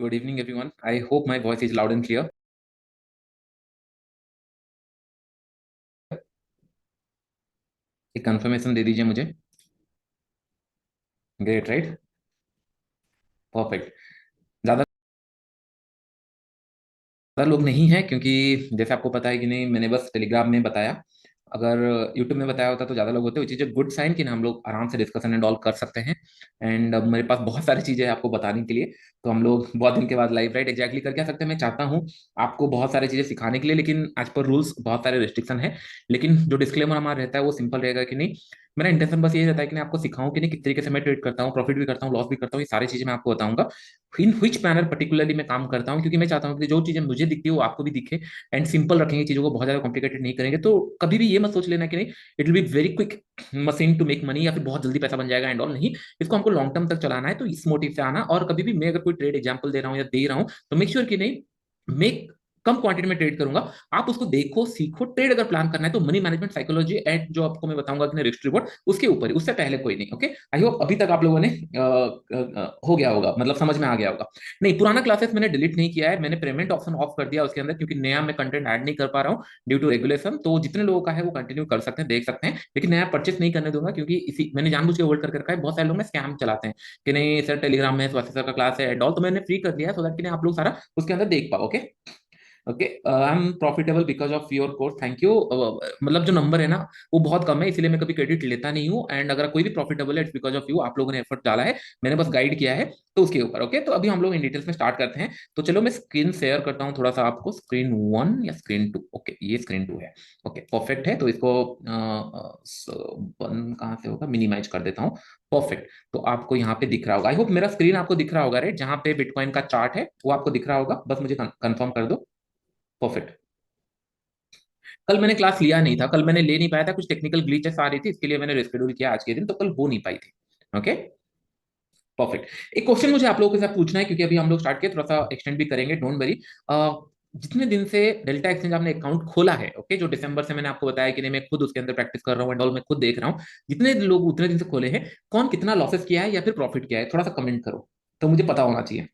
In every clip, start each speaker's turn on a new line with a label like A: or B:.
A: Good evening, everyone. I hope my voice is loud and clear. एक confirmation दे दीजिए मुझे. Great, right? Perfect. ज्यादा ज्यादा लोग नहीं हैं क्योंकि जैसे आपको पता है कि नहीं, मैंने बस टेलीग्राम में बताया. अगर यूट्यूब में बताया होता तो ज्यादा लोग होते, which is a good sign कि ना हम लोग आराम से डिस्कशन एंड ऑल कर सकते हैं. एंड मेरे पास बहुत सारी चीजें हैं आपको बताने के लिए. तो हम लोग बहुत दिन के बाद लाइव राइट एग्जैक्टली कर क्या सकते हैं. मैं चाहता हूँ आपको बहुत सारी चीजें सिखाने के लिए, लेकिन एज पर रूल्स बहुत सारे रिस्ट्रिक्शन है. लेकिन जो डिस्क्लेमर हमारा रहता है वो सिंपल रहेगा कि नहीं, मेरा इंटेंशन बस ये रहता है कि मैं आपको सिखाऊं कि नहीं किस तरीके से मैं ट्रेड करता हूँ, प्रॉफिट भी करता हूँ, लॉस भी करता हूँ. ये सारी चीजें मैं आपको बताऊंगा इन व्हिच मैनर पर्टिकुलरली मैं काम करता हूँ, क्योंकि मैं चाहता हूँ कि जो चीजें मुझे दिखती है वो आपको भी दिखे. एंड सिंपल रखेंगे चीजों को, बहुत ज्यादा कॉम्प्लिकेटेड नहीं करेंगे. तो कभी भी ये मत सोच लेना कि नहीं it will be very quick machine to make money, या फिर बहुत जल्दी पैसा बन जाएगा एंड ऑल. नहीं, इसको हमको लॉन्ग टर्म तक चलाना है. तो इस मोटिव से आना. और कभी भी मैं अगर कोई ट्रेड एग्जांपल दे रहा हूँ या दे रहा हूँ तो मेक श्योर कि नहीं मैं कम क्वांटिटी में ट्रेड करूंगा. आप उसको देखो, सीखो. ट्रेड अगर प्लान करना है तो मनी मैनेजमेंट साइकोलॉजी एंड जो आपको मैं बताऊंगा कि रिस्क रिवॉर्ड उसके ऊपर, उससे पहले कोई नहीं. ओके, आई होप अभी तक आप लोगों ने हो गया होगा, मतलब समझ में आ गया होगा. नहीं, पुराना क्लासेस मैंने डिलीट नहीं किया है. मैंने पेमेंट ऑप्शन ऑफ कर दिया उसके अंदर, क्योंकि नया मैं कंटेंट ऐड नहीं कर पा रहा हूँ ड्यू टू रेगुलेशन. तो जितने लोगों का है वो कंटिन्यू कर सकते हैं, देख सकते हैं, लेकिन नया परचेस नहीं करने दूंगा, क्योंकि इसी मैंने जानबूझ के होल्ड करके रखा है. बहुत सारे लोग ना स्कैम चलाते हैं कि नहीं सर टेलीग्राम में स्वास्थ्य सर का क्लास है एंड ऑल. तो मैंने फ्री कर दिया है सो दैट कि नहीं आप लोग सारा उसके अंदर देख पाओ. Okay. Okay, I am profitable because of your course. Thank you. मतलब जो नंबर है ना वो बहुत कम है, इसलिए मैं कभी क्रेडिट लेता नहीं हूँ. एंड अगर कोई भी प्रॉफिटेबल है इट्स बिकॉज ऑफ यू. आप लोगों ने एफर्ट डाला है, मैंने बस गाइड किया है. तो उसके ऊपर ओके. तो अभी हम लोग इन डिटेल्स में स्टार्ट करते हैं. तो चलो मैं स्क्रीन शेयर करता हूँ थोड़ा सा आपको. स्क्रीन 1 या स्क्रीन 2? ओके, ये स्क्रीन 2 है. ओके, परफेक्ट है. तो इसको बंद कहाँ से होगा, मिनिमाइज कर देता हूँ. परफेक्ट. तो आपको यहाँ पे दिख रहा होगा. आई होप मेरा स्क्रीन आपको दिख रहा होगा, राइट? जहाँ पे बिटकॉइन का चार्ट है वो आपको दिख रहा होगा. बस मुझे कंफर्म कर दो. परफेक्ट. कल मैंने क्लास लिया नहीं था, कल मैंने ले नहीं पाया था, कुछ टेक्निकल ग्लिचेस आ रही थी, इसके लिए मैंने रिस्केड्यूल किया आज के दिन, तो कल हो नहीं पाई थी. ओके. परफेक्ट. एक क्वेश्चन मुझे आप लोगों के साथ पूछना है, क्योंकि अभी हम लोग स्टार्ट किए, थोड़ा सा एक्सटेंड भी करेंगे, डोंट वरी. जितने दिन से डेल्टा एक्सचेंज आपने अकाउंट खोला है, ओके, जो दिसंबर से मैंने आपको बताया कि नहीं मैं खुद उसके अंदर प्रैक्टिस कर रहा हूँ एंड ऑल, मैं खुद देख रहा हूँ, जितने लोग उतने दिन से खोले हैं, कौन कितना लॉसेस किया है या फिर प्रॉफिट किया है, थोड़ा सा कमेंट करो तो मुझे पता होना चाहिए.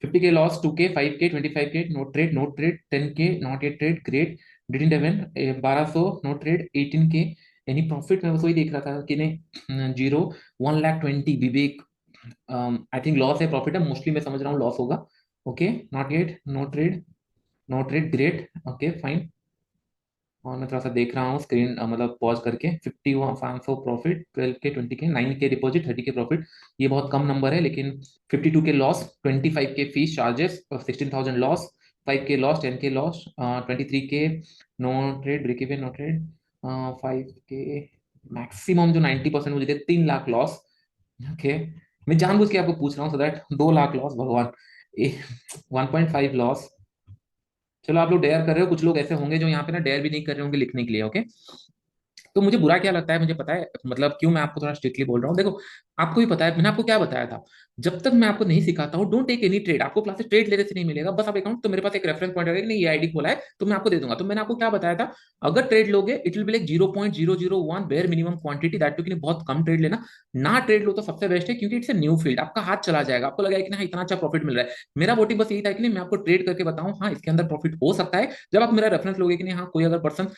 A: 50K loss, 2K, 5K, 25K, no trade, 10K, not yet trade, great, didn't even, 1200, no trade, 18K. यानी प्रॉफिट में बस वही देख रहा था कि नहीं zero, 1,20,000 Vivek. I think loss है, प्रॉफिट है, मोस्टली मैं समझ रहा हूँ लॉस होगा. Okay, not yet, no trade, no trade, great. Okay fine. और मैं थोड़ा सा देख रहा हूँ स्क्रीन, मतलब पॉज करके. 51,500 profit, 12K, 20K, 9K deposit, 30K profit. ये बहुत कम नंबर है, लेकिन 52K loss, 25K fees charges, 16,000 loss, 5K loss, 10K loss, 23K no trade, break even, no trade, 5K maximum जो 90% मुझे दे, 3 लाख लॉस. ओके. मैं जानबूझ के आपको पूछ रहा हूँ सो दैट 2 लाख लॉस, भगवान. 1.5 लॉस. चलो आप लोग डेयर कर रहे हो, कुछ लोग ऐसे होंगे जो यहाँ पे ना डेयर भी नहीं कर रहे होंगे लिखने के लिए. ओके. तो मुझे बुरा क्या लगता है, मुझे पता है, मतलब क्यों मैं आपको थोड़ा स्ट्रिक्टली बोल रहा हूँ. देखो, आपको भी पता है मैंने आपको क्या बताया था. जब तक मैं आपको नहीं सिखाता हूँ डोंट टेक एनी ट्रेड. आपको क्लासेस ट्रेड लेने से नहीं मिलेगा. बस आप अकाउंट, तो मेरे पास एक रेफरेंस पॉइंट है कि नहीं ये आईडी खोला है तो मैं आपको दे दूंगा. तो मैंने आपको क्या बताया था, अगर ट्रेड लोगे it will be like 0.001 bare minimum quantity, that too कि बहुत कम ट्रेड लेना. ना ट्रेड लो तो सबसे बेस्ट है, क्योंकि इट्स ए न्यू फील्ड. आपका हाथ चला जाएगा, आपको लगेगा कि ना इतना अच्छा प्रॉफिट मिल रहा है. मेरा मोटिव बस यही था कि नहीं मैं आपको ट्रेड करके बताऊं हाँ इसके अंदर प्रॉफिट हो सकता है. जब आप मेरा रेफरेंस लोगे कि नहीं हाँ कोई अगर पर्सन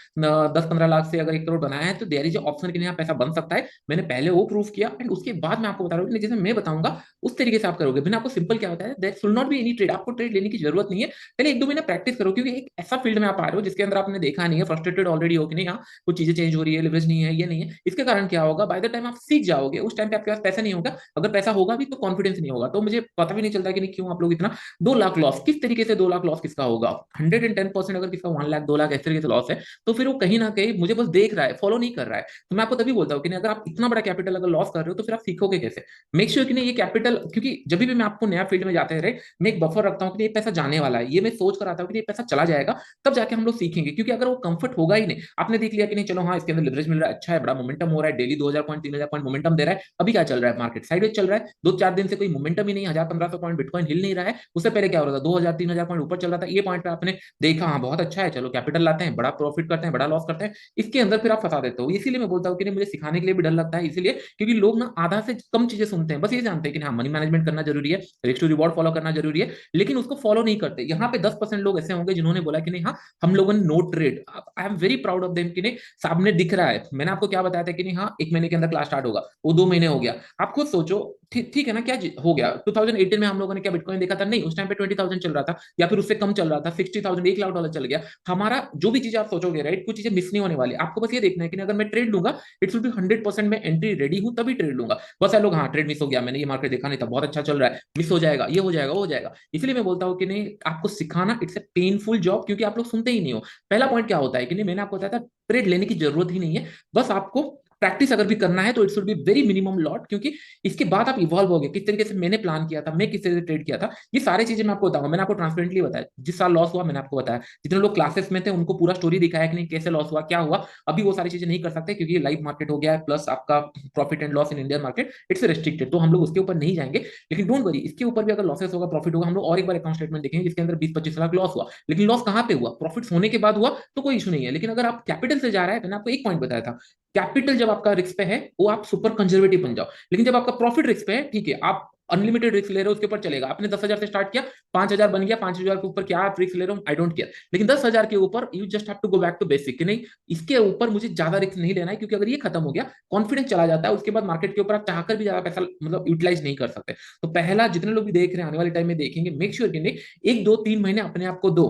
A: 10-15 लाख से अगर 1 करोड़ बनाया है तो देयर इज ऑप्शन के लिए यहाँ पैसा बन सकता है. मैंने पहले वो प्रूफ किया एंड उसके बाद मैं आपको बता रहा हूँ कि जैसे मैं बताऊंगा उस तरीके से आप करोगे. मैंने आपको सिंपल क्या बताया, there should not be any trade. आपको ट्रेड लेने की जरूरत नहीं है. पहले 1-2 महीने प्रैक्टिस करो, क्योंकि एक ऐसा फील्ड में आप आ रहे हो जिसके अंदर आपने देखा नहीं है, फ्रस्ट्रेटेड ऑलरेडी हो कि नहीं हाँ कुछ चीजें चेंज हो रही है, लिवरेज नहीं है, ये नहीं है. इसके कारण क्या होगा, बाय द टाइम आप सीख जाओगे उस टाइम पे आपके पास पैसा नहीं होगा. अगर पैसा होगा भी तो कॉन्फिडेंस नहीं होगा. तो मुझे पता भी नहीं चलता कि नहीं क्यों आप लोग इतना 2 लाख लॉस, किस तरीके से 2 लाख लॉस किसका होगा. 110% अगर किसका 1 लाख 2 लाख इस तरीके से लॉस है तो फिर वो कहीं ना कहीं मुझे बस देख रहा है, फॉलो नहीं कर रहा है. तो मैं आपको तभी बोलता हूँ कि नहीं अगर आप इतना बड़ा कैपिटल अगर लॉस कर रहे हो तो फिर आप सीखोगे कैसे. मेक श्योर कि नहीं ये कैपिटल, क्योंकि जब भी मैं आपको नया फील्ड में जाते रहे मैं एक बफर रखता हूँ कि ये पैसा जाने वाला है, ये मैं सोच कर आता हूँ कि ये पैसा चला जाएगा, तब जाके हम लोग सीखेंगे. क्योंकि अगर वो कंफर्ट होगा ही नहीं, आपने देख लिया कि नहीं चलो हाँ इसके अंदर लिवरेज मिल रहा है, अच्छा है, बड़ा मोमेंटम हो रहा है, डेली 2,000 पॉइंट 3,000 पॉइंट मोमेंटम दे रहा है. अभी क्या चल रहा है, मार्केट साइडवेज चल रहा है, 2-4 दिन से कोई मोमेंटम ही नहीं, 1,000-1,500 पॉइंट बिटकॉइन हिल नहीं रहा है. उससे पहले क्या हो रहा था, 2,000-3,000 पॉइंट ऊपर चल रहा था. ये पॉइंट पे आपने देखा हाँ बहुत अच्छा है, चलो कैपिटल लाते हैं, बड़ा प्रॉफिट करते हैं, बड़ा लॉस करते हैं. इसके अंदर फिर आप फंसा देते हो। इसीलिए मैं बोलता हूँ कि नहीं, मुझे सिखाने के लिए भी डर लगता है, इसीलिए क्योंकि लोग ना आधा से कम चीजें सुनते हैं, बस ये जानते हैं कि हाँ मनी मैनेजमेंट करना जरूरी है, रिस्क टू रिवॉर्ड फॉलो करना जरूरी है, लेकिन उसको फॉलो नहीं करते। यहाँ पे 10% लोग ऐसे होंगे जिन्होंने बोला कि नहीं हाँ हम लोगों ने no trade, I am very proud of them कि नहीं सामने दिख रहा है। मैंने आपको क्या बताया था कि नहीं हाँ 1 महीने के अंदर क्लास स्टार्ट होगा, वो 2 महीने हो गया। आप खुद सोचो, ठीक ठीक है ना, क्या हो गया 2018 में हम लोगों ने क्या बिटकॉइन देखा था? नहीं, उस टाइम पे 20,000 चल रहा था या फिर उससे कम चल रहा था, 60,000 $1 लाख चल गया। हमारा जो भी चीज आप सोचोगे राइट, कुछ चीजें मिस नहीं होने वाली। आपको बस ये देखना है कि अगर मैं ट्रेड लूंगा, इट विल बी 100% मैं एंट्री रेडी हूं तभी ट्रेड लूंगा। बस है लोग हाँ ट्रेड मिस हो गया, मैंने ये मार्केट देखा नहीं था, बहुत अच्छा चल रहा है, मिस हो जाएगा, ये हो जाएगा, वो हो जाएगा। इसलिए मैं बोलता हूँ कि नहीं, आपको सिखाना इट्स ए पेनफुल जॉब, क्योंकि आप लोग सुनते ही नहीं हो। पहला पॉइंट क्या होता है कि नहीं, मैंने आपको बताया था ट्रेड लेने की जरूरत ही नहीं है, बस आपको प्रैक्टिस अगर भी करना है तो it should be very minimum lot, क्योंकि इसके बाद आप इवॉल्व हो गए किस तरीके से मैंने प्लान किया था, मैं किस तरीके से ट्रेड किया था, ये सारी चीजें मैं आपको बताऊंगा। मैंने आपको ट्रांसपेरेंटली बताया, जिस साल लॉस हुआ मैंने आपको बताया, जितने लोग क्लासेस में थे उनको पूरा स्टोरी दिखाया कि नहीं कैसे लॉस हुआ, क्या हुआ। अभी वो सारी चीजें नहीं कर सकते क्योंकि लाइव मार्केट हो गया है, प्लस आपका profit and loss in Indian market it's restricted, तो हम लोग उसके ऊपर नहीं जाएंगे। लेकिन डोंट वरी, इसके ऊपर भी अगर लॉसेस होगा प्रॉफिट होगा, हम लोग और एक बार अकाउंट स्टेटमेंट देखेंगे जिसके अंदर 20-25 लाख लॉस हुआ, लेकिन लॉस कहां पे हुआ? प्रॉफिट होने के बाद हुआ तो कोई इशू नहीं है। लेकिन अगर आप कैपिटल से जा रहा है, मैंने आपको एक पॉइंट बताया था, कैपिटल जब आपका रिस्क पे है वो आप सुपर कंजर्वेटिव बन जाओ, लेकिन जब आपका प्रॉफिट रिस्क पे है, ठीक है आप अनलिमिटेड रिस्क ले रहे हो, उसके ऊपर चलेगा। आपने 10,000 से स्टार्ट किया, 5,000 बन गया, 5,000 के ऊपर क्या आप रिस्क ले रहे हो, आई डोंट केयर, लेकिन 10,000 के ऊपर you just have to go back to basic कि नहीं इसके ऊपर मुझे ज्यादा रिस्क नहीं लेना है, क्योंकि अगर ये खत्म हो गया, कॉन्फिडेंस चला जाता है, उसके बाद मार्केट के ऊपर आप चाहकर भी ज्यादा पैसा मतलब यूटिलाइज नहीं कर सकते। तो पहला, जितने लोग भी देख रहे हैं आने वाले टाइम में देखेंगे, मेक श्योर कि नहीं 1 2 3 महीने अपने आप को दो।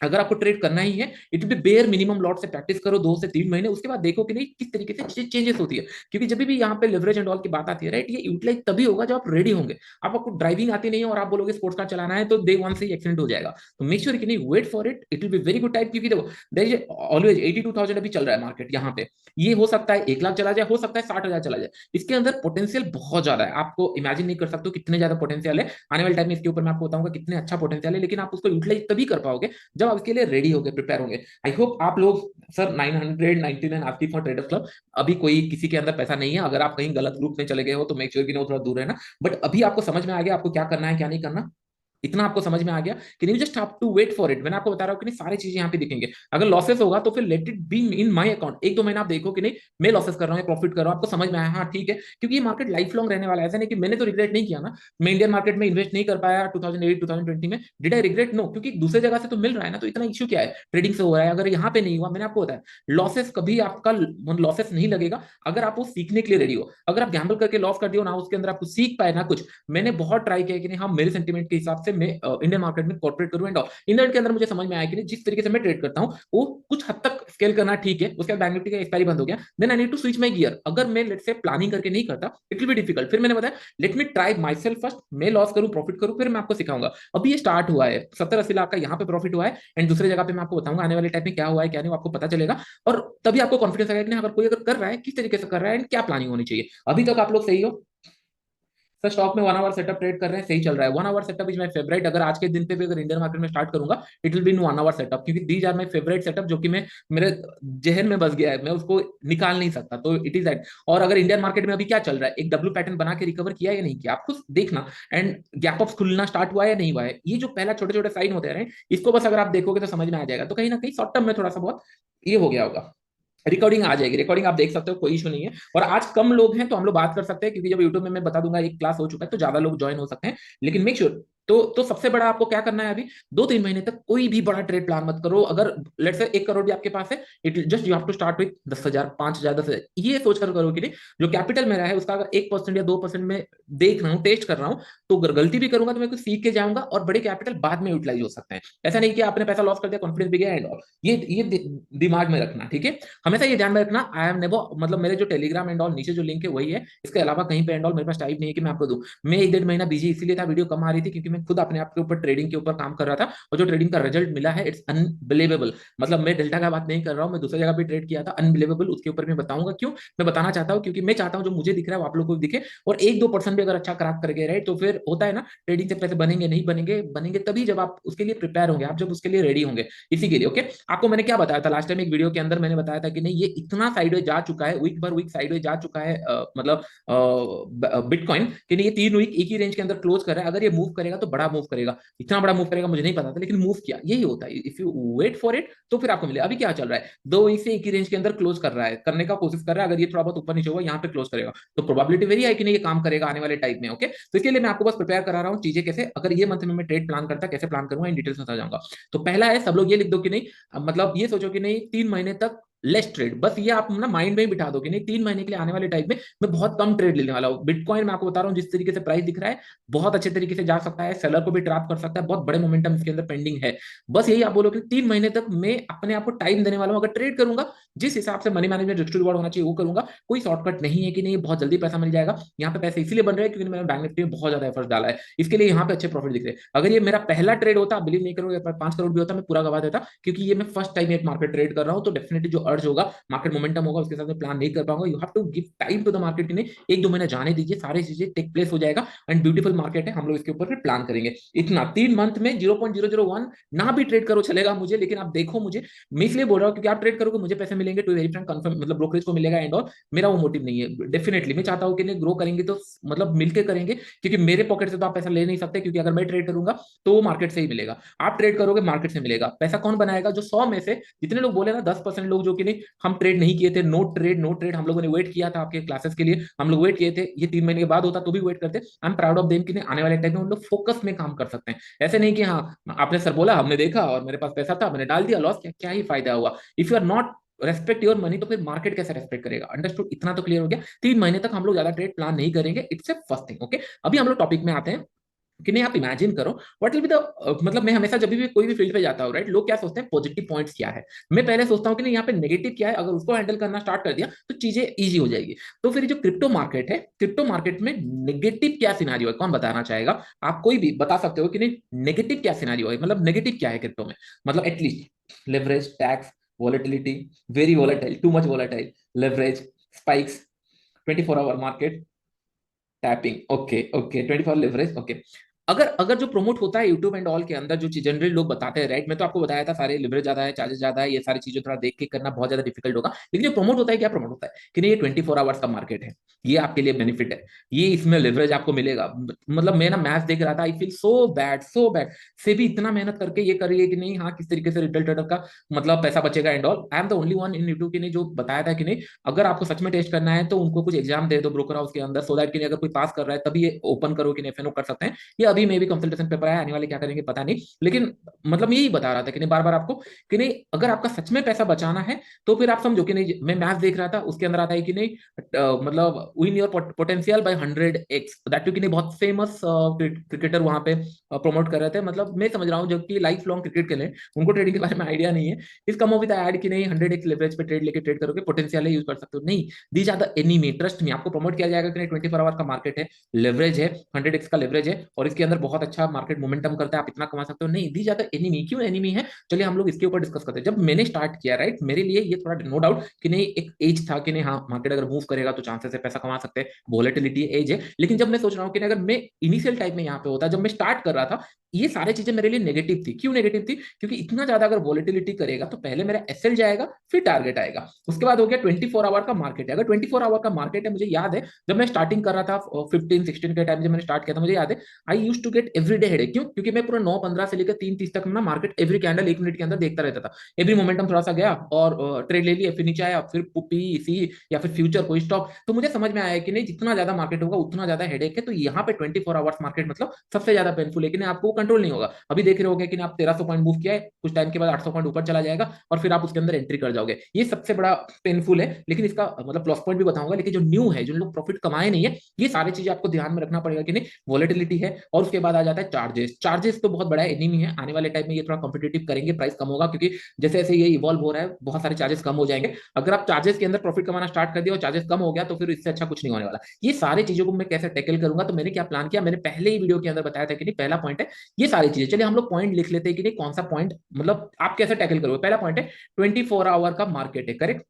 A: अगर आपको ट्रेड करना ही है, it will B bare minimum lot से प्रैक्टिस करो 2 से 3 महीने, उसके बाद देखो कि नहीं किस तरीके से चेंजेस होती है। क्योंकि जब भी यहाँ पे लेवरेज एंड ऑल की बात आती है राइट, ये यूटिलाइज तभी होगा जब आप रेडी होंगे। आपको ड्राइविंग आती नहीं है और आप बोलोगे स्पोर्ट्स कार चलाना है, तो डे वन से ही एक्सीडेंट हो जाएगा। तो मेक श्योर कि नहीं wait for it, it will be very good time, क्योंकि देखो देयर इज ऑलवेज 82,000 अभी चल रहा है मार्केट यहाँ पे, ये हो सकता है 1 लाख चला जाए, हो सकता है 60,000 चला जाए। इसके अंदर पोटेंशियल बहुत ज्यादा है, आपको इमेजिन नहीं कर सकते कितने ज्यादा पोटेंशियल है। आने वाले टाइम में इसके ऊपर मैं आपको बताऊंगा कितने अच्छा पोटेंशियल है, लेकिन आप उसको यूटिलाइज तभी कर पाओगे जब आप इसके लिए रेडी होगे, प्रिपेयर होंगे। आई होप आप लोग, sir 999 asking for traders club, अभी कोई किसी के अंदर पैसा नहीं है, अगर आप कहीं गलत ग्रुप में चले गए हो तो मेक श्योर कि वो थोड़ा दूर रहना। बट अभी आपको समझ में आ गया आपको क्या करना है क्या नहीं करना, इतना आपको समझ में आ गया कि नहीं just have to wait for it. मैंने आपको बता रहा हूं कि नहीं सारी चीजें यहाँ पे दिखेंगे। अगर लॉसेस होगा तो फिर let it be in my account, 1 2 महीना आप देखो कि नहीं मैं लॉसेस कर रहा हूँ प्रॉफिट कर रहा हूँ, आपको समझ में आया हाँ ठीक है, क्योंकि ये मार्केट लाइफ लॉन्ग रहने वाला है। ऐसा नहीं कि मैंने तो रिग्रेट नहीं किया ना, मैं इंडियन मार्केट में इन्वेस्ट नहीं कर पाया 2008 2020 में, डिड आई रिग्रेट? नो, क्योंकि दूसरे जगह से तो मिल रहा है ना, तो इतना इश्यू क्या है, ट्रेडिंग से हो रहा है। अगर यहाँ पे नहीं हुआ, मैंने आपको बताया लॉसेस कभी आपका लॉसेस नहीं लगेगा अगर आप वो सीखने के लिए रेडी हो। अगर आप गैम्बल करके लॉस कर दियो ना, उसके अंदर आपको सीख पाए ना कुछ, मैंने बहुत ट्राई किया कि नहीं हाँ मेरे सेंटीमेंट के हिसाब से मैं इंडियन मार्केट में कॉर्पोरेट करूं एंड ऑल। इंग्लैंड के अंदर मुझे समझ में आया कि नहीं जिस तरीके से मैं ट्रेड करता हूं वो कुछ हद तक स्केल करना ठीक है, उसके बाद बैंक निफ्टी का एक्सपायरी बंद हो गया, then I need to switch my gear. अगर मैं लेट्स से प्लानिंग करके नहीं करता इट विल बी डिफिकल्ट। फिर मैंने बताया let me try my self first, मैं लॉस करूं प्रॉफिट करूं, फिर मैं आपको सिखाऊंगा। अभी ये स्टार्ट हुआ है, 70-80 लाख का यहाँ पे प्रॉफिट हुआ है, एंड दूसरे जगह पे मैं आपको बताऊंगा आने वाले टाइम में क्या हुआ है क्या नहीं, आपको पता चलेगा। और तभी आपको कॉन्फिडेंस आएगा कि अगर कोई अगर कर रहा है किस तरीके से कर रहा है एंड क्या प्लानिंग होनी चाहिए। अभी तक आप लोग सही हो सर, स्टॉक में 1 आवर सेटअप ट्रेड कर रहे हैं, सही चल रहा है। 1 hour setup is my favourite. अगर आज के दिन पे भी अगर इंडियन मार्केट में स्टार्ट करूंगा it will be in 1 hour setup, क्योंकि these are my favourite setup, जो कि मैं मेरे जहन में बस गया है, मैं उसको निकाल नहीं सकता, तो इट इज दैट। और अगर इंडियन मार्केट में अभी क्या चल रहा है, एक डब्ल्यू पैटर्न बना के रिकवर किया या नहीं किया, आपको देखना। And gap up Khulna start हुआ या नहीं हुआ है, ये जो पहला छोटे छोटे साइन होते हैं इसको बस अगर आप देखोगे तो समझ में आ जाएगा। तो कहीं ना कहीं शॉर्ट टर्म में थोड़ा सा बहुत ये हो गया होगा। रिकॉर्डिंग आ जाएगी, रिकॉर्डिंग आप देख सकते हो, कोई इशू नहीं है। और आज कम लोग हैं तो हम लोग बात कर सकते हैं, क्योंकि जब यूट्यूब में मैं बता दूंगा एक क्लास हो चुका है तो ज्यादा लोग ज्वाइन हो सकते हैं। लेकिन मेक श्योर तो सबसे बड़ा आपको क्या करना है, अभी 2 3 महीने तक कोई भी बड़ा ट्रेड प्लान मत करो। अगर लेट्स से 1 करोड़ भी आपके पास है, it just you have to start with 10,000 5,000 10,000, ये सोचकर करो कि नहीं जो कैपिटल मेरा है उसका अगर 1% या 2% में देख रहा हूँ, टेस्ट कर रहा हूँ, तो अगर गलती भी करूंगा तो मैं कुछ सीख के जाऊंगा, और बड़े कैपिटल बाद में यूटिलाइज हो सकते हैं। ऐसा नहीं कि आपने पैसा लॉस कर दिया, कॉन्फिडेंस भी गया एंड ऑल। ये दिमाग में रखना, ठीक है। हमेशा ये ध्यान में रखना, आई हैव नेवर, मतलब मेरे जो टेलीग्राम एंड ऑल नीचे जो लिंक है वही है, इसके अलावा कहीं पे एंड ऑल मेरे पास टाइप नहीं है कि मैं आपको दूं। मैं 1 1.5 महीना बिजी इसीलिए था, वीडियो कम आ रही थी क्योंकि मैं खुद अपने आप के ऊपर ट्रेडिंग के ऊपर काम कर रहा था, और जो ट्रेडिंग का रिजल्ट मिला है इट्स अनबिलीवेबल। मतलब मैं डेल्टा का बात नहीं कर रहा हूँ, मैं दूसरी जगह पे ट्रेड किया था, अनबिलीवेबल। उसके ऊपर मैं बताऊंगा क्यों, मैं बताना चाहता हूँ क्योंकि मैं चाहता हूँ जो मुझे दिख रहा है वो आप लोग को भी दिखे, और 1 2% भी अगर अच्छा क्रैक कर गए राइट, तो फिर होता है ना ट्रेडिंग से पैसे बनेंगे नहीं बनेंगे, बनेंगे तभी जब आप उसके लिए प्रिपेयर होंगे, आप जब उसके लिए रेडी होंगे। इसी के लिए ओके, आपको मैंने क्या बताया था लास्ट टाइम एक वीडियो के अंदर, मैंने बताया था कि नहीं ये इतना साइडवेज जा चुका है, वीक भर वीक साइडवेज जा चुका है, मतलब बिटकॉइन कि नहीं ये 3 वीक एक ही रेंज के अंदर क्लोज कर रहा है, अगर ये मूव करेगा तो बड़ा मूव करेगा, इतना बड़ा मूव करेगा मुझे नहीं पता था, लेकिन मूव किया, यही होता है। If you wait for it तो फिर आपको मिलेगा। अभी क्या चल रहा है, दो इसे एक ही रेंज के अंदर क्लोज कर रहा है, करने का कोशिश कर रहा है, अगर ये थोड़ा बहुत ऊपर नीचे होगा यहाँ पे क्लोज करेगा तो प्रोबेबिलिटी वेरी है कि नहीं ये काम करेगा आने वाले टाइम में। ओके, तो इसके लिए मैं आपको बस प्रिपेयर करा रहा हूँ चीजें कैसे, अगर ये मंथ में मैं ट्रेड प्लान करता कैसे प्लान करूंगा इन डिटेल्स में समझ जाऊंगा। तो पहला है, सब लोग ये लिख दो कि नहीं, मतलब ये सोचो कि नहीं 3 महीने तक लेस ट्रेड, बस ये आप ना माइंड में ही बिठा दो कि नहीं 3 महीने के लिए आने वाले टाइम में मैं बहुत कम ट्रेड लेने वाला हूँ। बिटकॉइन मैं आपको बता रहा हूँ जिस तरीके से प्राइस दिख रहा है बहुत अच्छे तरीके से जा सकता है, सेलर को भी ट्रैप कर सकता है, बहुत बड़े मोमेंटम इसके अंदर पेंडिंग है। बस यही आप बोलो कि 3 महीने तक मैं अपने आप को टाइम देने वाला हूँ, अगर ट्रेड करूंगा जिस हिसाब से मनी मैनेजमेंट रिस्क रिवॉर्ड होना चाहिए वो करूंगा। कोई शॉर्टकट नहीं है कि नहीं बहुत जल्दी पैसा मिल जाएगा, यहाँ पे पैसे इसीलिए बन रहे हैं क्योंकि मैंने बैंक निफ्टी में बहुत ज्यादा एफर्ट डाला है, इसके लिए यहाँ पे अच्छे प्रॉफिट दिख रहे हैं। अगर ये मेरा पहला ट्रेड होता, बिलीव नहीं करोगे, 5 करोड़ भी होता मैं पूरा गवा देता, क्योंकि ये मैं फर्स्ट टाइम एक मार्केट ट्रेड कर रहा हूँ, तो डेफिनेटली जो अर्ज होगा मार्केट मोमेंटम होगा उसके साथ में प्लान नहीं कर पाऊंगा। You have to give time to the market, ने 1-2 महीने जाने दीजिए, सारी चीजें टेक प्लेस हो जाएगा एंड ब्यूटीफुल मार्केट है, हम लोग इसके ऊपर फिर प्लान करेंगे। इतना 3 मंथ में 0.001 ना भी ट्रेड करो चलेगा मुझे, लेकिन आप देखो मुझे, मैं इसलिए बोल रहा हूँ क्योंकि आप ट्रेड करोगे मुझे पैसे मिलेंगे, टू वेरी फ्रैंक कंफर्म, मतलब ब्रोकरेज को मिलेगा एंड और मेरा वो मोटिव नहीं है। डेफिनेटली मैं चाहता हूँ कि नहीं ग्रो करेंगे तो मतलब मिलके करेंगे, क्योंकि मेरे पॉकेट से तो आप पैसा ले नहीं सकते, क्योंकि अगर मैं ट्रेड करूंगा तो वो मार्केट से ही मिलेगा, आप ट्रेड करोगे मार्केट से मिलेगा। पैसा कौन बनाएगा, जो 100 में से जितने लोग बोले ना 10% लोग जो कि नहीं हम ट्रेड नहीं किए थे, नो ट्रेड नो ट्रेड, हम लोगों ने वेट किया था आपके क्लासेस के लिए, हम लोग वेट किए थे, ये 3 महीने के बाद होता तो भी वेट करते। I am proud of them कि नहीं आने वाले टाइम में हम लोग फोकस में काम कर सकते हैं। ऐसे नहीं कि हाँ आपने सर बोला हमने देखा और मेरे पास पैसा था मैंने डाल दिया, लॉस, क्या क्या ही फायदा हुआ। If you are not respect your money तो फिर मार्केट कैसे रेस्पेक्ट करेगा। अंडरस्टूड, इतना तो क्लियर हो गया। 3 महीने तक हम लोग ज्यादा ट्रेड प्लान नहीं करेंगे, it's a first thing. Okay, अभी हम लोग टॉपिक में आते हैं कि नहीं आप इमेजिन करो व्हाट विल बी द, मतलब मैं हमेशा जब भी कोई भी फील्ड पे जाता हूँ राइट, लोग क्या सोचते हैं पॉजिटिव पॉइंट्स क्या है, मैं पहले सोचता हूँ कि नहीं यहाँ पे नेगेटिव क्या है, अगर उसको हैंडल करना स्टार्ट कर दिया तो चीजें इजी हो जाएगी। तो फिर जो क्रिप्टो मार्केट है, क्रिप्टो मार्केट में नेगेटिव क्या सिनारियो है, कौन बताना चाहेगा। आप कोई भी बता सकते हो कि नहीं नेगेटिव क्या सिनारियो है, मतलब नेगेटिव क्या है क्रिप्टो में, मतलब at least leverage, tax, volatility, very volatile, too much volatile, leverage, spikes, 24 hour market, tapping, okay okay, 24 leverage, okay. अगर अगर जो प्रमोट होता है यूट्यूब एंड ऑल के अंदर जो चीज जनरली लोग बताते हैं राइट, मैं तो आपको बताया था सारे लिवरेज ज्यादा है, चार्जेस ज्यादा है, ये सारी चीजें थोड़ा देख के करना बहुत ज्यादा डिफिकल्ट होगा, लेकिन जो प्रमोट होता है क्या प्रमोट होता है कि नहीं ये 24 आवर्स का मार्केट है, ये आपके लिए बेनिफिट है, ये इसमें लिवरेज आपको मिलेगा। मतलब मैं ना मैच देख रहा था, आई फील सो बैड से भी इतना मेहनत करके ये करिए कि नहीं हाँ किस तरीके से रिटेल ट्रेडर का मतलब पैसा बचेगा and all. I am the only one in YouTube की ने जो बताया था कि नहीं अगर आपको सच में टेस्ट करना है तो उनको कुछ एग्जाम दे दो ब्रोकर हाउस के अंदर, सो दैट कि नहीं अगर कोई पास कर रहा है तभी ये ओपन करो कि नहीं एफएनओ कर सकते हैं। ये अभी मे भी कंसल्टेशन पेपर है, आने वाले क्या करेंगे पता नहीं, लेकिन मतलब यही बता रहा था कि नहीं बार बार आपको कि नहीं अगर आपका सच में पैसा बचाना है तो फिर आप समझो कि नहीं, मैं मैथ देख रहा था उसके अंदर आता है कि नहीं मतलब win your potential bye 100x, that कि नहीं बहुत फेमस क्रिकेटर वहां पे प्रमोट कर रहे थे, मतलब मैं समझ रहा हूँ जो कि लाइफ लॉन्ग क्रिकेट के लिए उनको ट्रेडिंग के बारे में आइडिया नहीं है, इस कम विद ऐड कि नहीं 100x लेवरेज पे ट्रेड लेके ट्रेड करोगे पोटेंशियल यूज कर सकते हो। नहीं, these are the enemy, trust me, आपको प्रमोट किया जाएगा कि नहीं 24 आवर का मार्केट है, लेवरेज है, 100x का लेवरेज है और इसके अंदर बहुत अच्छा मार्केट मोमेंटम करता है, आप इतना कमा सकते हो। नहीं, दीज आर द एनीमी, क्यों एनीमी है चलिए हम लोग इसके ऊपर डिस्कस करते हैं। जब मैंने स्टार्ट किया राइट, मेरे लिए ये थोड़ा नो डाउट कि नहीं एक एज था कि नहीं हाँ मार्केट अगर मूव करेगा तो चांसेस है पैसा कमा सकते हैं, वोलेटिलिटी एज है, लेकिन जब मैं सोच रहा हूँ कि अगर मैं इनिशियल टाइम में यहाँ पे होता, जब मैं स्टार्ट कर रहा था, ये सारी चीजें मेरे लिए नेगेटिव थी। क्यों नेगेटिव थी, क्योंकि इतना ज्यादा अगर वॉलेटिलिटी करेगा तो पहले मेरा एसएल जाएगा फिर टारगेट आएगा, उसके बाद हो गया 24 आवर का मार्केट है। अगर 24 आवर का मार्केट है, मुझे याद है जब मैं स्टार्टिंग कर रहा था 15-16 के टाइम जब मैंने स्टार्ट किया था, मुझे याद है I use to get every day headache. क्यों, क्योंकि मैं पूरा 9:15 से लेकर 3:30 तक ना मार्केट एवरी कैंडल 1 मिनट के अंदर देखता रहता था, एवरी मोमेंटम थोड़ा सा गया और ट्रेड ले लिया, फिर नीचे आया, फिर पी सी या फिर फ्यूचर कोई स्टॉक, तो मुझे समझ में आया कि नहीं जितना ज्यादा मार्केट होगा उतना ज्यादा हेडेक है, तो यहाँ पे 24 आवर्स मार्केट मतलब सबसे ज्यादा पेनफुल है कि आपको कंट्रोल नहीं होगा। अभी देख रहे होगे कि आप 1300 पॉइंट मूव किया है, कुछ टाइम के बाद 800 पॉइंट ऊपर चला जाएगा और फिर आप उसके अंदर एंट्री कर जाओगे, ये सबसे बड़ा पेनफुल है। लेकिन इसका मतलब प्लस पॉइंट भी बताऊंगा, लेकिन जो न्यू है जो लोग प्रॉफिट कमाए नहीं है, ये सारी चीजें आपको ध्यान में रखना पड़ेगा कि नहीं वॉलेटिलिटी है, और उसके बाद आ जाता है चार्जेस। चार्जेस तो बहुत बड़ा एनिमी है, आने वाले टाइम में ये थोड़ा कॉम्पिटेटिव करेंगे, प्राइस कम होगा, क्योंकि जैसे जैसे ये इवॉल्व हो रहा है बहुत सारे चार्जेस कम हो जाएंगे। अगर आप चार्जेस के अंदर प्रॉफिट कमाना स्टार्ट कर दिया और चार्जेस कम हो गया तो फिर इससे अच्छा कुछ नहीं होने वाला। ये सारी चीजों को मैं कैसे टैकल करूंगा, तो मैंने क्या प्लान किया, मैंने पहले ही वीडियो के अंदर बताया था कि नहीं पहला पॉइंट है ये सारी चीजें। चलिए हम लोग पॉइंट लिख लेते हैं कि नहीं कौन सा पॉइंट मतलब आप कैसे टैकल करोगे। पहला पॉइंट है 24 आवर का मार्केट है, करेक्ट,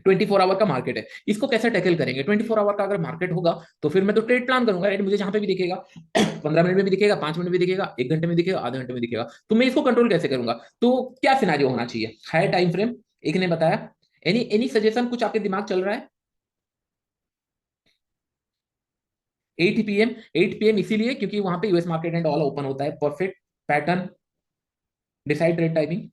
A: 24 आवर का मार्केट है, इसको कैसे टैकल करेंगे। 24 आवर का अगर मार्केट होगा तो फिर मैं तो ट्रेड प्लान करूंगा राइट, मुझे जहां पे भी दिखेगा 15 मिनट में भी दिखेगा, 5 मिनट में दिखेगा, 1 घंटे में दिखेगा, आधे घंटे में दिखेगा, तो मैं इसको कंट्रोल कैसे करूंगा। तो क्या सिनारियो होना चाहिए, हायर टाइम फ्रेम, एक ने बताया, एनी एनी सजेशन कुछ आपके दिमाग चल रहा है। 8 PM, 8 PM इसीलिए क्योंकि वहां पे US market and all open होता है। Perfect pattern, decide trade timing.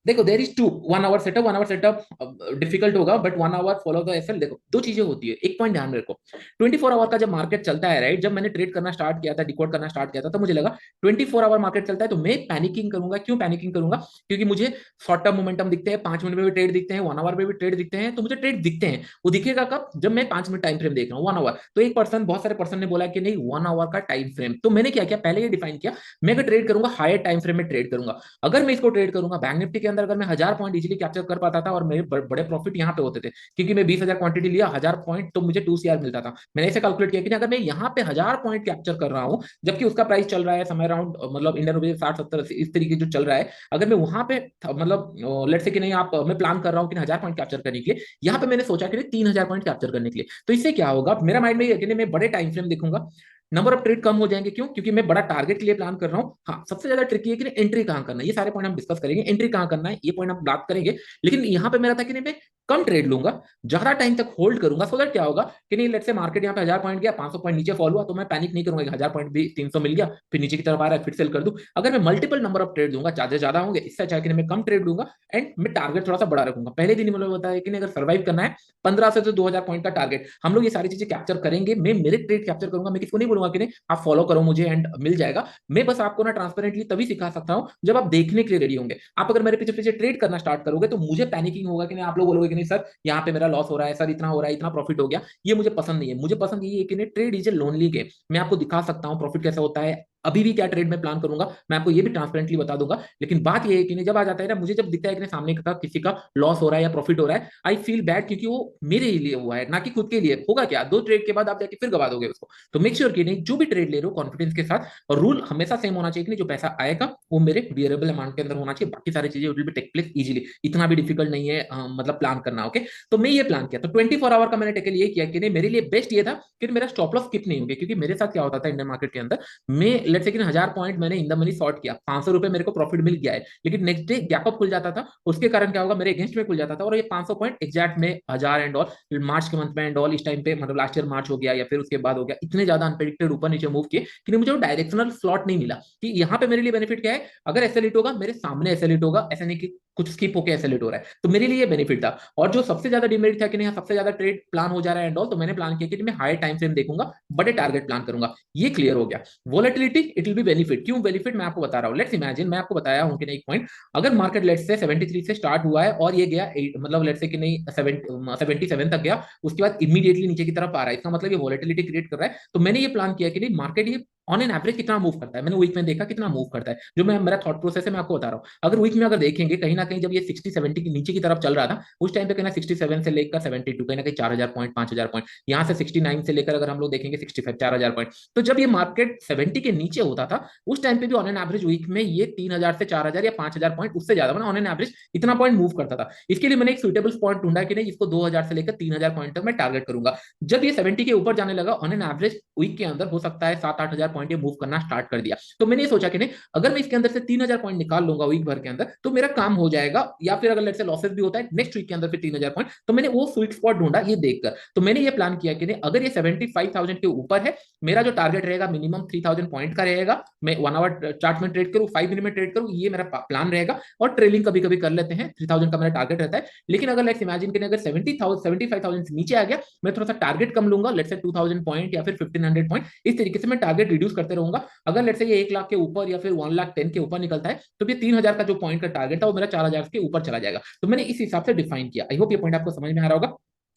A: देखो there is two, 1 hour setup, 1 hour setup difficult होगा, but 1 hour follow the SL. देखो दो चीजें होती है, एक पॉइंट ध्यान में रखो। 24 आवर का जब मार्केट चलता है, राइट, जब मैंने ट्रेड करना स्टार्ट किया था, डिकोड करना स्टार्ट किया था, तो मुझे लगा 24 आवर मार्केट चलता है तो मैं पैनिकिंग करूंगा। क्यों पैनिकिंग करूंगा? क्योंकि मुझे शॉर्ट टर्म मोमेंटम दिखते हैं, 5 मिनट में भी ट्रेड दिखते हैं, 1 आवर में भी ट्रेड दिखते हैं। तो मुझे ट्रेड दिखते हैं, वो दिखेगा कब? जब मैं 5 मिनट टाइम फ्रेम देख रहा हूँ, 1 आवर। तो एक पर्सन, बहुत सारे पर्सन ने बोला कि नहीं 1 आवर का टाइम फ्रेम, तो मैंने क्या किया, पहले ये डिफाइन किया, मैं अगर ट्रेड करूंगा हायर टाइम फ्रेम में ट्रेड करूंगा। अगर मैं इसको ट्रेड करूंगा बैंक निफ्टी के अंदर, अगर मैं 1000 पॉइंट इजीली कैप्चर कर पाता था और मेरे बड़े प्रॉफिट यहाँ पे होते थे, क्योंकि मैं 20,000 क्वांटिटी लिया, 1000 पॉइंट, तो मुझे 2 CR मिलता था। मैंने ऐसे कैलकुलेट किया कि अगर मैं यहाँ पे 1000 पॉइंट कैप्चर कर रहा हूँ, जबकि उसका प्राइस चल रहा है समय अराउंड, मतलब इंडियन रुपीज 60-70 इस तरीके जो चल रहा है, अगर मैं वहां पे मतलब लेट से कि नहीं, आप मैं प्लान कर रहा हूँ कि 1000 पॉइंट कैप्चर करने के लिए, यहाँ पे मैंने सोचा कि 3000 पॉइंट कैप्चर करने के लिए, तो इससे क्या होगा, मेरा माइंड में ये है कि मैं बड़े टाइम फ्रेम देखूंगा, नंबर ऑफ ट्रेड कम हो जाएंगे। क्यों? क्योंकि मैं बड़ा टारगेट के लिए प्लान कर रहा हूँ। हाँ, सबसे ज्यादा ट्रिकी है कि एंट्री कहाँ करना है, ये सारे पॉइंट हम डिस्कस करेंगे, एंट्री कहाँ करना है ये पॉइंट हम बात करेंगे। लेकिन यहाँ पे मेरा था कि नहीं, मैं कम ट्रेड लूंगा, ज्यादा टाइम तक होल्ड करूंगा, सो दैट क्या होगा कि नहीं, लेट से मार्केट यहाँ पे 1000 पॉइंट गया, 500 पॉइंट नीचे फॉल हुआ, तो मैं पैनिक नहीं करूंगा कि 1000 पॉइंट भी 300 मिल गया, फिर नीचे की तरफ आ रहा है फिर सेल कर दूं। अगर मैं मल्टीपल नंबर ऑफ ट्रेड दूंगा, चार्जेस ज्यादा होंगे, इससे अच्छा है कि मैं कम ट्रेड लूंगा एंड मैं टारगेट थोड़ा सा बड़ा रखूंगा। पहले दिन में बताया कि अगर सर्वाइव करना है 15 से 2000 पॉइंट का टारगेट, हम लोग ये सारी चीजें कैप्चर करेंगे। मैं मेरे ट्रेड कैप्चर करूंगा, मैं किसको नहीं बोलूंगा कि नहीं आप फॉलो करो मुझे एंड मिल जाएगा। मैं बस आपको ना ट्रांसपेरेंटली तभी सिखा सकता हूं जब आप देखने के लिए रेडी होंगे। आप अगर मेरे पीछे पीछे ट्रेड करना स्टार्ट करोगे तो मुझे पैनिकिंग होगा कि नहीं, आप लोग बोलोगे कि नहीं सर यहाँ पे मेरा लॉस हो रहा है, सर इतना हो रहा है, इतना प्रॉफिट हो गया, ये मुझे पसंद नहीं है। मुझे पसंद ये है कि नहीं, trade is a lonely game, मैं आपको दिखा सकता हूँ प्रॉफिट कैसा होता है, अभी भी क्या ट्रेड में प्लान करूंगा मैं आपको ये भी ट्रांसपेरेंटली बता दूंगा। लेकिन बात ये है कि नहीं, जब आ जाता है ना, मुझे जब दिखता है कि सामने का किसी का लॉस हो रहा है या प्रॉफिट हो रहा है, आई फील बैड, क्योंकि वो मेरे लिए हुआ है ना कि खुद के लिए। होगा क्या, 2 ट्रेड के बाद आप जाके फिर गवा दोगे उसको। तो मेक श्योर कि नहीं, जो भी ट्रेड ले रहे हो कॉन्फिडेंस के साथ, और रूल हमेशा सेम होना चाहिए कि नहीं, जो पैसा आएगा वो मेरे बियरेबल अमाउंट के अंदर होना चाहिए, बाकी सारी चीजें will be take place easily. इतना भी डिफिकल्ट नहीं है मतलब प्लान करना। ओके, तो मैं ये प्लान किया, तो 24 आवर का मैंने टेकल ये किया कि नहीं, मेरे लिए बेस्ट ये था कि मेरा स्टॉप लॉस स्किप नहीं हो गया। क्योंकि मेरे साथ क्या होता था इंडियन मार्केट के अंदर, मैं लेट्स से कि 1000 पॉइंट मैंने इन द मनी शॉर्ट किया, 500 रुपए मेरे को प्रॉफिट मिल गया है, लेकिन नेक्स्ट डे गैप अप खुल जाता था, उसके कारण क्या होगा, मेरे अगेंस्ट में खुल जाता था, और ये 500 पॉइंट एग्जैक्ट में 1000 एंड ऑल मार्च के मंथ में एंड ऑल इस टाइम पे, मतलब लास्ट ईयर मार्च हो गया या फिर उसके बाद हो गया, इतने ज्यादा अनप्रेडिक्टेड ऊपर नीचे मूव किए कि मुझे वो डायरेक्शनल स्लॉट नहीं मिला। कि यहाँ पे मेरे लिए बेनिफिट क्या है, अगर एसएलइट होगा मेरे सामने एसएलइट होगा, ऐसा नहीं कि कुछ स्किप होकर एसएलइट हो रहा है, तो मेरे लिए बेनिफिट था। और जो सबसे ज्यादा डिमेरिट था कि नहीं सबसे ज्यादा ट्रेड प्लान हो जा रहा है एंड ऑल, तो मैंने प्लान किया कि मैं हायर टाइम फ्रेम देखूंगा, बड़े टारगेट प्लान करूंगा। ये क्लियर हो गया। Volatility it will B benefit, क्यों बेनिफिट मैं आपको बता रहा हूं। लेट्स इमेजिन, मैं आपको बताया हूं कि नहीं एक पॉइंट, अगर मार्केट लेट्स से 73 से स्टार्ट हुआ है और ये गया मतलब लेट्स से कि नहीं 77 तक गया, उसके बाद इमीडिएटली नीचे की तरफ आ रहा है, इसका मतलब ये वोलेटिलिटी क्रिएट कर रहा है। तो मैंने ये प्लान किया कि नहीं मार्केट ये ऑन एन एवरेज कितना मूव करता है, मैंने वीक में देखा कितना मूव करता है, जो मैं मेरा थॉट प्रोसेस है मैं आपको बता रहा हूँ। अगर वीक में अगर देखेंगे कहीं ना कहीं, जब ये 60-70 के नीचे की तरफ चल रहा था, उस टाइम पे कहीं ना 67 से लेकर 72, कहीं ना कहीं 4000 पॉइंट 5000 पॉइंट, यहाँ से 69 से लेकर अगर हम लोग देखेंगे 65 4000 पॉइंट। तो जब ये मार्केट 70 के नीचे होता था, उस टाइम पे भी ऑन एन एवरेज वीक में ये 3000 से 4000 या 5000 पॉइंट, उससे ज्यादा मतलब ऑन एन एवरेज इतना पॉइंट मूव करता था। इसके लिए मैंने एक सुटेबल पॉइंट ढूंढा कि नहीं, इसको 2000 से लेकर 3000 पॉइंट तक मैं टारगेट करूंगा। जब ये 70 के ऊपर जाने लगा, ऑन एन एवरेज वीक के अंदर हो सकता है 7-8 हजार पॉइंट ये मूव करना स्टार्ट कर दिया। तो मैंने ये सोचा कि नहीं, अगर मैं इसके अंदर से 3000 पॉइंट निकाल लूंगा वीक भर के अंदर, तो मेरा काम हो जाएगा। या फिर अगर लेट्स से लॉसेस भी होता है नेक्स्ट वीक के अंदर फिर 3000 पॉइंट, तो मैंने वो स्वीट स्पॉट ढूंढा ये देखकर। तो मैंने ये प्लान किया कि नहीं, अगर ये 75,000 के ऊपर है, मेरा जो टारगेट रहेगा मिनिमम 3000 पॉइंट का रहेगा। मैं 1 आवर चार्ट में ट्रेड करूँ, 5 मिनट में ट्रेड करूँ, ये मेरा प्लान रहेगा। और ट्रेलिंग कभी कभी कर लेते हैं, 3000 का मेरा टारगेट रहता है। लेकिन अगर लेट्स इमेजिन करें, अगर 75,000 से नीचे आ गया, मैं थोड़ा सा टारगेट कम लूंगा, लेट्स से 2000 पॉइंट या फिर 1500 पॉइंट, इस तरीके से मैं टारगेट रिड्यूस करते रहूंगा। अगर लेट्स से ये 1 लाख के ऊपर या फिर 1,10,000 के ऊपर निकलता है, तो ये 3000 का जो पॉइंट का टारगेट था वो मेरा 4000 के ऊपर चला जाएगा। तो मैंने इस हिसाब से डिफाइन किया। आई होप ये पॉइंट आपको समझ में आ रहा होगा।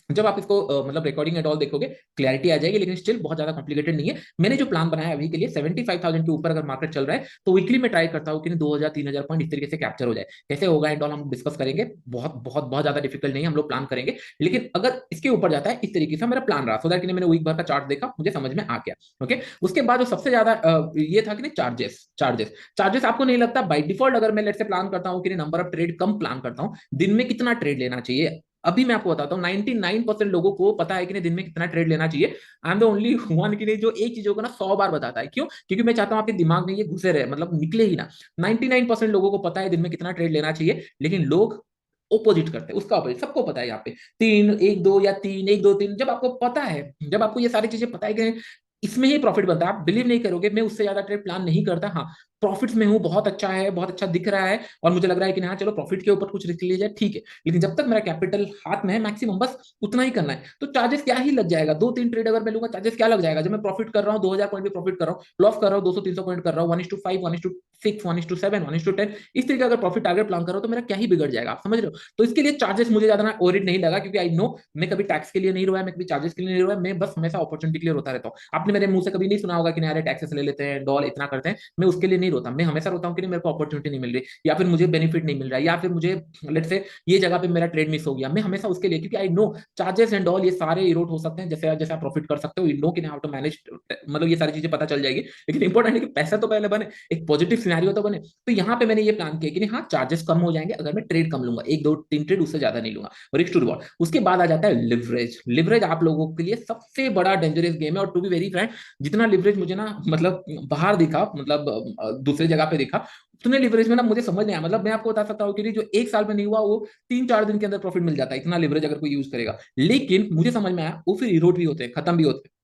A: जब आप इसको मतलब रिकॉर्डिंग एंड ऑल देखोगे क्लैरिटी आ जाएगी, लेकिन स्टिल बहुत ज्यादा कॉम्प्लिकेटेड नहीं है। मैंने जो प्लान बनाया अभी के लिए 75,000 के ऊपर अगर मार्केट चल रहा है, तो वीकली में ट्राई करता हूँ कि 2000-3000 पॉइंट इस तरीके से कैप्चर हो जाए। कैसे होगा एंड ऑल हम डिस्कस करेंगे, बहुत बहुत बहुत ज्यादा डिफिकल्ट नहीं है, हम लोग प्लान करेंगे। लेकिन अगर इसके ऊपर जाता है, इस तरीके से मेरा प्लान रहा, सो दैट मैंने वीक भर का चार्ट देखा, मुझे समझ में आ गया। ओके, उसके बाद जो सबसे ज्यादा ये था कि चार्जेस चार्जेस चार्जेस आपको नहीं लगता बाई डिफॉल्ट, अगर मैं लेट से प्लान करता हूँ कि number of trade come plan करता हूँ, दिन में कितना ट्रेड लेना चाहिए, अभी मैं आपको बताता हूँ 99% लोगों को पता है कि नहीं दिन में कितना ट्रेड लेना चाहिए। I am the only one की नहीं जो एक चीजों को ना 100 बार बताता है। क्यों? क्योंकि मैं चाहता हूं आपके दिमाग में ये घुसे रहे, मतलब निकले ही ना। 99% लोगों को पता है दिन में कितना ट्रेड लेना चाहिए, लेकिन लोग ऑपोजिट करते हैं, उसका ऑपोजिट सबको पता है। यहाँ पे 3 1 2 या 3 1 2 3, जब आपको पता है, जब आपको ये सारी चीजें पता है कि इसमें ही प्रॉफिट बनता है, आप बिलीव नहीं करोगे, मैं उससे ज्यादा ट्रेड प्लान नहीं करता। हाँ, प्रॉफिट्स में हूँ, बहुत अच्छा है, बहुत अच्छा दिख रहा है, और मुझे लग रहा है कि हाँ चलो प्रॉफिट के ऊपर कुछ रिस्क लिया जाए, ठीक है। लेकिन जब तक मेरा कैपिटल हाथ में है, मैक्सिमम बस उतना ही करना है, तो चार्जेस क्या ही लग जाएगा, 2 3 ट्रेड अगर मैं लूंगा, चार्जेस क्या लग जाएगा। जब मैं प्रॉफिट कर रहा हूँ 2000 पॉइंट भी प्रॉफिट कर रहा हूँ, लॉस कर रहा हूँ 200 300 पॉइंट कर रहा हूँ, 1:5 1:6 1:7 1:10, इस तरीके अगर प्रॉफिट टारगेट प्लान कर रहा हूँ, तो मेरा क्या ही बिगड़ जाएगा, आप समझ रहे हो। तो इसके लिए चार्जेस मुझे ज्यादा ना ओरिड नहीं लगा, क्योंकि आई नो मैं कभी टैक्स के लिए नहीं रोया, मैं कभी चार्जेस के लिए नहीं रोया, मैं बस हमेशा अपॉर्चुनिटी के लिए रोता रहता हूँ। आपने मेरे मुंह से कभी नहीं सुना होगा कि यार टैक्सेस ले लेते हैं, डॉल इतना करते हैं, मैं उसके लिए नहीं रोता। मैं हमेशा रोता हूँ कि मेरे को अपॉर्चुनिटी नहीं मिल रही, या फिर मुझे बेनिफिट नहीं मिल रहा है, या फिर मुझे लेट से ये जगह पे मेरा ट्रेड मिस हो गया, मैं हमेशा उसके लिए, क्योंकि I know charges and all ये सारे इरोट हो सकते हैं, जैसे जैसे आप प्रॉफिट कर सकते हो, यू नो कि हाउ टू मैनेज, मतलब ये सारी चीजें पता चल जाएगी। लेकिन इंपॉर्टेंट है कि पैसा तो पहले बने, एक पॉजिटिव सिनेरियो तो बने। तो यहाँ पे मैंने ये प्लान किया कि हाँ चार्जेस कम हो जाएंगे अगर मैं ट्रेड कम लूंगा, 1 2 3 ट्रेड, उससे ज्यादा नहीं लूंगा, रिस्क टू रिवॉर्ड। उसके बाद आ जाता है लिवरेज। लिवरेज आप लोगों के लिए सबसे बड़ा डेंजरस गेम है, और टू बी वेरी फ्रैंक, जितना लिवरेज मुझे ना मतलब बाहर दिखा, मतलब दूसरी जगह पे दिखा, उतने लिवरेज में ना मुझे समझ नहीं आया। मतलब मैं आपको बता सकता हूँ कि जो एक साल में नहीं हुआ, वो 3 4 दिन के अंदर प्रॉफिट मिल जाता है, इतना लिवरेज अगर कोई यूज करेगा। लेकिन मुझे समझ में आया वो फिर इरोट भी होते हैं, खत्म भी होते हैं।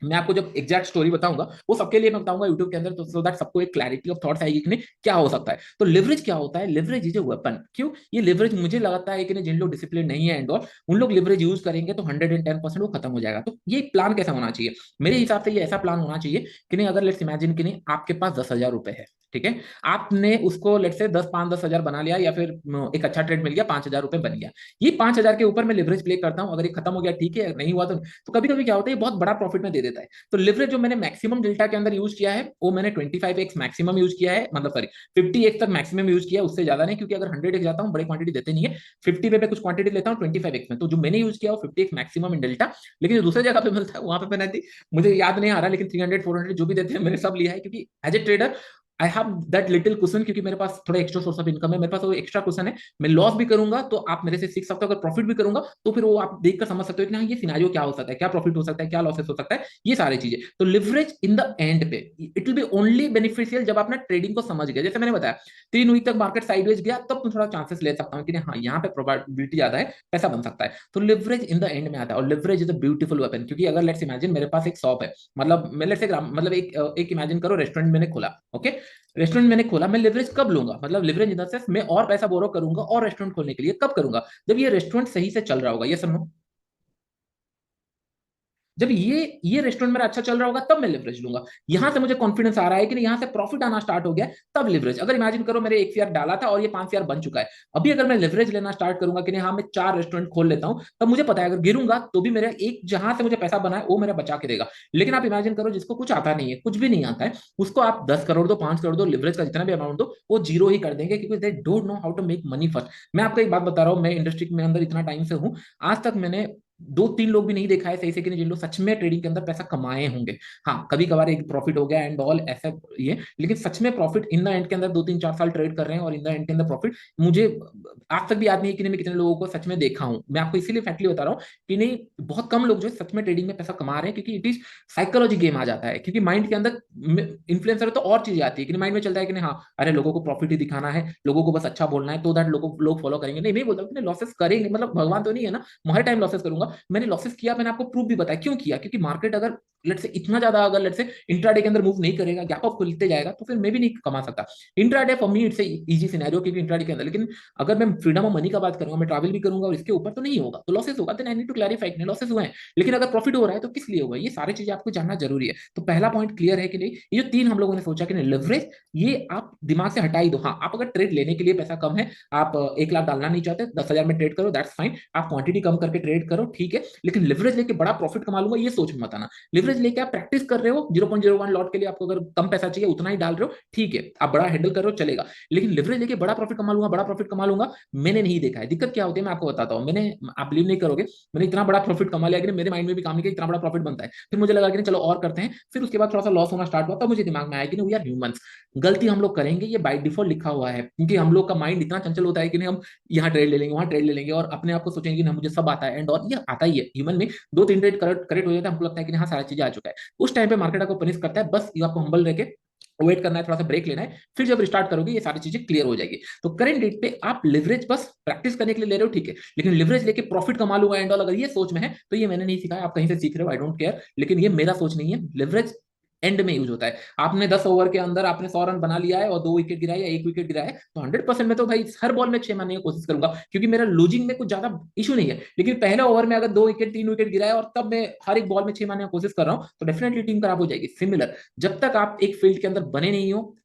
A: मैं आपको जब एग्जैक्ट स्टोरी बताऊंगा, वो सबके लिए मैं बताऊंगा यूट्यूब के अंदर, तो सो दैट सबको एक क्लैरिटी ऑफ थॉट्स आएगी कि नहीं क्या हो सकता है। तो लिवरेज क्या होता है, लिवरेज इज ए वेपन। क्यों ये लिवरेज, मुझे लगता है कि नहीं, जिन लोग डिसिप्लिन नहीं है एंड ऑल, उन लोग लिवरेज यूज करेंगे तो 110% वो खत्म हो जाएगा। तो ये प्लान कैसा होना चाहिए, मेरे हिसाब से ये ऐसा प्लान होना चाहिए कि नहीं, अगर लेट्स इमेजिन कि नहीं आपके पास 10,000 रुपए है, ठीक है, आपने उसको लेट से 10 5 10 हजार बना लिया, या फिर एक अच्छा ट्रेड मिल गया, 5,000 रुपए बन गया। ये 5,000 के ऊपर मैं लिवरेज प्ले करता हूँ, अगर ये खत्म हो गया ठीक है, नहीं हुआ तो कभी कभी क्या होता है, ये बहुत बड़ा प्रॉफिट में दे देता है। तो लिवरेज जो मैंने मैक्सिमम डेल्टा के अंदर यूज किया है, वो मैंने 25x मैक्सिमम यूज किया है, मतलब सॉरी 50x तक मैक्सिमम यूज किया है, उससे ज्यादा नहीं, क्योंकि अगर 100x जाता हूँ बड़ी क्वांटिटी देते नहीं है, 50 पे कुछ क्वांटिटी लेता हूँ 25x में। तो जो मैंने यूज किया वो 50x मैक्सिमम इन डेल्टा। लेकिन जो दूसरे जगह पे मिलता है वहां पे मैंने मुझे याद नहीं आ रहा, लेकिन 300 400 जो भी देते हैं मैंने सब लिया है, क्योंकि as a trader I have that little question, क्योंकि मेरे पास थोड़ा एक्स्ट्रा सोर्स ऑफ इनकम है, मेरे पास वो एक्स्ट्रा क्वेश्चन है। मैं लॉस भी करूंगा तो आप मेरे से सीख सकते हो, अगर प्रॉफिट भी करूंगा तो फिर वो आप देखकर समझ सकते हो कि हाँ ये सिनेरियो क्या हो सकता है, क्या प्रॉफिट हो सकता है, क्या लॉसेस हो सकता है, ये सारी चीजें। तो लिवरेज इन द एंड पे it will B only beneficial जब आप ना ट्रेडिंग को समझ गए। जैसे मैंने बताया 3 वीक तक मार्केट साइडवेज गया, तब तुम थोड़ा चांसेस ले सकता हूँ कि हाँ यहाँ पे प्रोबेबिलिटी ज्यादा है, पैसा बन सकता है। तो लिवरेज इन द एंड में आता है, और leverage is a beautiful weapon. क्योंकि अगर लेट्स इमेजिन मेरे पास एक शॉप है, मतलब मैं लेट्स से मतलब एक इमेजिन करो, रेस्टोरेंट मैंने खोला, ओके, रेस्टोरेंट मैंने खोला, मैं लिवरेज कब लूंगा, मतलब लिवरेज इन द सेंस मैं और पैसा बोरो करूंगा और रेस्टोरेंट खोलने के लिए, कब करूंगा, जब ये रेस्टोरेंट सही से चल रहा होगा, ये समझो, जब ये रेस्टोरेंट मेरा अच्छा चल रहा होगा तब मैं लिवरेज लूंगा। यहां से मुझे कॉन्फिडेंस आ रहा है कि नहीं, यहां से प्रॉफिट आना स्टार्ट हो गया, तब लिवरेज। अगर इमेजिन करो मेरे 1 शेयर डाला था और ये 5 शेयर बन चुका है, अभी अगर मैं लिवरेज लेना स्टार्ट करूंगा कि नहीं हाँ मैं 4 रेस्टोरेंट खोल लेता हूं, तब मुझे पता है अगर गिरूंगा तो भी मेरा एक जहां से मुझे पैसा बना है वो मेरा बचा के देगा। लेकिन आप इमेजिन करो जिसको कुछ आता नहीं है, कुछ भी नहीं आता है, उसको आप 10 करोड़ दो, 5 करोड़ दो, लिवरेज का जितना भी अमाउंट दो, वो जीरो ही कर देंगे, क्योंकि they don't know how to make money first. मैं आपको एक बात बता रहा हूँ, मैं इंडस्ट्री में अंदर इतना टाइम से हूँ, आज तक मैंने 2 3 लोग भी नहीं देखा है सही से कि नहीं, जिन लोग सच में ट्रेडिंग के अंदर पैसा कमाए होंगे। हाँ कभी कभार एक प्रॉफिट हो गया एंड ऑल ऐसा, ये लेकिन सच में प्रॉफिट इन द एंड के अंदर 2 3 4 साल ट्रेड कर रहे हैं और इन द एंड के अंदर प्रॉफिट, मुझे आज तक भी याद नहीं है कि नहीं मैं कितने लोगों को सच में देखा हूं। मैं आपको इसीलिए फैक्टली बता रहा हूँ कि नहीं, बहुत कम लोग जो है सच में ट्रेडिंग में पैसा कमा रहे हैं, क्योंकि इट इज साइकोलॉजी गेम आ जाता है। क्योंकि माइंड के अंदर इन्फ्लुएंसर तो और चीजें आती है कि माइंड में चलता है कि नहीं हाँ अरे लोगों को प्रॉफिट ही दिखाना है, लोगों को बस अच्छा बोलना है, तो दैट लोग फॉलो करेंगे। नहीं मैं बोलता हूँ कि लॉसेस करेंगे, मतलब भगवान तो नहीं है ना, मैं हर टाइम लॉसेस करूंगा। मैंने लॉसेस किया, मैंने आपको प्रूफ भी बताया क्यों किया, क्योंकि मार्केट अगर लेट से इतना ज्यादा अगर लेट से इंट्राडे के अंदर मूव नहीं करेगा, गैप अप खुलते जाएगा, तो फिर मैं भी नहीं कमा सकता। Intraday for me it's easy scenario, क्योंकि इंट्राडे के अंदर, लेकिन अगर मैं फ्रीडम ऑफ मनी का बात करूंगा, मैं ट्रैवल भी करूंगा और इसके ऊपर तो नहीं होगा, तो लॉसेस होगा, then I need to clarify कि लॉसेस हुए हैं। लेकिन अगर प्रॉफिट हो रहा है तो किस लिए हुआ है, ये सारी चीजें आपको जानना जरूरी है। तो पहला पॉइंट क्लियर है कि नहीं, ये जो 3 हम लोगों ने सोचा कि नहीं लिवरेज, ये आप दिमाग से हटा ही दो। हाँ आप अगर ट्रेड लेने के लिए पैसा कम है, आप 1 लाख डालना नहीं चाहते, 10,000 में ट्रेड करो, दैट्स फाइन, आप क्वांटिटी कम करके ट्रेड करो, ठीक है। लेकिन लिवरेज लेके बड़ा प्रॉफिट कमा लूंगा, ये सोच मत आना। लिवरेज लेके आप प्रैक्टिस कर रहे हो, 0.01 लॉट के लिए आपको अगर कम पैसा चाहिए उतना ही डाल रहे हो, ठीक है, आप बड़ा हैंडल कर रहे हो चलेगा। लेकिन लिवरेज लेके बड़ा प्रॉफिट कमा लूंगा, बड़ा प्रॉफिट कमा लूंगा, मैंने नहीं देखा है। दिक्कत क्या होती है मैं आपको बताता हूँ, मैंने, आप बिलीव नहीं करोगे, मैंने इतना बड़ा प्रॉफिट कमा लिया कि मेरे माइंड में भी काम नहीं किया इतना बड़ा प्रॉफिट बनता है। फिर मुझे लगा कि चलो और करते हैं, फिर उसके बाद थोड़ा सा लॉस होना स्टार्ट हुआ, तब मुझे दिमाग में आया कि वी आर ह्यूमंस, गलती हम लोग करेंगे, ये बाय डिफॉल्ट लिखा हुआ है, क्योंकि हम लोग का माइंड इतना चंचल होता है कि नहीं हम यहाँ ट्रेड ले लेंगे, वहां ट्रेड ले लेंगे, और अपने आप को सोचेंगे कि मुझे सब आता है, एंड और ये आता ही है ह्यूमन में। 2 3 ट्रेड करेक्ट करेक्ट हो जाता है, हमको लगता है कि हाँ सारा चीजें आ चुका है। उस टाइम पे मार्केट आपको पनिश करता है, बस ये आपको हम्बल रह के वेट करना है, थोड़ा सा ब्रेक लेना है, फिर जब रिस्टार्ट करोगे ये सारी चीजें क्लियर हो जाएगी। तो करंट डेट पे आप लिवरेज बस प्रैक्टिस करने के लिए ले रहे हो, ठीक है, लेकिन लिवरेज लेके प्रॉफिट कमा लूंगा एंड ऑल, अगर ये सोच में है तो ये मैंने नहीं सीखा है, आप कहीं से सीख रहे हो, आई डोंट केयर, लेकिन ये मेरा सोच नहीं है। लिवरेज एंड में यूज होता है। आपने 10 ओवर के अंदर आपने 100 रन बना लिया है और 2 विकेट गिराया या 1 विकेट गिराया है, तो 100% में तो भाई हर बॉल में 6 मारने की कोशिश करूंगा, क्योंकि मेरा लूजिंग में कुछ ज्यादा इशू नहीं है। लेकिन पहले ओवर में अगर 2 विकेट 3 विकेट गिराया और तब मैं हर एक बॉल में 6 मारने की कोशिश कर रहा हूँ, तो डेफिनेटली टीम खराब हो जाएगी। सिमिलर, जब तक आप एक फील्ड के अंदर बने नहीं हो,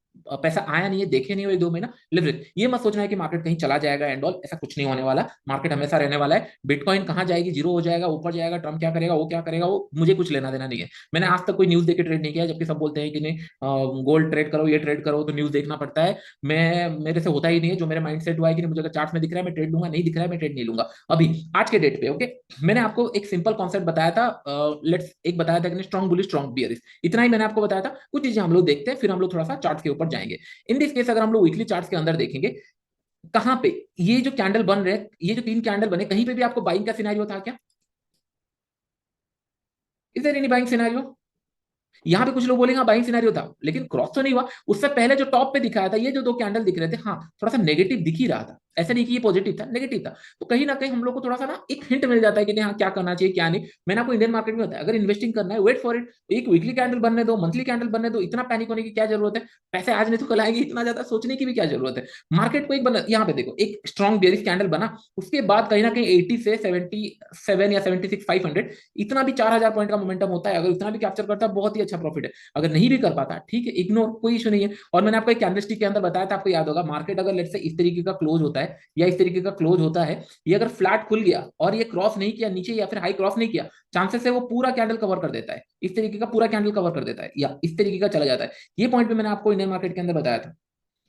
A: पैसा आया नहीं है, देखे नहीं हो 1-2 महीना, लिवरेज ये मत सोचना है कि मार्केट कहीं चला जाएगा एंड ऑल, ऐसा कुछ नहीं होने वाला। मार्केट हमेशा रहने वाला है। बिटकॉइन कहाँ जाएगी, जीरो हो जाएगा, ऊपर जाएगा, ट्रम्प क्या करेगा, वो क्या करेगा, वो मुझे कुछ लेना देना नहीं है। मैंने आज तक कोई न्यूज देके ट्रेड नहीं किया, जबकि सब बोलते हैं कि नहीं गोल्ड ट्रेड करो, ये ट्रेड करो, तो न्यूज देखना पड़ता है। मैं मेरे से होता ही नहीं है। जो मेरे माइंड सेट हुआ है कि नहीं, मुझे अगर चार्ट में दिख रहा है मैं ट्रेड लूंगा, नहीं दिख रहा है मैं ट्रेड नहीं लूंगा अभी आज के डेट पे। ओके, मैंने आपको एक सिंपल कॉन्सेप्ट बताया था, लेट्स एक बताया था कि स्ट्रॉन्ग बुलिश स्ट्रॉन्ग बियरिश, इतना ही मैंने आपको बताया था। कुछ चीजें हम लोग देखते हैं, फिर हम लोग थोड़ा सा चार्ट के ऊपर जाएंगे। इन दिस केस अगर हम लोग वीकली चार्ट्स के अंदर देखेंगे, कहां पे ये जो कैंडल बन रहे हैं, ये जो 3 कैंडल बने, कहीं पे भी आपको बाइंग का सिनेरियो था क्या? Is there any buying scenario? यहाँ पे कुछ लोग बोलेंगे बाइंग सिनेरियो था, लेकिन क्रॉस तो नहीं हुआ। उससे पहले जो टॉप पे दिखाया था, ये जो 2 कैंडल दिख रहे थे, हाँ थोड़ा सा नेगेटिव दिख ही रहा था, ऐसा नहीं कि ये पॉजिटिव था, नेगेटिव था। तो कहीं ना कहीं हम लोग को थोड़ा सा ना एक हिंट मिल जाता है कि नहीं हाँ क्या करना चाहिए क्या नहीं। मैंने आपको इंडियन मार्केट में होता है, अगर इन्वेस्टिंग करना है, वेट फॉर इट। एक वीकली कैंडल बनने दो, मंथली कैंडल बनने दो, इतना पैनिक होने की क्या जरूरत है? पैसे आज नहीं तो कल आएंगे, इतना ज्यादा सोचने की भी क्या जरूरत है? मार्केट को एक बना, यहाँ पे देखो एक स्ट्रॉन्ग बेरिश कैंडल बना, उसके बाद कहीं ना कहीं 80 से 77 या 76 500, इतना भी 4,000 पॉइंट का मोमेंटम होता है। अगर इतना भी कैप्चर करता है, बहुत ही अच्छा प्रॉफिट है। अगर नहीं भी कर पाता, ठीक है, इग्नोर, कोई इशू नहीं है। और मैंने आपको एक कैंडलस्टिक के अंदर बताया था, आपको याद होगा, मार्केट अगर लेट से इस तरीके का क्लोज होता है या इस तरीके का क्लोज होता है, ये अगर फ्लैट खुल गया और ये क्रॉस नहीं किया नीचे या फिर हाई क्रॉस नहीं किया, चांसेस है वो पूरा कैंडल कवर कर देता है, इस तरीके का पूरा कैंडल कवर कर देता है या इस तरीके का चला जाता है। ये पॉइंट भी मैंने आपको इंडियन मार्केट के अंदर बताया था,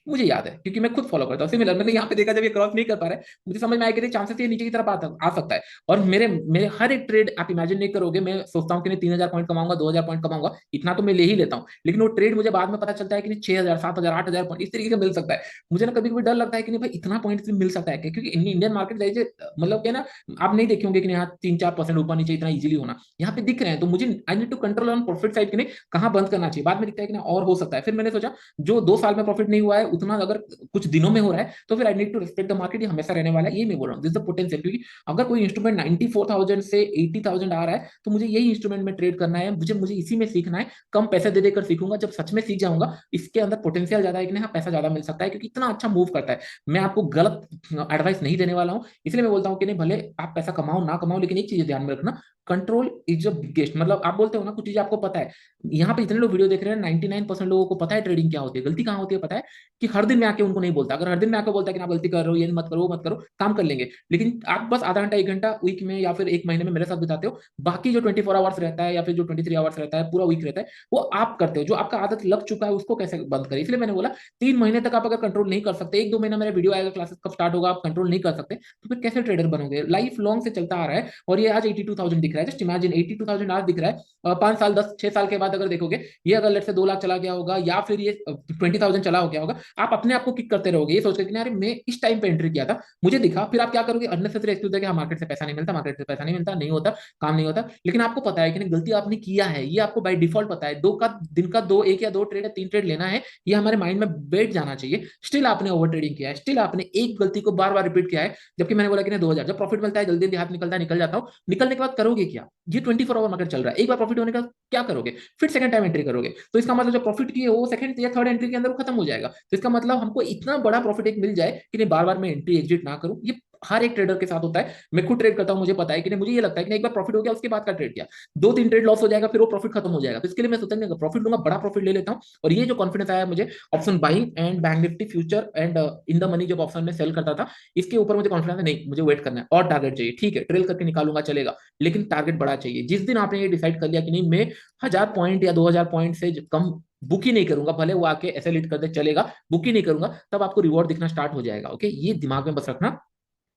A: मुझे याद है क्योंकि मैं खुद फॉलो करता हूँ। सिमिलर मैंने यहाँ पे देखा, जब ये क्रॉस नहीं कर पा रहा है, मुझे समझ में आया कि चांसेस ये नीचे की तरफ आ सकता है। और मेरे मेरे हर एक ट्रेड आप इमेजिन नहीं करोगे, मैं सोचता हूँ कि नहीं 3,000 पॉइंट कमाऊंगा, 2,000 पॉइंट कमाऊंगा, इतना तो मैं ले ही लेता हूँ। लेकिन वो ट्रेड मुझे बाद में पता चलता है कि नहीं 6,000 7,000 8,000 पॉइंट इस तरीके का मिल सकता है। मुझे ना कभी कभी डर लगता है कि नहीं भाई इतना पॉइंट मिल सकता है क्या, क्योंकि इंडियन मार्केट जैसे मतलब क्या ना, आप नहीं देखेंगे कि यहाँ 3-4% ऊपर नीचे इतना इजीली होना, यहाँ पे दिख रहे हैं। तो मुझे I need to control on profit side, कि नहीं कहाँ बंद करना चाहिए। बाद में दिखता है कि ना और हो सकता है, फिर मैंने सोचा जो 2 साल में प्रॉफिट नहीं हुआ है उतना अगर कुछ दिनों में हो रहा है, तो फिर I need to respect the market, ये हमेशा रहने वाला है, ये मैं बोल रहा हूँ, दिस द पोटेंशियल। क्योंकि अगर कोई इंस्ट्रूमेंट 94,000 से 80,000 आ रहा है, तो मुझे यही इंस्ट्रूमेंट में ट्रेड करना है, मुझे इसी में सीखना है। कम पैसे दे देकर सीखूंगा, जब सच में सीख जाऊंगा इसके अंदर पोटेंशियल ज्यादा है कि नहीं, हाँ पैसा ज्यादा मिल सकता है, क्योंकि इतना अच्छा मूव करता है। मैं आपको गलत एडवाइस नहीं देने वाला हूँ, इसलिए मैं बोलता हूँ कि नहीं भले आप पैसा कमाओ ना कमाओ, लेकिन एक चीज ध्यान में रखना, कंट्रोल इज द बिगेस्ट। मतलब आप बोलते हो ना कुछ चीज आपको पता है, यहाँ पे इतने लोग वीडियो देख रहे हैं, 99% लोगों को पता है ट्रेडिंग क्या होती है, गलती कहाँ होती है पता है, कि हर दिन में आके उनको नहीं बोलता। अगर हर दिन में आके बोलता है कि आप गलती कर रहे हो, ये मत करो वो मत करो, काम कर लेंगे। लेकिन आप बस आधा घंटा 1 घंटा वीक में या फिर एक महीने में मेरे साथ बिताते हो, बाकी जो 24 आवर्स रहता है या फिर जो 23 आवर्स रहता है, पूरा वीक रहता है, वो आप करते हो। जो आपका आदत लग चुका है उसको कैसे बंद करें। इसलिए मैंने बोला 3 महीने तक आप अगर कंट्रोल नहीं कर सकते, 1-2 महीना मेरा वीडियो आएगा, क्लासेस कब स्टार्ट होगा, आप कंट्रोल नहीं कर सकते, तो फिर कैसे ट्रेडर बनोगे? लाइफ लॉन्ग से चलता आ रहा है और ये आज 82,000 दिख रहा है। जस्ट इमेजिन 82,000 आज दिख रहा है, 5 साल 10 6 साल के बाद अगर देखोगे, ये अगर लेट से 2 लाख चला गया होगा या फिर ये 20,000 चला हो गया होगा, आप अपने आप को किक करते रहोगे ये सोच के कि अरे मैं इस टाइम पे एंट्री किया था, मुझे दिखा। फिर आप क्या करोगे? अननेसेसरी एक्सक्यूज देके, हाँ मार्केट से पैसा नहीं मिलता, मार्केट से पैसा नहीं मिलता, नहीं होता, काम नहीं होता। लेकिन आपको पता है कि नहीं गलती आपने किया है, ये आपको बाय डिफॉल्ट पता है। दो का दिन का दो, एक या दो ट्रेड या 3 ट्रेड लेना है, ये हमारे माइंड में बैठ जाना चाहिए। स्टिल आपने ओवर ट्रेडिंग किया है, स्टिल आपने एक गलती को बार बार रिपीट किया है। जबकि मैंने बोला कि नहीं 2,000 जब प्रॉफिट मिलता है जल्दी जल्दी हाथ निकलता है, निकल जाता हूँ। निकलने के बाद करोगे क्या? ये 24 आवर मार्केट चल रहा है, एक बार प्रॉफिट होने का क्या करोगे? फिर सेकंड टाइम एंट्री करोगे, तो इसका मतलब जो प्रॉफिट किए वो सेकंड या थर्ड एंट्री के अंदर वो खत्म हो जाएगा। तो इसका मतलब हमको इतना बड़ा प्रॉफिट एक मिल जाए कि नहीं बार बार मैं एंट्री एग्जिट ना करूं। ये हर एक ट्रेडर के साथ होता है। मैं खुद ट्रेड करता हूं, मुझे पता है कि नहीं, मुझे ये लगता है कि नहीं एक बार प्रॉफिट हो गया उसके बाद का ट्रेड किया, 2-3 ट्रेड लॉस हो जाएगा, फिर वो प्रॉफिट खत्म हो जाएगा। तो इसके लिए मैं सोचता हूँ प्रॉफिट लूंगा, बड़ा प्रॉफिट ले लेता हूँ। और ये जो कॉन्फिडेंस आया मुझे option buying and bank Nifty future and in the money जब ऑप्शन में सेल करता था, इसके ऊपर मुझे कॉन्फिडेंस है, नहीं मुझे वेट करना है और टारगेट चाहिए, ठीक है ट्रेल करके निकालूंगा चलेगा, लेकिन टारगेट बड़ा चाहिए। जिस दिन आपने ये डिसाइड कर लिया कि नहीं मैं 1,000 पॉइंट या 2,000 पॉइंट से कम बुक ही नहीं करूंगा, भले वो आके ऐसे लीड कर दे चलेगा, बुक ही नहीं करूंगा, तब आपको रिवॉर्ड दिखना स्टार्ट हो जाएगा। ओके, ये दिमाग में बस रखना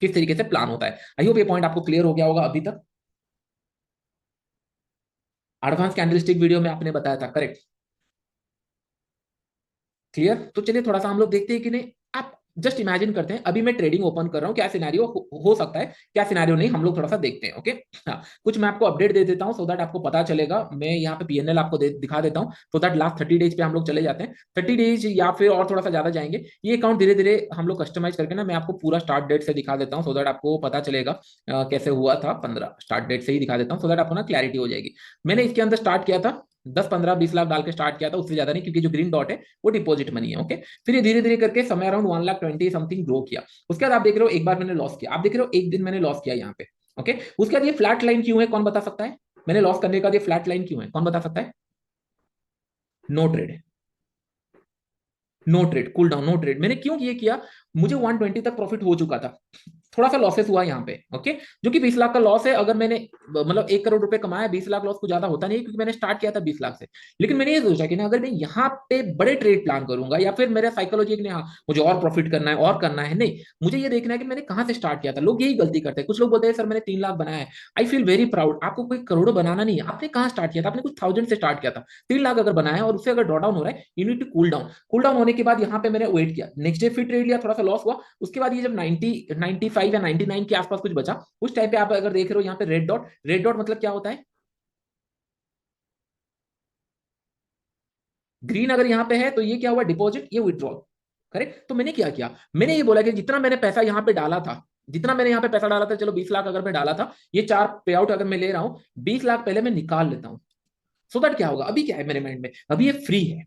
A: किस तरीके से प्लान होता है। आई होप ये पॉइंट आपको क्लियर हो गया होगा अभी तक। एडवांस कैंडलस्टिक वीडियो में आपने बताया था, करेक्ट? क्लियर? तो चलिए थोड़ा सा हम लोग देखते हैं कि नहीं, आप जस्ट इमेजिन करते हैं अभी मैं ट्रेडिंग ओपन कर रहा हूँ, क्या सिनेरियो हो सकता है, क्या सिनेरियो नहीं, हम लोग थोड़ा सा देखते हैं। ओके, हाँ, कुछ मैं आपको अपडेट दे देता हूँ सो दैट आपको पता चलेगा। मैं यहाँ पे पीएनएल आपको दिखा देता हूँ सो दैट लास्ट 30 डेज पे हम लोग चले जाते हैं, 30 डेज या फिर और थोड़ा सा ज्यादा जाएंगे। ये अकाउंट धीरे धीरे हम लोग कस्टमाइज करके ना मैं आपको पूरा स्टार्ट डेट से दिखा देता हूँ सो दैट आपको पता चलेगा कैसे हुआ था। 15 स्टार्ट डेट से ही दिखा देता हूँ सो दैट आपको ना क्लैरिटी हो जाएगी। मैंने इसके अंदर स्टार्ट किया था 10 15 20 लाख डाल के स्टार्ट किया था, उससे ज्यादा नहीं, क्योंकि जो ग्रीन डॉट है वो डिपॉजिट मनी है। ओके, फिर ये धीरे धीरे करके समय अराउंड 1,20,000 समथिंग ग्रो किया। उसके बाद आप देख रहे हो एक बार मैंने लॉस किया, आप देख रहे हो एक दिन मैंने लॉस किया यहाँ पे। ओके, उसके बाद ये फ्लैट लाइन क्यों है, कौन बता सकता है? मैंने लॉस करने का ये फ्लैट लाइन क्यों है, कौन बता सकता है? No trade, no trade, cool down, no trade. मैंने क्यों ये किया? मुझे 120 तक प्रॉफिट हो चुका था, थोड़ा सा लॉसेस हुआ यहाँ पे। ओके, जो कि 20 लाख का लॉस है। अगर मैंने मतलब 1 करोड़ रुपए कमाया, 20 लाख लॉस को ज्यादा होता नहीं है, क्योंकि मैंने स्टार्ट किया था 20 लाख से। लेकिन मैंने ये सोचा कि ना अगर मैं यहाँ पे बड़े ट्रेड प्लान करूंगा, या फिर मेरा साइकोलॉजी कि हाँ मुझे और प्रॉफिट करना है और करना है, नहीं, मुझे ये देखना है कि मैंने कहाँ से स्टार्ट किया था। लोग यही गलती करते हैं, कुछ लोग बोलते हैं सर मैंने 3 लाख बनाया है। आई फील वेरी प्राउड, आपको कोई करोड़ों बनाना नहीं है, आपने कहाँ स्टार्ट किया था? आपने कुछ थाउजेंड से स्टार्ट किया था। 3 लाख अगर बनाया है और उससे अगर ड्रॉ डाउन हो रहा है, you need to cool down. Cool down होने के बाद यहाँ पे मैंने वेट किया, नेक्स्ट डे फिर ट्रेड लिया, थोड़ा सा लॉस हुआ। उसके बाद ये जब 95 या 99 के आसपास कुछ बचा, उस टाइम पे आप अगर देख रहे हो यहाँ पे रेड डॉट, रेड डॉट मतलब क्या होता है? ग्रीन अगर यहाँ पे है तो ये क्या हुआ? डिपॉजिट, ये विड्रॉल। करेक्ट, तो मैंने क्या किया, मैंने ये बोला कि जितना मैंने पैसा यहाँ पे डाला था, जितना मैंने यहाँ पे पैसा डाला था, चलो 20 लाख अगर मैं डाला था, ये 4 पे आउट अगर मैं ले रहा हूँ, 20 लाख पहले मैं निकाल लेता हूँ। सो दैट क्या होगा, अभी क्या है मेरे माइंड में, अभी ये फ्री है,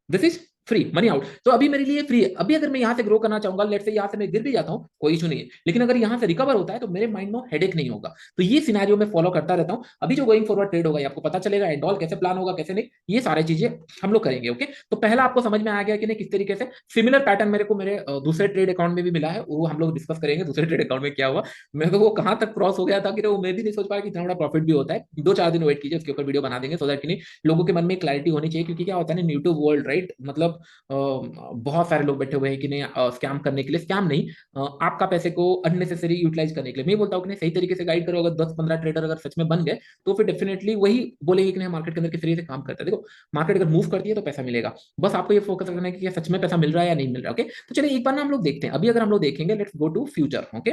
A: this is free money out. तो अभी मेरे लिए फ्री है। अभी अगर मैं यहाँ से ग्रो करना चाहूंगा, लेट से यहाँ से मैं गिर भी जाता हूँ, कोई इशू नहीं है, लेकिन अगर यहाँ से रिकवर होता है तो मेरे माइंड में हेडेक नहीं होगा। तो ये सिनेरियो में फॉलो करता रहता हूँ। अभी जो गोइंग फॉरवर्ड ट्रेड होगा, ये आपको पता चलेगा एंड ऑल, कैसे प्लान होगा कैसे नहीं, ये सारी चीजें हम लोग करेंगे। ओके, तो पहला आपको समझ में आ गया कि नहीं किस तरीके से सिमिलर पैटर्न मेरे को मेरे दूसरे ट्रेड अकाउंट में भी मिला है, वो हम लोग डिस्कस करेंगे दूसरे ट्रेड अकाउंट में क्या हुआ। मेरे को वो कहाँ तक क्रॉस हो गया था कि वो मैं भी नहीं सोच पाया कि इतना बड़ा प्रॉफिट भी होता है। 2 4 दिन वेट कीजिए, उसके ऊपर वीडियो बना देंगे सो दैट कि नहीं लोगों के मन में क्लैरिटी होनी चाहिए। क्योंकि क्या होता है ना, यूट्यूब वर्ल्ड राइट, मतलब बहुत सारे लोग बैठे हुए हैं कि नहीं स्कैम करने के लिए, स्कैम नहीं, आपका पैसे को अननेसेसरी यूटिलाइज करने के लिए। मैं बोलता हूँ कि नहीं, सही तरीके से गाइड करो, अगर 10 15 ट्रेडर अगर सच में बन गए तो फिर डेफिनेटली वही बोलेंगे कि नहीं मार्केट के अंदर किस तरीके से काम करता है। देखो, मार्केट अगर मूव करती है तो पैसा मिलेगा, बस आपको ये फोकस रखना है कि सच में पैसा मिल रहा है या नहीं मिल रहा है। ओके, तो चलिए एक बार ना हम लोग देखते हैं। अभी अगर हम लोग देखेंगे, let's go to future. Okay,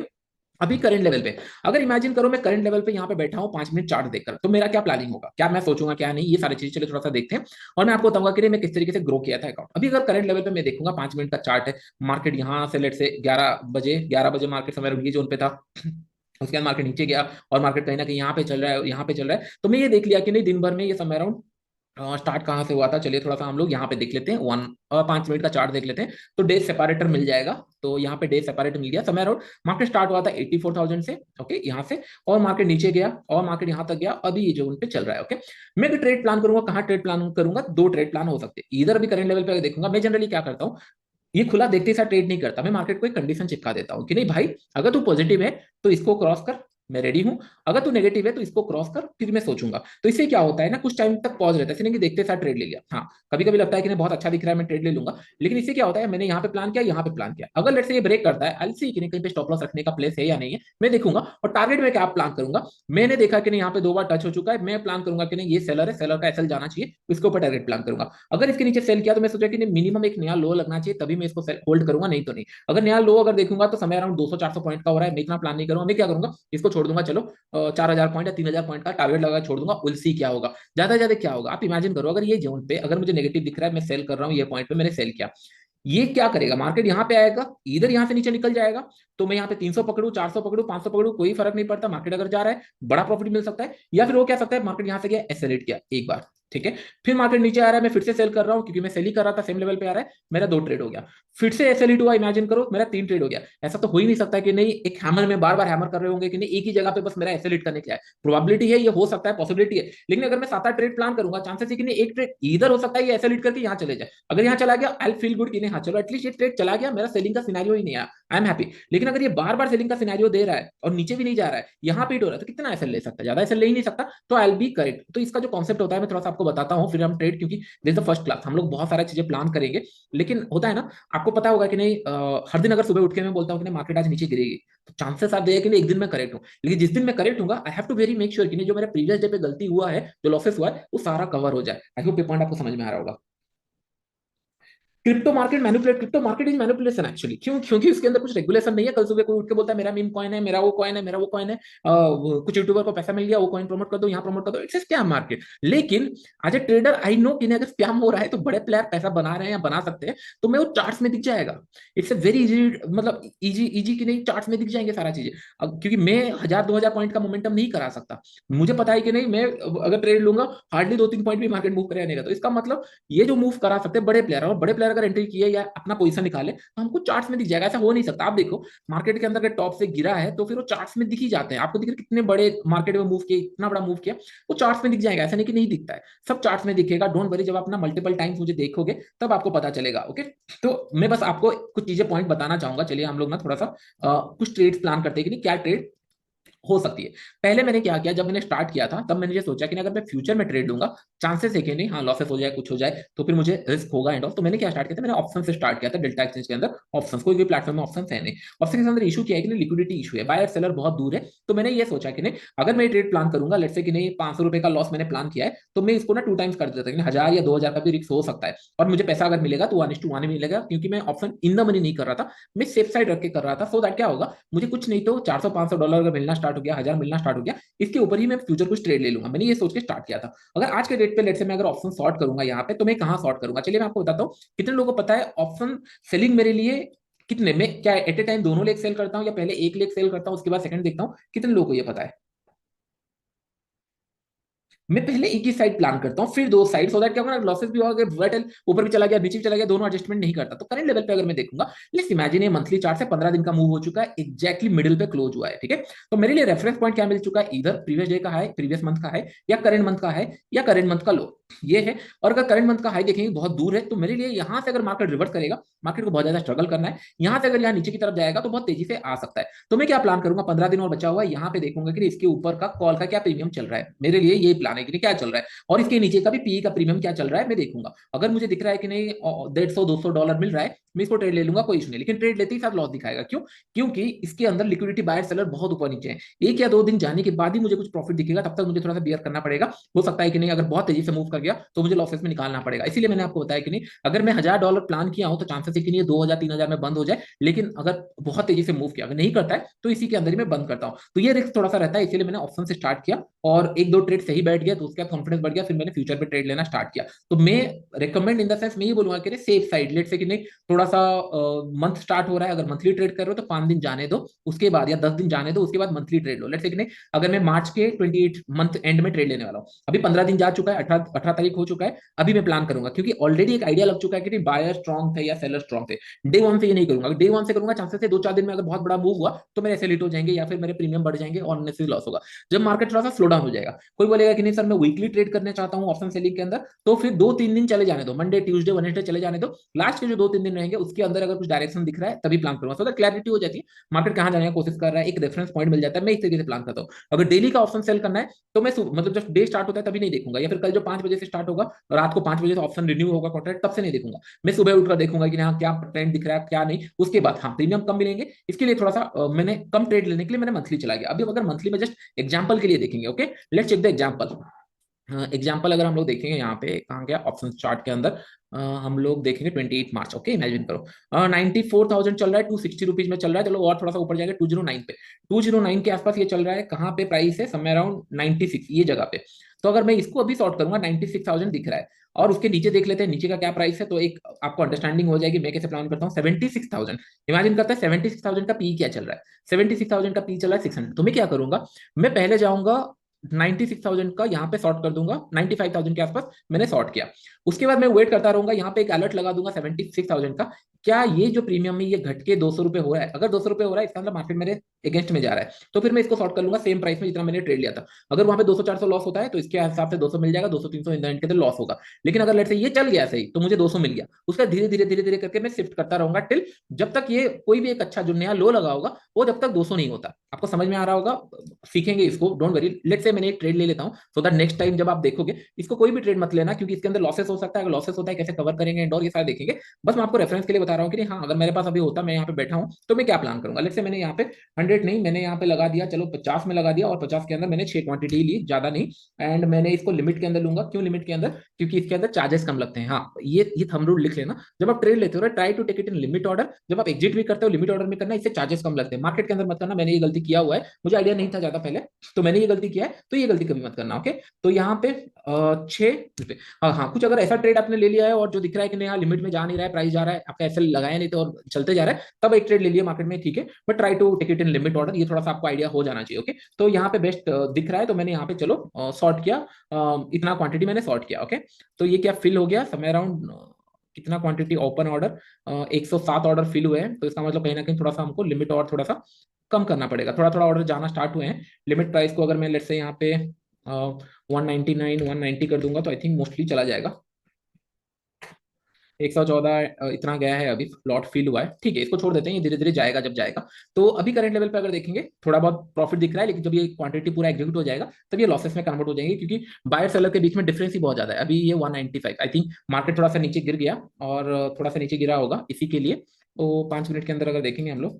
A: अभी करंट लेवल पे अगर इमेजिन करो मैं करंट लेवल पे यहाँ पे बैठा हूँ 5 मिनट चार्ट देखकर, तो मेरा क्या प्लानिंग होगा, क्या मैं सोचूंगा क्या नहीं, ये सारी चीजें चलिए थोड़ा सा देखते हैं। और मैं आपको बताऊंगा कि मैं किस तरीके से ग्रो किया था अकाउंट। अभी अगर करंट लेवल पे मैं देखूंगा, 5 मिनट का चार्ट है, मार्केट यहाँ से लेट से 11 बजे, 11 बजे मार्केट समय ये जोन पे था। उसके बाद मार्केट नीचे गया और मार्केट कहीं ना कहीं यहाँ पे चल रहा है, यहाँ पे चल रहा है। तो मैं ये देख लिया कि नहीं दिन भर में ये समय अराउंड स्टार्ट कहाँ से हुआ था। चलिए थोड़ा सा हम लोग यहाँ पे देख लेते हैं, 5 मिनट का चार्ट देख लेते हैं, तो डे सेपरेटर मिल जाएगा। तो यहाँ पे डे सेपरेटर मिल गया। समय अराउंड मार्केट स्टार्ट हुआ था 84,000 से, ओके, यहाँ से, और मार्केट नीचे गया और मार्केट यहाँ तक गया, अभी ये जोन पे चल रहा है। ओके, मैं अगर ट्रेड प्लान करूंगा, कहाँ ट्रेड प्लान करूंगा, 2 ट्रेड प्लान हो सकते हैं। इधर अभी करंट लेवल पे देखूंगा, मैं जनरली क्या करता हूँ, ये खुला देखते ही साथ ट्रेड नहीं करता, मैं मार्केट को एक कंडीशन चिपका देता हूँ कि नहीं भाई, अगर तू पॉजिटिव है तो इसको क्रॉस कर, मैं रेडी हूं। अगर तू नेगेटिव है तो इसको क्रॉस कर, फिर मैं सोचूंगा। तो इससे क्या होता है ना, कुछ टाइम तक पॉज रहता है, इसलिए कि देखते साथ ट्रेड ले लिया। हाँ, कभी कभी लगता है कि नहीं बहुत अच्छा दिख रहा है, मैं ट्रेड ले लूंगा। लेकिन इससे क्या होता है, मैंने यहाँ पे प्लान किया, यहाँ पे प्लान किया, अगर लेट से ये ब्रेक करता है, आई सी कि नहीं कहीं पे स्टॉप लॉस रखने का प्लेस है या नहीं है, मैं देखूंगा। और टारगेट में क्या प्लान करूंगा, मैंने देखा कि नहीं यहाँ पे 2 बार टच हो चुका है, मैं प्लान करूंगा कि नहीं ये सेलर है, सेलर का एसएल जाना चाहिए, इसके ऊपर टारगेट प्लान करूंगा। अगर इसके नीचे सेल किया तो मैं सोचा कि मिनिमम एक नया लो लगना चाहिए, तभी मैं इसको होल्ड करूंगा, नहीं तो नहीं। अगर नया लो अगर देखूंगा तो समय अराउंड 200 400 पॉइंट का हो रहा है, मैं इतना प्लान नहीं करूंगा, मैं क्या करूंगा, इसको छोड़ दूंगा। चलो 4,000 पॉइंट या 3,000 पॉइंट का टारगेट लगा छोड़ दूंगा, विल सी क्या होगा। ज्यादा ज्यादा क्या होगा, आप इमेजिन करो, अगर ये जोन पे अगर मुझे नेगेटिव दिख रहा है, मैं सेल कर रहा हूँ, ये पॉइंट पे मैंने सेल किया, ये क्या करेगा, मार्केट यहाँ पे आएगा, इधर यहाँ से नीचे निकल जाएगा, तो मैं यहाँ पे 300 पकड़ू, 400 पकड़ू, 500 पकड़ू, कोई फर्क नहीं पड़ता। मार्केट अगर जा रहा है बड़ा प्रॉफिट मिल सकता है, या फिर वो क्या सकता है, मार्केट यहाँ से गया एसेलेट किया एक बार, ठीक है, फिर मार्केट नीचे आ रहा है, मैं फिर से सेल कर रहा हूँ, क्योंकि मैं सेल ही कर रहा था, सेम लेवल पे आ रहा है, मेरा 2 ट्रेड हो गया। फिर से एसेलेट हुआ, इमेजिन करो मेरा 3 ट्रेड हो गया। ऐसा तो हो ही नहीं सकता कि नहीं एक हैमर में बार बार हैमर कर रहे होंगे कि नहीं एक ही जगह पे बस मेरा एसेलेट करने क्या है, प्रोबेबिलिटी है, ये हो सकता है, पॉसिबिलिटी है। लेकिन अगर मैं 7 8 ट्रेड प्लान करूंगा, चांसेस है कि नहीं एक ट्रेड इधर हो सकता है, ये एसेलेट करके यहाँ चले जाए। अगर यहाँ चला गया, आई फील गुड कि नहीं हाँ चलो एटलीस्ट ये ट्रेड चला गया, मेरा सेलिंग का सिनेरियो ही नहीं आया, आई एम हैप्पी। लेकिन अगर ये बार बार सेलिंग का सिनेरियो दे रहा है और नीचे भी नहीं जा रहा है, यहाँ पे हो रहा है, तो कितना एसएल ले सकता है, ज्यादा एसएल ले ही नहीं सकता, तो आई बी करेक्ट। तो इसका जो कॉन्सेप्ट होता है मैं थोड़ा सा आपको बताता हूँ, फिर हम ट्रेड, क्योंकि दिस द फर्स्ट क्लास, हम लोग बहुत सारी चीजें प्लान करेंगे। लेकिन होता है ना, आपको पता होगा कि नहीं हर दिन अगर सुबह उठ के मैं बोलता हूँ कि नहीं मार्केट आज नीचे गिरेगी, तो चांसेस आप देखिए कि नहीं एक दिन में करेक्ट हूँ। लेकिन जिस दिन मैं करेक्ट हूँ, I have to very make sure कि नहीं जो मेरा प्रीवियस डे पे गलती हुआ है, जो लॉसेस हुआ है, वो सारा कवर हो जाए। आई होप ये पॉइंट आपको समझ में आ रहा होगा। Crypto market is manipulation actually. क्यों? क्योंकि उसके अंदर कुछ रेगुलेशन नहीं है। कल सुबह कोई उठ के बोलता है मेरा मीम कॉइन है, मेरा वो कॉइन है, मेरा वो कॉइन है, कुछ यूट्यूबर को पैसा मिल गया, वो कॉइन प्रमोट कर दो, यहाँ प्रमोट कर दो, इट्स स्कैम मार्केट। लेकिन as a trader I know कि अगर स्कैम हो रहा है तो बड़े प्लेयर पैसा बना रहे हैं या बना सकते हैं, तो मैं वो चार्ट्स में दिख जाएगा। इट्स ए वेरी इजी, मतलब इजी इजी की नहीं, चार्ट्स में दिख जाएंगे सारा चीजें। अब क्योंकि मैं 1000 2000 पॉइंट का मोमेंटम नहीं करा सकता, मुझे पता है कि नहीं, मैं अगर ट्रेड लूंगा हार्डली 2 3 पॉइंट भी मार्केट मूव करे नहीं का, तो इसका मतलब ये जो मूव करा सकते हैं बड़े प्लेयर, और बड़े प्लेयर अगर एंट्री किए या अपना पोजीशन निकाले तो हमको चार्ट्स में दिख जाएगा। ऐसा हो नहीं सकता। आप देखो मार्केट के अंदर अगर टॉप से गिरा है तो फिर वो चार्ट्स में दिख ही जाते हैं। आपको दिख रहा है कितने बड़े मार्केट में मूव किए, इतना बड़ा मूव किया, वो चार्ट्स में दिख जाएगा। ऐसा नहीं कि नहीं दिखता है, सब चार्ट्स में दिखेगा। डोंट वरी, जब अपना मल्टीपल टाइम्स मुझे देखोगे तब आपको पता चलेगा। ओके, तो मैं बस आपको कुछ चीजें पॉइंट बताना चाहूंगा। चलिए हम लोग ना थोड़ा सा कुछ ट्रेड्स प्लान करते हैं कि नहीं क्या ट्रेड हो सकती है। पहले मैंने क्या किया, जब मैंने स्टार्ट किया था तब मैंने ये सोचा कि अगर मैं फ्यूचर में ट्रेड लूंगा, चांसेस है कि नहीं, हाँ लॉसेस हो जाए, कुछ हो जाए तो फिर मुझे रिस्क होगा एंड ऑल। तो मैंने क्या स्टार्ट किया था, मैंने ऑप्शन से स्टार्ट किया था। डेल्टा एक्सचेंज के अंदर ऑप्शन, कोई भी प्लेटफॉर्म में ऑप्शन है नहीं। ऑप्शन के अंदर इशू क्या है कि लिक्विडिटी इशू है, बायर सेलर बहुत दूर है। तो मैंने ये सोचा कि नहीं, अगर मैं ट्रेड प्लान करूंगा, लेट्स से कि नहीं 500 रुपए का लॉस मैंने प्लान किया है, तो मैं इसको ना 2 टाइम्स कर देता हूँ, 1000 या 2000 का भी रिस्क हो सकता है। और मुझे पैसा अगर मिलेगा तो 1:1 मिलेगा, क्योंकि मैं ऑप्शन इन द मनी नहीं कर रहा था, मैं सेफ साइड रख के कर रहा था। सो दैट क्या होगा, मुझे कुछ नहीं तो 400 500 डॉलर अगर मिलना स्टार्ट हो गया, 1000 मिलना स्टार्ट हो गया, इसके ऊपर ही मैं फ्यूचर कुछ ट्रेड ले लूंगा। मैंने ये सोच के स्टार्ट किया था। अगर आज के डेट पे लेट से मैं अगर ऑप्शन शॉर्ट करूंगा यहाँ पे, तो मैं कहाँ शॉर्ट करूंगा, चलिए मैं आपको बताता हूँ। कितने लोगों को पता है ऑप्शन सेलिंग मेरे लिए कितने में, क्या एट ए टाइम दोनों लेग सेल करता हूँ या पहले एक लेग सेल करता हूँ उसके बाद सेकंड देखता हूँ, कितने लोगों को ये पता है? मैं पहले एक ही साइड प्लान करता हूँ, फिर दो साइड, सो दैट क्या होगा, लॉसेस भी होगा, वर्टेल ऊपर भी चला गया नीचे भी चला गया, दोनों एडजस्टमेंट नहीं करता। तो करंट लेवल पे अगर मैं देखूंगा, लेट्स इमेजिन ये मंथली चार्ट से 15 दिन का मूव हो चुका है, एग्जैक्टली मिडिल पे क्लोज हुआ है, ठीक है। तो मेरे लिए रेफरेंस पॉइंट क्या मिल चुका है, इधर प्रीवियस डे का हाई, प्रीवियस मंथ का हाई, या करंट मंथ का हाई, या करंट मंथ का लो, ये है। और अगर करंट मंथ का हाई देखेंगे बहुत दूर है, तो मेरे लिए यहाँ से अगर मार्केट रिवर्स करेगा, मार्केट को बहुत ज्यादा स्ट्रगल करना है, यहाँ से अगर यहाँ नीचे की तरफ जाएगा तो बहुत तेजी से आ सकता है। तो मैं क्या प्लान करूंगा, 15 दिन और बचा हुआ है, यहाँ पे देखूंगा कि इसके ऊपर का कॉल का क्या प्रीमियम चल रहा है, मेरे लिए यही प्लान है कि क्या चल रहा है, और इसके नीचे का भी पीई का प्रीमियम क्या चल रहा है मैं देखूंगा। अगर मुझे दिख रहा है कि नहीं 150 200 डॉलर मिल रहा है, मैं इसको ट्रेड ले लूंगा, कोई इशू नहीं। लेकिन ट्रेड लेते ही साथ लॉस दिखाएगा, क्यों? क्योंकि इसके अंदर लिक्विडिटी बायर सेलर बहुत ऊपर नीचे है। 1 या 2 दिन जाने के बाद ही मुझे कुछ प्रॉफिट दिखेगा, तब तक मुझे थोड़ा सा बियर करना पड़ेगा। हो सकता है कि नहीं अगर बहुत तेजी से मूव कर गया तो मुझे लॉसेस में निकालना पड़ेगा। इसीलिए मैंने आपको बताया कि नहीं, अगर मैं 1000 डॉलर प्लान किया हूं तो चांसेस है कि नहीं 2000 3000 में बंद हो जाए। लेकिन अगर बहुत तेजी से मूव किया, अगर नहीं करता है तो इसी के अंदर ही मैं बंद करता हूं। तो ये रिस्क थोड़ा सा रहता है, इसीलिए मैंने ऑप्शन से स्टार्ट किया, और एक दो ट्रेड सही बैठ गया तो उसके बाद कॉन्फिडेंस बढ़ गया, फिर मैंने फ्यूचर पे ट्रेड लेना स्टार्ट किया। तो मैं रिकमेंड इन द सेंस मैं ये बोलूंगा कि सेफ साइड, लेट से कि नहीं थोड़ा सा मंथ स्टार्ट हो रहा है, अगर मंथली ट्रेड कर रहे हो तो 5 दिन जाने दो, उसके बाद या 10 दिन जाने दो, उसके बाद मंथली ट्रेड लो। लेट से कि नहीं अगर मैं मार्च के 28 मंथ एंड में ट्रेड लेने वाला हूँ, अभी 15 दिन जा चुका है, 18 तारीख हो चुका है, अभी मैं प्लान करूंगा, क्योंकि ऑलरेडी एक आइडिया लग चुका है कि बायर स्ट्रॉन्ग थे या सेलर स्ट्रॉन्ग थे। डे वन से ये नहीं करूंगा, डे वन से करूंगा चांसेस है 2 4 दिन में अगर बहुत बड़ा मूव हुआ तो मेरे ऐसे लिट हो जाएंगे या फिर मेरे प्रीमियम बढ़ जाएंगे और अननेसेसरी लॉस होगा। जब मार्केट थोड़ा सा स्लो डाउन हो जाएगा, कोई बोलेगा कि नहीं सर मैं वीकली ट्रेड करना चाहता हूँ ऑप्शन सेलिंग के अंदर, तो फिर 2 3 दिन चले जाने दो, मंडे ट्यूसडे वेडनेसडे चले जाने दो, लास्ट के जो 2 3 दिन रहेंगे उसके अंदर अगर कुछ डायरेक्शन दिख रहा है तभी प्लान करूंगा, सो दैट क्लैरिटी हो जाती है मार्केट कहां जाने की कोशिश कर रहा है, एक रेफरेंस पॉइंट मिल जाता है। मैं इस तरीके से प्लान करता हूँ। अगर डेली का ऑप्शन सेल करना है तो मैं मतलब जब डे स्टार्ट होता है तभी नहीं देखूंगा, या फिर कल जो 5 बजे से स्टार्ट होगा, रात को 5 बजे से ऑप्शन रिन्यू होगा कॉन्ट्रैक्ट, तब से नहीं देखूंगा। मैं सुबह उठकर देखूंगा कि हाँ क्या ट्रेंड दिख रहा है क्या नहीं, उसके बाद हाँ प्रीमियम कम मिलेंगे, इसके लिए थोड़ा सा मैंने कम ट्रेड लेने के लिए मैंने मंथली चला गया। अभी अगर मंथली में जस्ट एग्जांपल के लिए देखेंगे, okay let's check the example. Example अगर हम लोग देखेंगे यहाँ पे कहाँ गया ऑप्शन चार्ट के अंदर, हम लोग देखेंगे 28 मार्च, ओके इमेजिन करो 94,000 चल रहा है, 260 रुपीज में चल रहा है। चलो और थोड़ा सा ऊपर जाएगा 209 पे, 209 के आसपास ये चल रहा है। कहाँ पे प्राइस है, समय अराउंड 96 ये जगह पे। तो अगर मैं इसको अभी शॉर्ट करूंगा 96,000 दिख रहा है, और उसके नीचे देख लेते हैं नीचे का क्या प्राइस है, तो एक आपको अंडरस्टैंडिंग हो जाएगी मैं कैसे प्लान करता हूँ। 76,000 इमेजिन करता है, 76,000 का पी क्या चल रहा है, 76,000 का पी चल रहा है 600। तो मैं क्या करूंगा, मैं पहले जाऊंगा 96,000 का यहाँ पे शॉर्ट कर दूंगा, 95,000 के आसपास मैंने शॉर्ट किया। उसके बाद मैं वेट करता रहूंगा, यहाँ पे एक अलर्ट लगा दूंगा 76,000 का, क्या ये जो प्रीमियम है ये घट के 200 रुपए हो रहा है। अगर 200 रुपए हो रहा है इसका मतलब मार्केट मेरे अगेंस्ट में जा रहा है, तो फिर मैं इसको शॉर्ट कर लूंगा सेम प्राइस में जितना मैंने ट्रेड लिया था। अगर वहां पे 200 400 लॉस होता है तो इसके हिसाब से 200 मिल जाएगा, 200 300 इन द एंड के अंदर लॉस होगा। लेकिन अगर लेट से ये चल गया सही तो मुझे 200 मिल गया, उसका धीरे धीरे करके मैं शिफ्ट करता रहूंगा टिल जब तक ये कोई भी एक अच्छा जो नया लो लगा होगा वो जब तक 200 नहीं होता। आपको समझ में आ रहा होगा, सीखेंगे इसको, डोंट वरी। लेट से मैंने एक ट्रेड ले लेता हूँ, सो दैट नेक्स्ट टाइम जब आप देखोगे इसको कोई भी ट्रेड मत लेना, क्योंकि इसके अंदर लॉसेस हो सकता है। अगर लॉसेस होता है कैसे कवर करेंगे एंड और ये सारे देखेंगे। बस मैं आपको रेफरेंस के लिए बता बता रहा हूँ कि नहीं हाँ अगर मेरे पास अभी होता, मैं यहाँ पे बैठा हूँ तो मैं क्या प्लान करूंगा। लेट्स से मैंने यहाँ पे 100 नहीं, मैंने यहाँ पे लगा दिया, चलो 50 में लगा दिया, और 50 के अंदर मैंने 6 क्वांटिटी ली, ज्यादा नहीं। एंड मैंने इसको लिमिट के अंदर लूंगा। क्यों लिमिट के अंदर? क्योंकि इसके अंदर चार्जेस कम लगते हैं। हाँ ये थंब रूल लिख लेना, जब आप ट्रेड लेते हो try to take it in limit order, जब आप एग्जिट भी करते हो लिमिट ऑर्डर में करना, इससे चार्जेस कम लगते हैं। मार्केट के अंदर मत करना, मैंने ये गलती किया हुआ है, मुझे आइडिया नहीं था ज्यादा पहले, तो मैंने ये गलती किया है, तो ये गलती कभी मत करना। ओके, तो यहाँ पे 6 रुपए। हाँ हाँ, कुछ अगर ऐसा ट्रेड आपने ले लिया है और जो दिख रहा है कि नहीं यहाँ लिमिट में जा नहीं रहा है, प्राइस जा रहा है, आपका ऐसे लगाया नहीं तो और चलते जा रहा है, तब एक ट्रेड ले लिया मार्केट में, ठीक है, but try to take it in limit order, ये थोड़ा सा आपको आइडिया हो जाना चाहिए। ओके, तो यहाँ पे बेस्ट दिख रहा है, तो मैंने यहाँ पे चलो सॉर्ट किया, इतना क्वांटिटी मैंने सॉर्ट किया। ओके, तो ये क्या फिल हो गया समय अराउंड कितना quantity open order, 107 order fill हुए हैं, तो इसका मतलब कहीं ना कहीं थोड़ा सा हमको लिमिट और थोड़ा सा कम करना पड़ेगा, थोड़ा थोड़ा ऑर्डर जाना स्टार्ट हुए हैं। लिमिट प्राइस को अगर मैं लेट्स से यहाँ पे 199 190 कर दूंगा तो आई थिंक मोस्टली चला जाएगा। 114 इतना गया है, अभी लॉट फिल हुआ है, ठीक है, इसको छोड़ देते हैं, ये धीरे धीरे जाएगा जब जाएगा। तो अभी करंट लेवल पे अगर देखेंगे थोड़ा बहुत प्रॉफिट दिख रहा है, लेकिन जब ये क्वांटिटी पूरा एग्जीक्यूट हो जाएगा तब ये लॉसेस में कन्वर्ट हो जाएंगे, क्योंकि बायर सेलर के बीच में डिफरेंस ही बहुत ज्यादा है। अभी ये 195, आई थिंक मार्केट थोड़ा सा नीचे गिर गया, और थोड़ा सा नीचे गिरा होगा इसी के लिए। तो 5 मिनट के अंदर अगर देखेंगे हम लोग,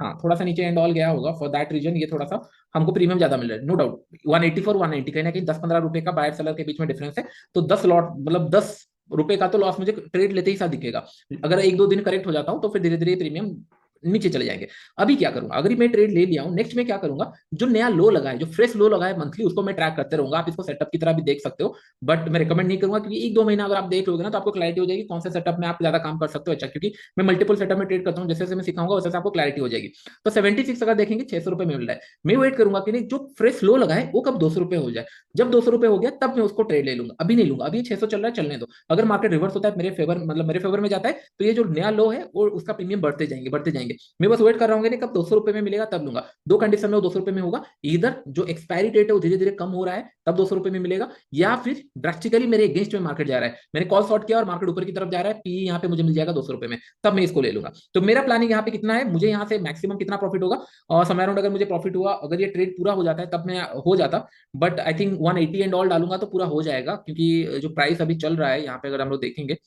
A: हाँ थोड़ा सा नीचे एंड ऑल गया होगा, फॉर दैट रीजन ये थोड़ा सा हमको प्रीमियम ज्यादा मिल रहा है, नो डाउट। 180 फॉर 190, कहीं ना कहीं 10-15 रुपए का बायर सेलर के बीच में डिफरेंस है, तो 10 लॉट मतलब 10 रुपए का तो लॉस मुझे ट्रेड लेते ही साथ दिखेगा। अगर 1-2 दिन करेक्ट हो जाता हूँ तो फिर धीरे धीरे प्रीमियम नीचे चले जाएंगे। अभी क्या करूंगा, अगर मैं ट्रेड ले लिया हूं, नेक्स्ट में क्या करूंगा, जो नया लो लगा है, जो फ्रेश लो लगा है मंथली, उसको मैं ट्रैक करते रहूंगा। आप इसको सेटअप की तरह भी देख सकते हो, बट मैं रिकमेंड नहीं करूंगा, क्योंकि 1-2 महीना अगर आप देख लोगे ना तो आपको क्लैरिटी हो जाएगी कौन से सेटअप में आप ज्यादा काम कर सकते हो। अच्छा, क्योंकि मैं मल्टीपल सेटअप में ट्रेड करता हूँ, जैसे जैसे मैं सिखाऊंगा वैसे आपको क्लैरिटी हो जाएगी। तो 76 अगर देखेंगे 600 रुपए में मिल रहा है, मैं वेट करूंगा कि नहीं जो फ्रेश लो लगा है वो कब 200 रुपए हो जाए। जब 200 रुपए हो गया तब मैं उसको ट्रेड ले लूंगा, अभी नहीं लूंगा, अभी 600 चल रहा है, चलने दो। अगर मार्केट रिवर्स होता है मेरे फेवर, मतलब मेरे फेवर में जाता है, तो ये जो नया लो है वो उसका प्रीमियम बढ़ते जाएंगे बढ़ते जाएंगे। मैं बस वेट कर रहा हूँ कि कब 200 रुपए में मिलेगा तब लूंगा। दो कंडीशन में वो 200 रुपए में होगा, इधर जो एक्सपायरी डेट है वो धीरे धीरे कम हो रहा है तब 200 रुपए में मिलेगा, या फिर ड्रास्टिकली मेरे अगेंस्ट में मार्केट जा रहा है, मैंने कॉल शॉर्ट किया और मार्केट ऊपर की तरफ जा रहा है, पी यहाँ पे मुझे मिल जाएगा 200 रुपए में, तब मैं इसको ले लूंगा। तो मेरा प्लानिंग यहाँ पे कितना है, मुझे यहाँ से मैक्सिमम कितना प्रॉफिट होगा, और समय अराउंड अगर मुझे प्रॉफिट हुआ, अगर ये ट्रेड पूरा हो जाता है तब मैं हो जाता, but I think 180 and all डालूंगा तो पूरा हो जाएगा, क्योंकि जो प्राइस अभी चल रहा है यहाँ पे अगर हम लोग देखेंगे,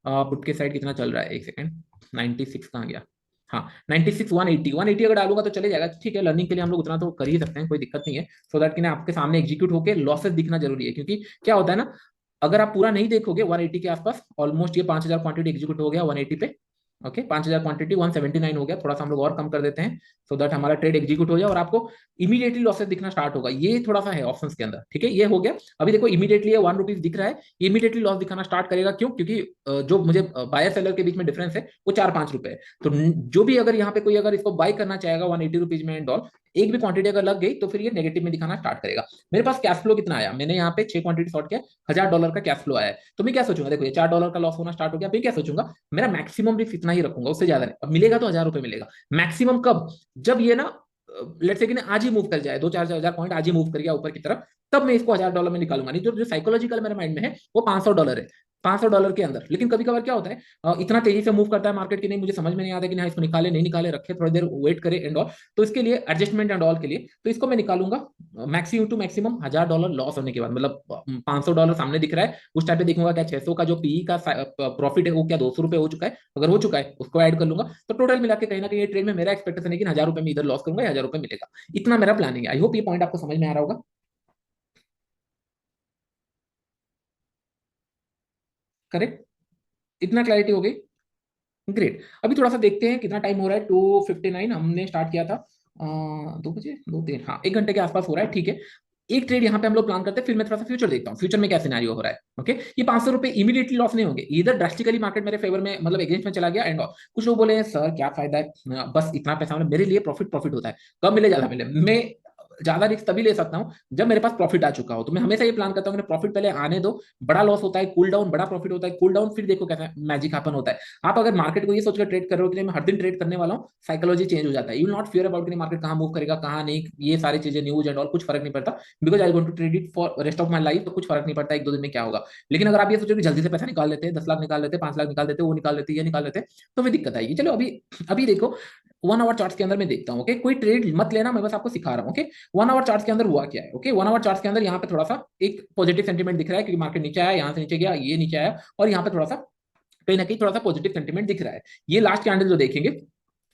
A: पुट के साइड कितना चल रहा है, एक सेकंड, 96 कहाँ गया, हाँ 96 180 180 अगर डालूंगा तो चले जाएगा, ठीक है, लर्निंग के लिए हम लोग उतना तो कर ही सकते हैं, कोई दिक्कत नहीं है। सो दैट कि ना आपके सामने एग्जीक्यूट होकर लॉसेस दिखना जरूरी है, क्योंकि क्या होता है ना, अगर आप पूरा नहीं देखोगे 180 के आसपास, ऑलमोस्ट ये 5000 क्वांटिटी एग्जीक्यूट हो गया 180 पे। ओके, 5000 क्वांटिटी 179 हो गया, थोड़ा सा हम लोग और कम कर देते हैं, सो दैट हमारा ट्रेड एग्जीक्यूट हो जाए और आपको इमीडिएटली लॉसेस दिखना स्टार्ट होगा। ये थोड़ा सा है ऑप्शंस के अंदर, ठीक है, ये हो गया। अभी देखो इमीडिएटली ये 1 रुपीज दिख रहा है, इमीडिएटली लॉस दिखाना स्टार्ट करेगा, क्यों? क्योंकि जो मुझे बायर सेलर के बीच में डिफरेंस है वो 4-5 रुपए है। तो जो भी अगर यहाँ पे कोई अगर इसको बाय करना चाहेगा 180 रुपीज में एंड ऑल, एक भी क्वांटिटी अगर लग गई तो फिर ये नेगेटिव में दिखाना स्टार्ट करेगा। मेरे पास कैश फ्लो कितना आया, मैंने यहाँ पे 6 क्वांटिटी शॉर्ट किया, $1000 का कैश फ्लो आया है, तो मैं क्या सोचूंगा, देखो ये $4 का लॉस होना स्टार्ट हो गया, फिर क्या सोचूंगा, मेरा मैक्सिमम रिस्क इतना ही रखूंगा, उससे ज्यादा नहीं। अब मिलेगा तो 1000 रुपए मिलेगा मैक्सिमम, कब? जब ये ना लेट्स से कि आज ही मूव कर जाए, 2-4 हजार पॉइंट आज ही मूव कर गया ऊपर की तरफ, तब मैं इसको $1000 में निकालूंगा। नहीं तो जो साइकोलॉजिकल मेरे माइंड में है वो $500 है, $500 के अंदर। लेकिन कभी कभार क्या होता है, इतना तेजी से मूव करता है मार्केट की, नहीं मुझे समझ में नहीं आता कि हाँ इसको निकाले नहीं निकाले, रखे थोड़ी देर वेट करे एंड ऑल, तो इसके लिए एडजस्टमेंट एंड ऑल के लिए तो इसको मैं निकालूंगा मैक्सिमम टू मैक्सिमम $1000 लॉस होने के बाद, मतलब $500 सामने दिख रहा है उस टाइप पे देखूंगा क्या 600 का जो पीई का प्रॉफिट है वो क्या 200 रुपए हो चुका है, अगर हो चुका है उसको ऐड कर लूंगा, तो टोटल मिला के कहीं ना कहीं ये ट्रेड में मेरा एक्सपेक्टेशन है कि $1000 में इधर लॉस करूंगा या $1000 मिलेगा। इतना मेरा प्लानिंग है, आई होप ये पॉइंट आपको समझ में आ रहा होगा। करेक्ट, इतना क्लैरिटी हो गई, ग्रेट। अभी थोड़ा सा देखते हैं कितना टाइम हो रहा है, 2:59 हमने स्टार्ट किया था, 2 बजे 2 3, हाँ 1 घंटे के आसपास हो रहा है, ठीक है। एक ट्रेड यहाँ पे हम लोग प्लान करते हैं, फिर मैं थोड़ा सा फ्यूचर देखता हूँ, फ्यूचर में क्या सिनेरियो हो रहा है। ओके, ये $500 इमीडिएटली लॉस नहीं होंगे, इधर ड्रास्टिकली मार्केट मेरे फेवर में मतलब अगेंस्ट में चला गया एंड ऑल। कुछ लोग बोले सर क्या फायदा है, बस इतना पैसा, मतलब मेरे लिए प्रॉफिट प्रॉफिट होता है, कब मिले ज्यादा मिले, मैं ज्यादा रिस्क तभी ले सकता हूँ जब मेरे पास प्रॉफिट आ चुका हो। तो मैं हमेशा ये प्लान करता हूँ कि प्रॉफिट पहले आने दो, बड़ा लॉस होता है कूल डाउन, बड़ा प्रॉफिट होता है कूल डाउन, फिर देखो कैसा मैजिक हैपन होता है। आप अगर मार्केट को ये सोचकर ट्रेड कर रहे हो कि मैं हर दिन ट्रेड करने वाला हूँ, साइकोलॉजी चेंज हो जाता है, यू नॉट फियर अबाउट कि मार्केट कहाँ मूव करेगा कहाँ नहीं, ये सारी चीजें न्यूज एंड ऑल कुछ फर्क नहीं पड़ता, because I going to trade it for rest of my life, तो कुछ फर्क नहीं पड़ता 1-2 दिन में क्या होगा। लेकिन अगर आप ये सोचो कि जल्दी से पैसा निकाल लेते हैं, 10 लाख निकाल लेते, 5 लाख निकाल देते, वो निकाल लेते, ये निकाल लेते, तो फिर दिक्कत आएगी। चलो अभी अभी देखो 1 आवर चार्ट के अंदर मैं देखता हूँ, ओके, कोई ट्रेड मत लेना, मैं बस आपको सिखा रहा हूँ। ओके, 1 आवर चार्ट के अंदर हुआ क्या है, ओके, 1 आवर चार्ट के अंदर यहाँ पे थोड़ा सा एक पॉजिटिव सेंटीमेंट दिख रहा है, क्योंकि मार्केट नीचे आया, यहाँ से नीचे गया, ये नीचे आया, और यहाँ पे थोड़ा सा कहीं ना कहीं थोड़ा सा पॉजिटिव सेंटीमेंट दिख रहा है। ये लास्ट कैंडल जो देखेंगे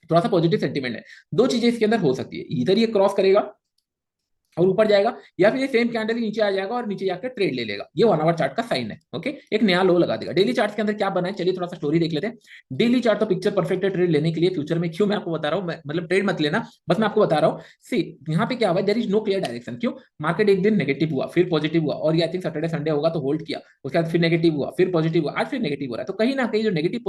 A: थोड़ा सा पॉजिटिव सेंटीमेंट है। दो चीजें इसके अंदर हो सकती है, इधर ये क्रॉस करेगा और ऊपर जाएगा, या फिर ये सेम कैंडल नीचे आ जाएगा और नीचे जाकर ट्रेड ले लेगा। ये 1 आवर चार्ट का साइन है। ओके, एक नया लो लगा देगा। डेली चार्ट के अंदर क्या बना है, चलिए थोड़ा सा स्टोरी देख लेते हैं। डेली चार्ट तो पिक्चर परफेक्ट है ट्रेड लेने के लिए फ्यूचर में। क्यों मैं आपको बता रहा हूँ, मतलब ट्रेड मत लेना, बस मैं आपको बता रहा हूँ। सी यहाँ पे क्या हुआ, there is no clear direction. क्यों, मार्केट एक दिन नेगेटिव हुआ, फिर पॉजिटिव हुआ, और ये आई थिंक सैटरडे संडे होगा तो होल्ड किया, उसके बाद फिर नेगेटिव हुआ, फिर पॉजिटिव हुआ, आज फिर नेगेटिव हो रहा है। तो कहीं ना कहीं जो नेगेटिव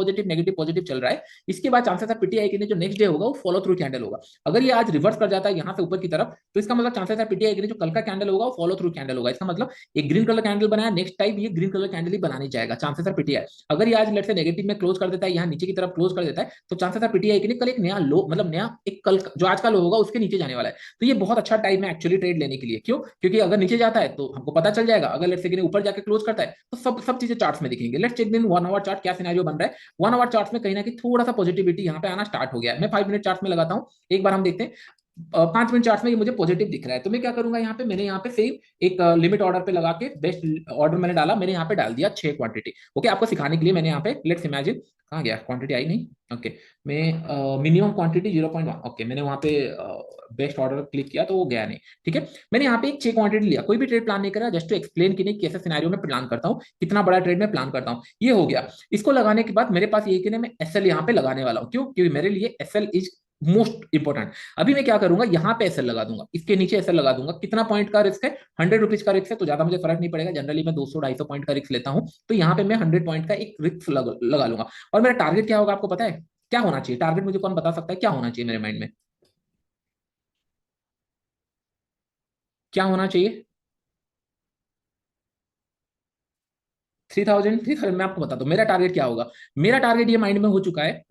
A: पॉजिटिव चल रहा है, इसके बाद चांसेस है पीटीआई के लिए जो नेक्स्ट डे होगा वो फॉलो थ्रू कैंडल होगा। अगर ये आज रिवर्स कर जाता है यहाँ से ऊपर की तरफ, तो इसका मतलब चांसेस है पीटीआई के लिए जो कल का कैंडल होगा वो फॉलो थ्रू कैंडल होगा। इसका मतलब एक ग्रीन कलर कैंडल बनाया, नेक्स्ट टाइम ये ग्रीन कलर कैंडल ही बनाने जाएगा, चांसेस है पीटीआई। अगर ये आज लेट से नेगेटिव में क्लोज कर देता है, यहाँ नीचे की तरफ क्लोज कर देता है, तो चांसेस है पीटीआई के लिए कल एक नया लो, मतलब नया एक कल जो आज का लो होगा उसके नीचे जाने वाला है। तो ये बहुत अच्छा टाइम है एक्चुअली ट्रेड लेने के लिए। क्यों, क्योंकि अगर नीचे जाता है तो हमको पता चल जाएगा, अगर लेट से ऊपर जाके क्लोज करता है तो सब चीजें चार्ट्स में दिखेंगे। लेट्स चेक दिन 1 आवर चार्ट क्या सिनेरियो बन रहा है। 1 आवर चार्ट में कहीं ना कहीं थोड़ा सा पॉजिटिविटी यहाँ पे आना स्टार्ट हो गया है। मैं 5 मिनट चार्ट में लगाता हूँ, एक बार हम देखते हैं। 5 मिनट चार्ट में ये मुझे पॉजिटिव दिख रहा है, तो मैं क्या करूंगा, यहाँ पे मैंने यहाँ पे सेम एक लिमिट ऑर्डर पे लगा के बेस्ट ऑर्डर मैंने डाला, मैंने यहाँ पे डाल दिया 6 क्वांटिटी। ओके, आपको सिखाने के लिए मैंने यहाँ पे लेट्स इमेजिन, कहाँ गया क्वांटिटी, आई नहीं। ओके, मैं मिनिमम क्वांटिटी 0.1, ओके मैंने वहाँ पे बेस्ट ऑर्डर क्लिक किया तो वो गया नहीं। ठीक है, मैंने यहाँ पे एक 6 क्वांटिटी लिया, कोई भी ट्रेड प्लान नहीं करा, जस्ट टू एक्सप्लेन कि नहीं कैसे सिनेरियो में प्लान करता हूँ, कितना बड़ा ट्रेड में प्लान करता हूँ। ये हो गया। इसको लगाने के बाद मेरे पास ये कि मैं एसएल यहाँ पे लगाने वाला हूँ। क्यों, क्योंकि मेरे लिए एसएल इज मोस्ट इंपॉर्टेंट। अभी मैं क्या करूंगा, यहाँ पे एसएल लगा दूंगा, इसके नीचे एसएल लगा दूंगा। कितना पॉइंट का रिस्क है, 100 रुपीज का रिस्क है, तो ज्यादा मुझे फर्क नहीं पड़ेगा। जनरली मैं 200-250 पॉइंट का रिस्क लेता हूँ, तो यहाँ पे मैं 100 पॉइंट का एक रिस्क लगा लूंगा। और मेरा टारगेट क्या होगा आपको पता है, क्या होना चाहिए टारगेट, मुझे कौन बता सकता है क्या होना चाहिए मेरे माइंड में, क्या होना चाहिए। 3000 मैं आपको बता दूं मेरा टारगेट क्या होगा। मेरा टारगेट ये माइंड में हो चुका है,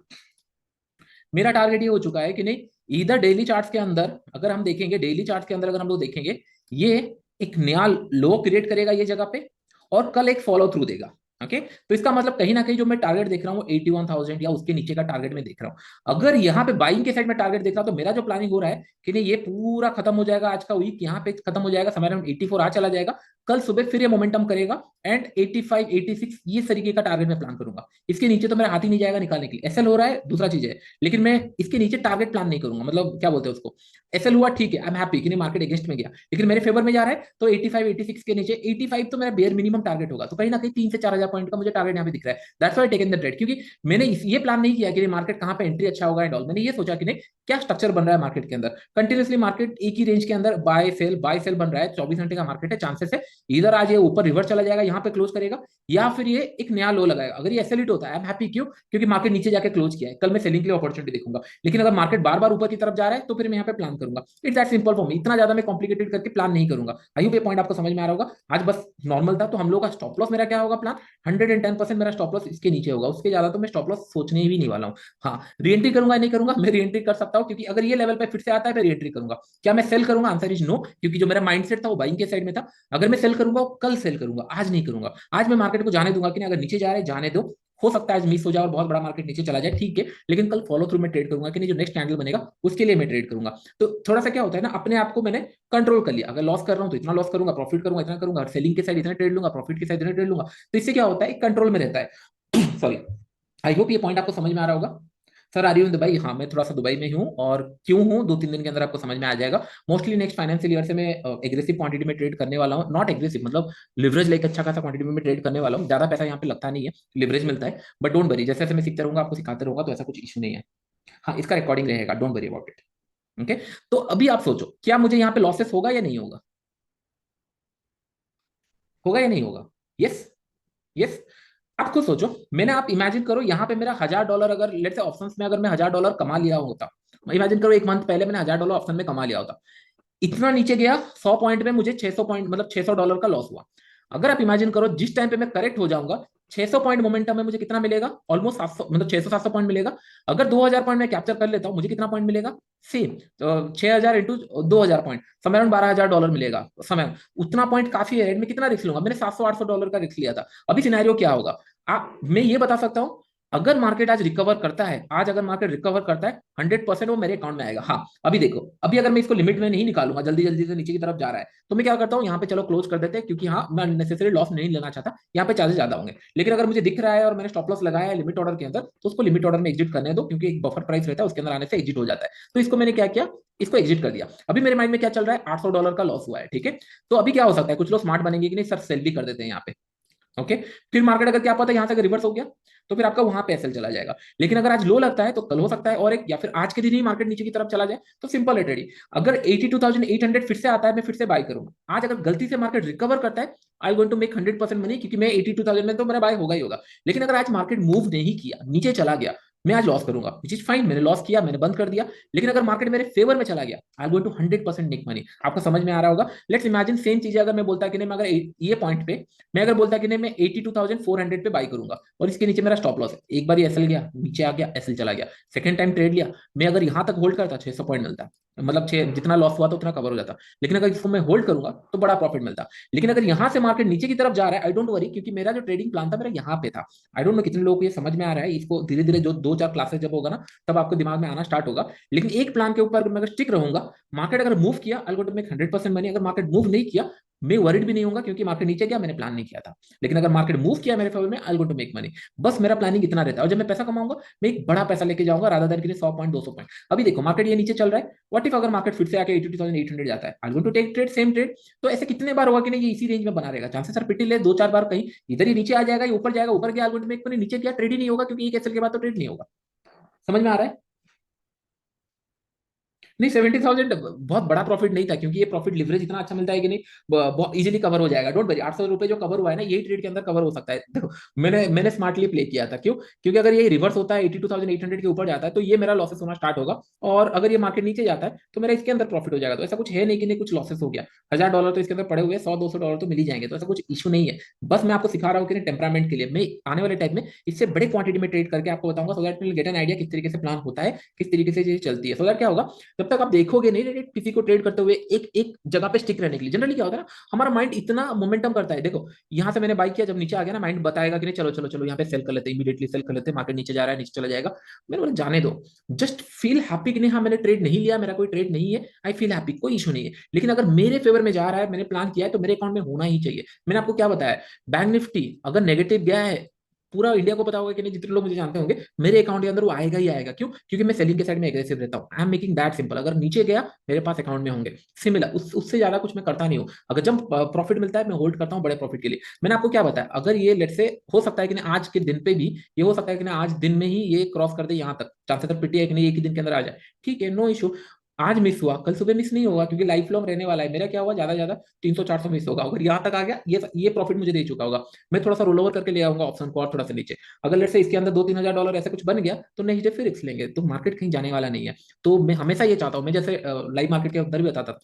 A: मेरा टारगेट ये हो चुका है कि नहीं, इधर डेली चार्ट्स के अंदर अगर हम देखेंगे, डेली चार्ट्स के अंदर अगर हम लोग देखेंगे, ये एक नया लो क्रिएट करेगा ये जगह पे, और कल एक फॉलो थ्रू देगा। ओके, तो इसका मतलब कहीं ना कहीं जो मैं टारगेट देख रहा हूँ 81,000 या उसके नीचे का टारगेट में देख रहा हूँ। अगर यहाँ पे बाइंग के साइड में टारगेट देख रहा हूँ, तो मेरा जो प्लानिंग हो रहा है कि नहीं, ये पूरा खत्म हो जाएगा, आज का वीक यहाँ पे खत्म हो जाएगा, समय अराउंड 84 आ चला जाएगा, कल सुबह फिर ये मोमेंटम करेगा एंड 85 86 ये तरीके का टारगेट में प्लान करूंगा। इसके नीचे तो मेरा हाथ ही नहीं जाएगा निकालने के लिए। एसएल हो रहा है दूसरा चीज है, लेकिन मैं इसके नीचे टारगेट प्लान नहीं करूंगा। मतलब क्या बोलते हैं उसको, एसएल हुआ ठीक है, आई एम हैप्पी कि नहीं मार्केट अगेंस्ट में गया, लेकिन मेरे फेवर में जा रहा है, तो 85 86 के नीचे 85 तो मेरा बेयर मिनिमम टारगेट होगा। तो कहीं ना कहीं 3 से 4 हजार पॉइंट का मुझे टारगेट यहाँ पे दिख रहा है। That's why taken the trade, क्योंकि मैंने ये प्लान नहीं किया कि मार्केट कहाँ पे एंट्री अच्छा होगा एंड ऑल। मैंने ये सोचा कि नहीं क्या स्ट्रक्चर बन रहा है मार्केट के अंदर, कंटिन्यूसली मार्केट एक ही रेंज के अंदर बाय सेल बन रहा है, 24 घंटे का मार्केट है, चांसेस है इधर आज ये ऊपर रिवर्स चला जाएगा, यहाँ पे क्लोज करेगा, या फिर ये एक नया लो लगाएगा। अगर ये एसएल हिट होता है आई एम हैप्पी, क्यों, क्योंकि मार्केट नीचे जाके क्लोज किया है, कल मैं सेलिंग के लिए अपॉर्चुनिटी देखूंगा। लेकिन अगर मार्केट बार बार ऊपर की तरफ जा रहा है तो फिर मैं यहाँ पे प्लान करूंगा। It's that simple for me, इतना ज्यादा मैं कॉम्प्लिकेटेड करके प्लान नहीं करूंगा। आई होप ये पॉइंट आपको समझ में आ रहा होगा। आज बस नॉर्मल था, तो हम लोग का स्टॉप लॉस मेरा क्या होगा, प्लान 110% मेरा स्टॉप लॉस इसके नीचे होगा, उसके ज्यादा तो मैं स्टॉप लॉस सोचने ही भी नहीं वाला हूँ। हाँ, री एंट्री करूंगा नहीं करूंगा, मैं री एंट्री कर सकता हूँ, क्योंकि अगर ये लेवल पे फिर से आता है मैं री एंट्री करूंगा। क्या मैं सेल करूंगा, आंसर इज नो, क्योंकि जो मेरा माइंडसेट था वो बाइंग के साइड में था। अगर मैं सेल करूंगा कल सेल करूंगा, आज नहीं करूंगा। आज मैं मार्केट को जाने दूंगा कि नहीं, अगर नीचे जा रहे जाने दो, हो सकता है आज मिस हो जाए और बहुत बड़ा मार्केट नीचे चला जाए, ठीक है, लेकिन कल फॉलो थ्रू में ट्रेड करूंगा कि नहीं, जो नेक्स्ट कैंडल बनेगा उसके लिए मैं ट्रेड करूंगा। तो थोड़ा सा क्या होता है ना, अपने आप को मैंने कंट्रोल कर लिया। अगर लॉस कर रहा हूं तो इतना लॉस करूंगा, प्रॉफिट करूंगा इतना करूंगा, सेलिंग के साइड इतना ट्रेड लूंगा, प्रॉफिट के साइड इतना ट्रेड लूंगा। तो इससे क्या होता है, एक कंट्रोल में रहता है। सॉरी, आई होप ये पॉइंट आपको समझ में आ रहा होगा। सर आ रही हूँ दुबई, हाँ मैं थोड़ा सा दुबई में हूँ, और क्यों हूँ 2-3 दिन के अंदर आपको समझ में आ जाएगा। मोस्टली नेक्स्ट फाइनेंशियल ईयर से मैं एग्रेसिव क्वांटिटी में ट्रेड करने वाला हूँ, नॉट एग्रेसिव मतलब लिवरेज लाइक अच्छा खासा क्वांटिटी में ट्रेड करने वाला हूँ। ज्यादा पैसा यहाँ पे लगता नहीं है, लिवरेज मिलता है, बट डोंट वरी, जैसे जैसे मैं सीखता रहूंगा आपको सिखाते रहूंगा, तो ऐसा कुछ इशू नहीं है। हाँ, इसका रिकॉर्डिंग रहेगा, don't worry about it. Okay, तो अभी आप सोचो क्या मुझे यहाँ पे लॉसेस होगा या नहीं होगा, होगा या नहीं होगा, यस यस। आप खुद सोचो, मैंने, आप इमेजिन करो यहाँ पे मेरा $1000 अगर लेट्स से ऑप्शंस में अगर मैं $1000 कमा लिया होता, इमेजिन करो एक मंथ पहले मैंने $1000 ऑप्शन में कमा लिया होता, इतना नीचे गया 100 पॉइंट में, मुझे 600 पॉइंट मतलब $600 का लॉस हुआ। अगर आप इमेजिन करो जिस टाइम पे मैं करेक्ट हो जाऊंगा, 600 पॉइंट मोमेंटम में मुझे कितना मिलेगा, ऑलमोस्ट 700 मतलब 600-700 पॉइंट मिलेगा। अगर 2000 पॉइंट में कैप्चर कर लेता हूँ, मुझे कितना पॉइंट मिलेगा, सेम, तो 6000 इंटू 2000 पॉइंट, समय अराउंड $12,000 मिलेगा। समय उतना पॉइंट काफी है, मैं कितना रिस्क लूंगा, मैंने $700-800 का रिस्क लिया था। अभी सिनेरियो क्या होगा, आप मैं ये बता सकता हूँ, अगर मार्केट आज रिकवर करता है, आज अगर मार्केट रिकवर करता है 100% वो मेरे अकाउंट में आएगा। हाँ अभी देखो, अभी अगर मैं इसको लिमिट में नहीं निकालूंगा, जल्दी जल्दी से नीचे की तरफ जा रहा है, तो मैं क्या करता हूँ, यहाँ पे चलो क्लोज कर देते हैं, क्योंकि हाँ मैं अननेसेसरी लॉस नहीं लेना चाहता, यहाँ पे चार्जेस ज्यादा होंगे। लेकिन अगर मुझे दिख रहा है और मैंने स्टॉप लॉस लगाया है लिमिट ऑर्डर के अंदर, तो उसको लिमिट ऑर्डर में एग्जिट करने दो, क्योंकि एक बफर प्राइस रहता है, उसके अंदर आने से एग्जिट हो जाता है। तो इसको मैंने क्या किया, इसको एग्जिट कर दिया। अभी मेरे माइंड में क्या चल रहा है, $800 का लॉस हुआ है, ठीक है। तो अभी क्या हो सकता है, कुछ लोग स्मार्ट बनेंगे कि नहीं सर सेल भी कर देते हैं यहाँ पे, ओके। फिर मार्केट अगर क्या पता है यहाँ से अगर रिवर्स हो गया, तो फिर आपका वहां पे एसएल चला जाएगा। लेकिन अगर आज लो लगता है तो कल हो सकता है और एक, या फिर आज के दिन ही मार्केट नीचे की तरफ चला जाए, तो सिंपल है ट्रेडिंग। अगर 82,800 फिर से आता है, मैं फिर से बाय करूंगा। आज अगर गलती से मार्केट रिकवर करता है, I going to make 100% money, क्योंकि मैं 82,000 में तो मेरा बाय होगा ही होगा। लेकिन अगर आज मार्केट मूव नहीं किया, नीचे चला गया, मैं आज लॉस करूंगा, विच इज फाइन, मैंने लॉस किया, मैंने बंद कर दिया। लेकिन अगर मार्केट मेरे फेवर में चला गया, I going to 100% make money. आपको समझ में आ रहा होगा। लेट्स इमेजिन सेम चीजें अगर मैं बोलता कि नहीं, मैं अगर ये पॉइंट पे मैं अगर बोलता कि नहीं मैं 82,400 पे बाई करूंगा, और इसके नीचे मेरा स्टॉप लॉस है, एक बार एसएल गया, नीचे आ गया, एसएल चला गया, सेकंड टाइम ट्रेड लिया, मैं अगर यहां तक होल्ड करता 600 पॉइंट मिलता, मतलब जितना लॉस हुआ था उतना कवर हो जाता। लेकिन अगर इसको मैं होल्ड करूंगा तो बड़ा प्रॉफिट मिलता। लेकिन अगर यहां से मार्केट नीचे की तरफ जा रहा है, आई डोंट वरी, क्योंकि मेरा जो ट्रेडिंग प्लान था मेरा यहाँ पे था। आई डोंट नो कितने लोगों को ये समझ में आ रहा है, इसको धीरे धीरे जो 2-4 क्लासेस जब होगा ना, तब आपको दिमाग में आना स्टार्ट होगा। लेकिन एक प्लान के ऊपर मैं अगर स्टिक रहूंगा, मार्केट अगर मूव किया, आई गोट मेक 100% मनी। अगर मार्केट मूव नहीं किया, मैं वरिड भी नहीं होगा, क्योंकि मार्केट नीचे गया, मैंने प्लान नहीं किया था। लेकिन अगर मार्केट मूव किया मेरे फेवर में, आई गोट टू मेक मनी। बस मेरा प्लानिंग इतना रहता है, और जब मैं पैसा कमाऊंगा, मैं एक बड़ा पैसा लेके जाऊंगा, राधा दर के लिए 100 पॉइंट 200 पॉइंट। अभी देखो मार्केट ये नीचे चल रहा है, व्हाट इफ अगर मार्केट फिर से आके 82,800 जाता है, I going to take trade, same trade. तो ऐसे कितने बार होगा कि नहीं ये इसी रेंज में बना रहेगा, चांसेस सर पिटी ले 2-4 बार कहीं इधर ही नीचे आ जाएगा, या ऊपर जाएगा, ऊपर गया I going to make money, नीचे गया ट्रेड ही नहीं होगा, क्योंकि एक एसएल के बाद तो ट्रेड नहीं होगा। समझ में आ रहा है। नहीं 70,000 बहुत बड़ा प्रॉफिट नहीं था, क्योंकि ये प्रॉफिट लिवरेज इतना अच्छा मिलता है कि नहीं, बहुत इजीली कवर हो जाएगा। डोंट वरी, ₹800 जो कवर हुआ है ना, यही ट्रेड के अंदर कवर हो सकता है। देखो मैंने स्मार्टली प्ले किया था, क्यों, क्योंकि अगर ये रिवर्स होता है 82,800 के ऊपर जाता है, तो ये मेरा लॉसेस होना स्टार्ट होगा। और अगर ये मार्केट नीचे जाता है, तो मेरा इसके अंदर प्रॉफिट हो जाएगा। तो ऐसा कुछ है नहीं कि नहीं कुछ लॉसेस हो गया। $1,000 तो इसके अंदर पड़े हुए, $100-200 तो मिल ही जाएंगे, तो ऐसा कुछ इशू नहीं है। बस मैं आपको सिखा रहा हूँ कि टेम्परामेंट के लिए मैं आने वाले टाइम में इससे बड़े क्वांटिटी में ट्रेड करके आपको बताऊंगा, so that will get an idea किस तरीके से प्लान होता है, किस तरीके से ये चलती है। सो दैट क्या होगा, जब तक आप देखोगे नहीं ना किसी को ट्रेड करते हुए एक एक जगह पे स्टिक रहने के लिए, जनरली क्या होता है ना, हमारा माइंड इतना मोमेंटम करता है। देखो यहां से मैंने बाई किया, जब नीचे आ गया ना, माइंड बताएगा कि नहीं चलो चलो चलो यहाँ पे सेल कर लेते हैं, इमीडिएटली सेल कर लेते हैं, मार्केट नीचे जा रहा है, नीचे चला जाएगा। मैंने बोला जाने दो, जस्ट फील हैप्पी कि नहीं हाँ मैंने ट्रेड नहीं लिया, मेरा कोई ट्रेड नहीं है, आई फील हैप्पी, कोई इशू नहीं है। लेकिन अगर मेरे फेवर में जा रहा है, मैंने प्लान किया है, तो मेरे अकाउंट में होना ही चाहिए। मैंने आपको क्या बताया, बैंक निफ्टी अगर नेगेटिव गया है, पूरा इंडिया को पता होगा कि नहीं, जितने लोग मुझे जानते होंगे, मेरे अकाउंट के अंदर वो आएगा ही आएगा। क्यों, क्योंकि मैं सेलिंग के साइड में एग्रेसिव रहता हूँ। I am making that simple. अगर नीचे गया, मेरे पास अकाउंट में होंगे। सिमिलर उससे ज्यादा कुछ मैं करता नहीं हूँ। अगर जब प्रॉफिट मिलता है, मैं होल्ड करता हूँ बड़े प्रॉफिट के लिए। मैंने आपको क्या बताया, अगर ये लेट से हो सकता है कि नहीं आज के दिन पे भी, ये हो सकता है कि नहीं आज दिन में ही ये क्रॉस कर दे यहाँ तक, चांसेस है पिटी है कि नहीं एक ही दिन के अंदर आ जाए, ठीक है, नो इशू। आज मिस हुआ, कल सुबह मिस नहीं होगा, क्योंकि लाइफ लॉन्ग रहने वाला है। मेरा क्या हुआ, ज्यादा ज्यादा 300-400 मिस होगा। अगर यहाँ तक आ गया, ये प्रॉफिट मुझे दे चुका होगा। मैं थोड़ा सा रोल ओवर करके ले आऊंगा ऑप्शन को, और थोड़ा सा नीचे। अगर लेट से इसके अंदर $2-3 हजार ऐसा कुछ बन गया, तो नेक्स्ट डे फिर रिस्क लेंगे। तो मार्केट कहीं जाने वाला नहीं है। तो मैं हमेशा ये चाहता हूँ, मैं जैसे लाइव मार्केट के अंदर भी बताता था,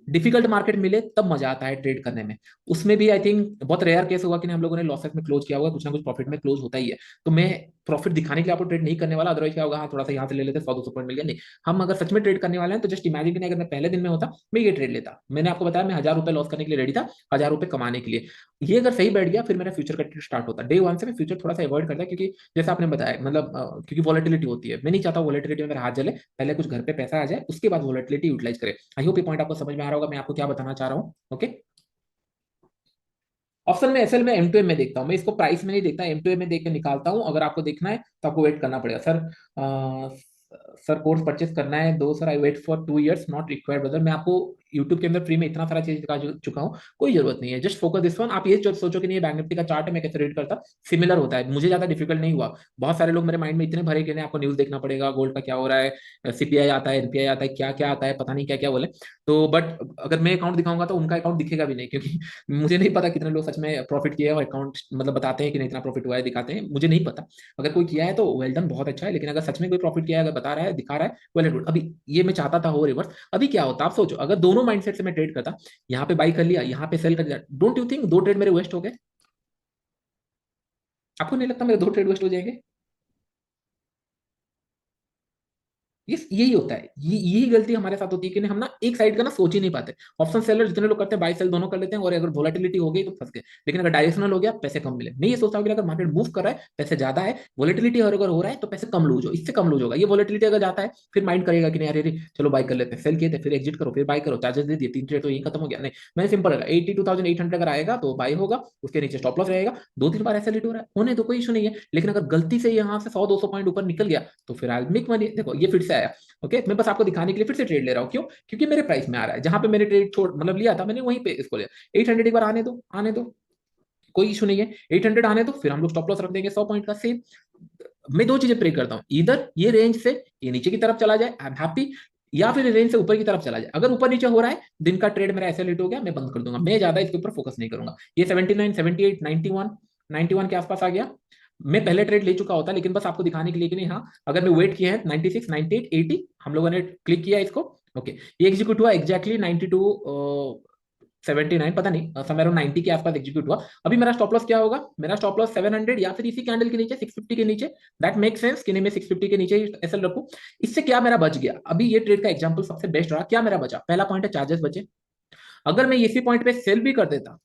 A: डिफिकल्ट मार्केट मिले तब मजा आता है ट्रेड करने में। उसमें भी आई थिंक बहुत रेयर केस होगा कि हम लोगों ने लॉसेस में क्लोज किया होगा, कुछ ना कुछ प्रॉफिट में क्लोज होता ही है। तो मैं प्रॉफिट दिखाने के लिए आपको ट्रेड नहीं करने वाला। अदरवाइज क्या होगा, हाँ थोड़ा सा यहाँ से ले लेते, 100-200 पॉइंट मिल गया, नहीं। हम अगर सच में ट्रेड करने वाले हैं, तो जस्ट इमेजिन कि अगर मैं पहले दिन में होता, मैं ये ट्रेड लेता। मैंने आपको बताया मैं ₹1,000 लॉस करने के लिए रेडी था, ₹1,000 कमाने के लिए। ये अगर सही बैठ गया, फिर मेरा फ्यूचर का ट्रेड स्टार्ट होता। डे वन से मैं फ्यूचर थोड़ा सा अवॉइड करता, क्योंकि जैसे आपने बताया, मतलब क्योंकि वॉलेटिलिटी होती है, मैं नहीं चाहता वॉलेटिलिटी में मेरा हाथ जले। पहले कुछ घर पे पैसा आ जाए, उसके बाद वॉलेटिलिटी यूटिलाइज करे। आई होप ये पॉइंट आपको समझ में आ रहा होगा, मैं आपको क्या बताना चाह रहा हूँ, ओके। ऑप्शन में एसएल में M2M में देखता हूँ, मैं इसको प्राइस में नहीं देखता, M2M में देख के निकालता हूँ। अगर आपको देखना है तो आपको वेट करना पड़ेगा सर। सर कोर्स परचेस करना है, दो sir, I wait for 2 years, not required brother. मैं आपको यूट्यूब के अंदर फ्री में इतना सारा चीज दिखा चुका हूँ, कोई जरूरत नहीं है। Just focus this one. आप ये सोचो कि नहीं बैंक निफ्टी का चार्ट है, मैं कैसे रीड करता, सिमिलर होता है, मुझे ज्यादा डिफिकल्ट नहीं हुआ। बहुत सारे लोग मेरे माइंड में इतने भरे कि नहीं आपको न्यूज देखना पड़ेगा, गोल्ड का क्या हो रहा है, सीपीआई आता है, एनपीआई आता है, क्या क्या आता है, पता नहीं क्या क्या बोले। तो बट अगर मैं अकाउंट दिखाऊंगा, तो उनका अकाउंट दिखेगा भी नहीं, क्योंकि मुझे नहीं पता कितने लोग सच में प्रॉफिट किए हैं, और अकाउंट मतलब बताते हैं कि नहीं इतना प्रॉफिट हुआ है, दिखाते हैं, मुझे नहीं पता। अगर कोई किया है तो वेल डन, बहुत अच्छा है। लेकिन अगर सच में कोई प्रॉफिट किया है, अगर बता रहा है, दिखा रहा है, वेल एंड गुड। अभी ये मैं चाहता था हो रिवर्स। अभी क्या होता, आप सोचो, अगर दोनों माइंडसेट से मैं ट्रेड करता, यहाँ पे बाई कर लिया, यहाँ पे सेल कर दिया, डोंट यू थिंक 2 ट्रेड मेरे वेस्ट हो गए? आपको नहीं लगता मेरे 2 ट्रेड वेस्ट हो जाएंगे? ये यही होता है, यही गलती हमारे साथ होती है कि हम ना एक साइड का ना सोच ही नहीं पाते। ऑप्शन सेलर जितने लोग करते हैं बाई सेल दोनों कर लेते हैं, और अगर वोलेटिलिटी हो गई तो फंस गए। लेकिन अगर डायरेक्शनल हो गया पैसे कम मिले। मैं ये सोचता हूँ कि अगर मार्केट मूव कर रहा है पैसे ज्यादा है, वोलेटिलिटी अगर हो रहा है तो पैसे कम लूज हो, इससे कम लूज होगा। ये वोलेटिलिटी अगर जाता है फिर माइंड करेगा कि नहीं अरे चलो बाई कर लेते हैं, सेल किए थे फिर एग्जिट करो, फिर बाई करो, चार्जेस दे दिए, 3 ट्रेड तो यही खत्म हो गया। नहीं, मैं सिंपल रहेगा, 82,800 अगर आएगा तो बाई होगा, उसके नीचे स्टॉप लॉस रहेगा। 2-3 बार ऐसा लेट हो रहा है होने तो कोई इशू नहीं है, लेकिन अगर गलती से यहाँ से 100-200 पॉइंट ऊपर निकल गया तो फिर आई मेक मनी। देखो ये फिर से आया। ओके, मैं बस आपको दिखाने के लिए फिर से ट्रेड ले रहा हूँ। क्यों? क्योंकि मेरे प्राइस में आ रहा है, जहां पे मैंने ट्रेड छोड़ मतलब लिया था मैंने वहीं पे इसको लिया। 800 एक बार आने दो, आने दो, कोई इशू नहीं है। 800 आने दो, फिर हम लोग स्टॉप लॉस रख देंगे 100 पॉइंट का सेम। मैं दो चीजें प्रे करता हूँ, इधर ये रेंज से ये नीचे की तरफ चला जाए, आई एम हैप्पी, या फिर रेंज से ऊपर की तरफ चला जाए। अगर ऊपर नीचे हो रहा है, दिन का ट्रेड मेरा ऐसे लेट हो गया, मैं बंद कर दूंगा, मैं ज्यादा इसके ऊपर फोकस नहीं करूंगा। ये 79, 78, 91, 91 के आसपास आ गया, मैं पहले ट्रेड ले चुका होता, लेकिन बस आपको दिखाने के लिए कि नहीं, हाँ अगर मैं वेट किया है 96, 98, 80, हम लोगों ने क्लिक किया इसको। ओके, ये एग्जीक्यूट हुआ एग्जैक्टली 92, 79, पता नहीं समवेयर 90 के आसपास एग्जीक्यूट हुआ। अभी मेरा स्टॉप लॉस क्या होगा? मेरा स्टॉप लॉस 700 या फिर इसी कैंडल के नीचे 650 के नीचे। दैट मेक सेंस कि नहीं मैं 650 के नीचे ही एसएल रखूं। इससे क्या मेरा बच गया? अभी ये ट्रेड का एग्जांपल सबसे बेस्ट रहा। क्या मेरा बचा? पहला पॉइंट है चार्जेस बचे। अगर मैं इसी पॉइंट पे सेल भी कर देता,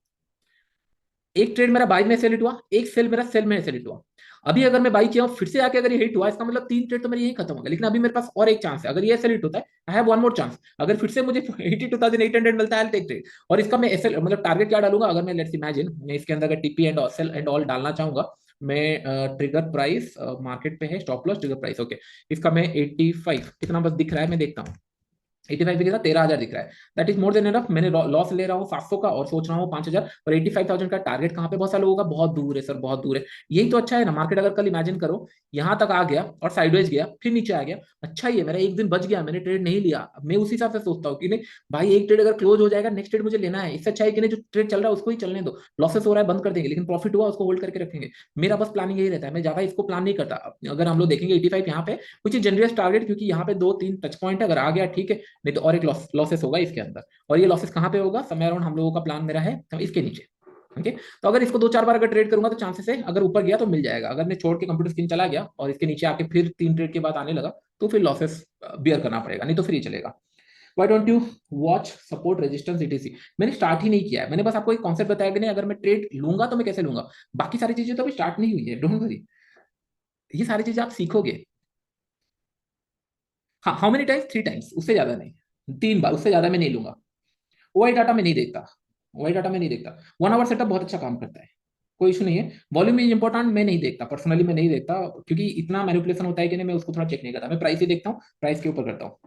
A: एक ट्रेड मेरा बाई में सेल हिट हुआ, एक सेल मेरा सेल में सेल हिट हुआ। अभी अगर मैं बाई किया हूं फिर से आके अगर ये हिट हुआ, इसका मतलब 3 ट्रेड तो मेरी यही खत्म हो गया। लेकिन अभी मेरे पास और एक चांस है, अगर ये सेल हिट होता है I have one more chance. अगर फिर से मुझे 82,800 मिलता है टेक ट्रेड, और इसका मैं एसएल मतलब टारगेट क्या डालूंगा? अगर मैं लेट्स इमेजिन मैं इसके अंदर अगर TP and sell and all डालना चाहूंगा, मैं ट्रिगर प्राइस मार्केट पे है, stop loss trigger price. Okay, इसका मैं 85 कितना बस दिख रहा है, मैं देखता हूँ। 85 पे कितना? 13,000 दिख रहा है। That is more than enough. मैंने लॉस ले रहा हूँ 700 का और सोच रहा हूँ 5,000, और 85,000 का टारगेट कहाँ पे? बहुत सारे लोगों का बहुत दूर है सर, बहुत दूर है। यही तो अच्छा है ना मार्केट। अगर कल इमेजिन करो यहाँ तक आ गया और साइडवेज गया फिर नीचे आ गया, अच्छा ही है, मेरा एक दिन बच गया, मैंने ट्रेड नहीं लिया। अब मैं उसी हिसाब से सोचता हूँ कि नहीं भाई, एक ट्रेड अगर क्लोज हो जाएगा नेक्स्ट ट्रेड मुझे लेना है। इससे अच्छा है कि नहीं जो ट्रेड चल रहा है उसको ही चलने दो, लॉसेस हो रहा है बंद कर देंगे, लेकिन प्रॉफिट हुआ उसको होल्ड करके रखेंगे। मेरा बस प्लानिंग यही रहता है, मैं ज्यादा इसको प्लान नहीं करता। अगर हम लोग देखेंगे 85 यहाँ पे कुछ जनरल टारगेट, क्योंकि यहाँ पे 2-3 टच पॉइंट अगर आ गया ठीक है, नहीं तो और एक लॉसेस होगा इसके अंदर। और ये लॉसेस कहाँ पे होगा? समय अराउंड हम लोगों का प्लान मेरा है तो इसके नीचे। ओके, तो अगर इसको 2-4 बार अगर ट्रेड करूंगा तो चांसेस है अगर ऊपर गया तो मिल जाएगा। अगर मैं छोड़ के कंप्यूटर स्क्रीन चला गया और इसके नीचे आके फिर 3 ट्रेड के बाद आने लगा तो फिर लॉसेस बियर करना पड़ेगा, नहीं तो फिर ही चलेगा। Why don't you watch support resistance etc? मैंने स्टार्ट ही नहीं किया है, मैंने बस आपको एक कॉन्सेप्ट बताया कि नहीं अगर मैं ट्रेड लूंगा तो मैं कैसे लूंगा। बाकी सारी चीजें तो अभी स्टार्ट नहीं हुई है, डोंट वरी, ये सारी चीजें आप सीखोगे। हाँ, हाउ मेनी टाइम्स? 3 टाइम्स, उससे ज्यादा नहीं, 3 बार, उससे ज्यादा मैं नहीं लूंगा। ओआई डाटा में नहीं देखता, ओआई डाटा में नहीं देखता। 1 आवर सेटअप बहुत अच्छा काम करता है, कोई इशू नहीं है। वॉल्यूम इज इंपॉर्टेंट, मैं नहीं देखता पर्सनली, मैं नहीं देखता, क्योंकि इतना मैनिपुलेशन होता है कि नहीं, मैं उसको थोड़ा चेक नहीं करता। मैं प्राइस ही देखता हूँ, प्राइस के ऊपर करता हूँ।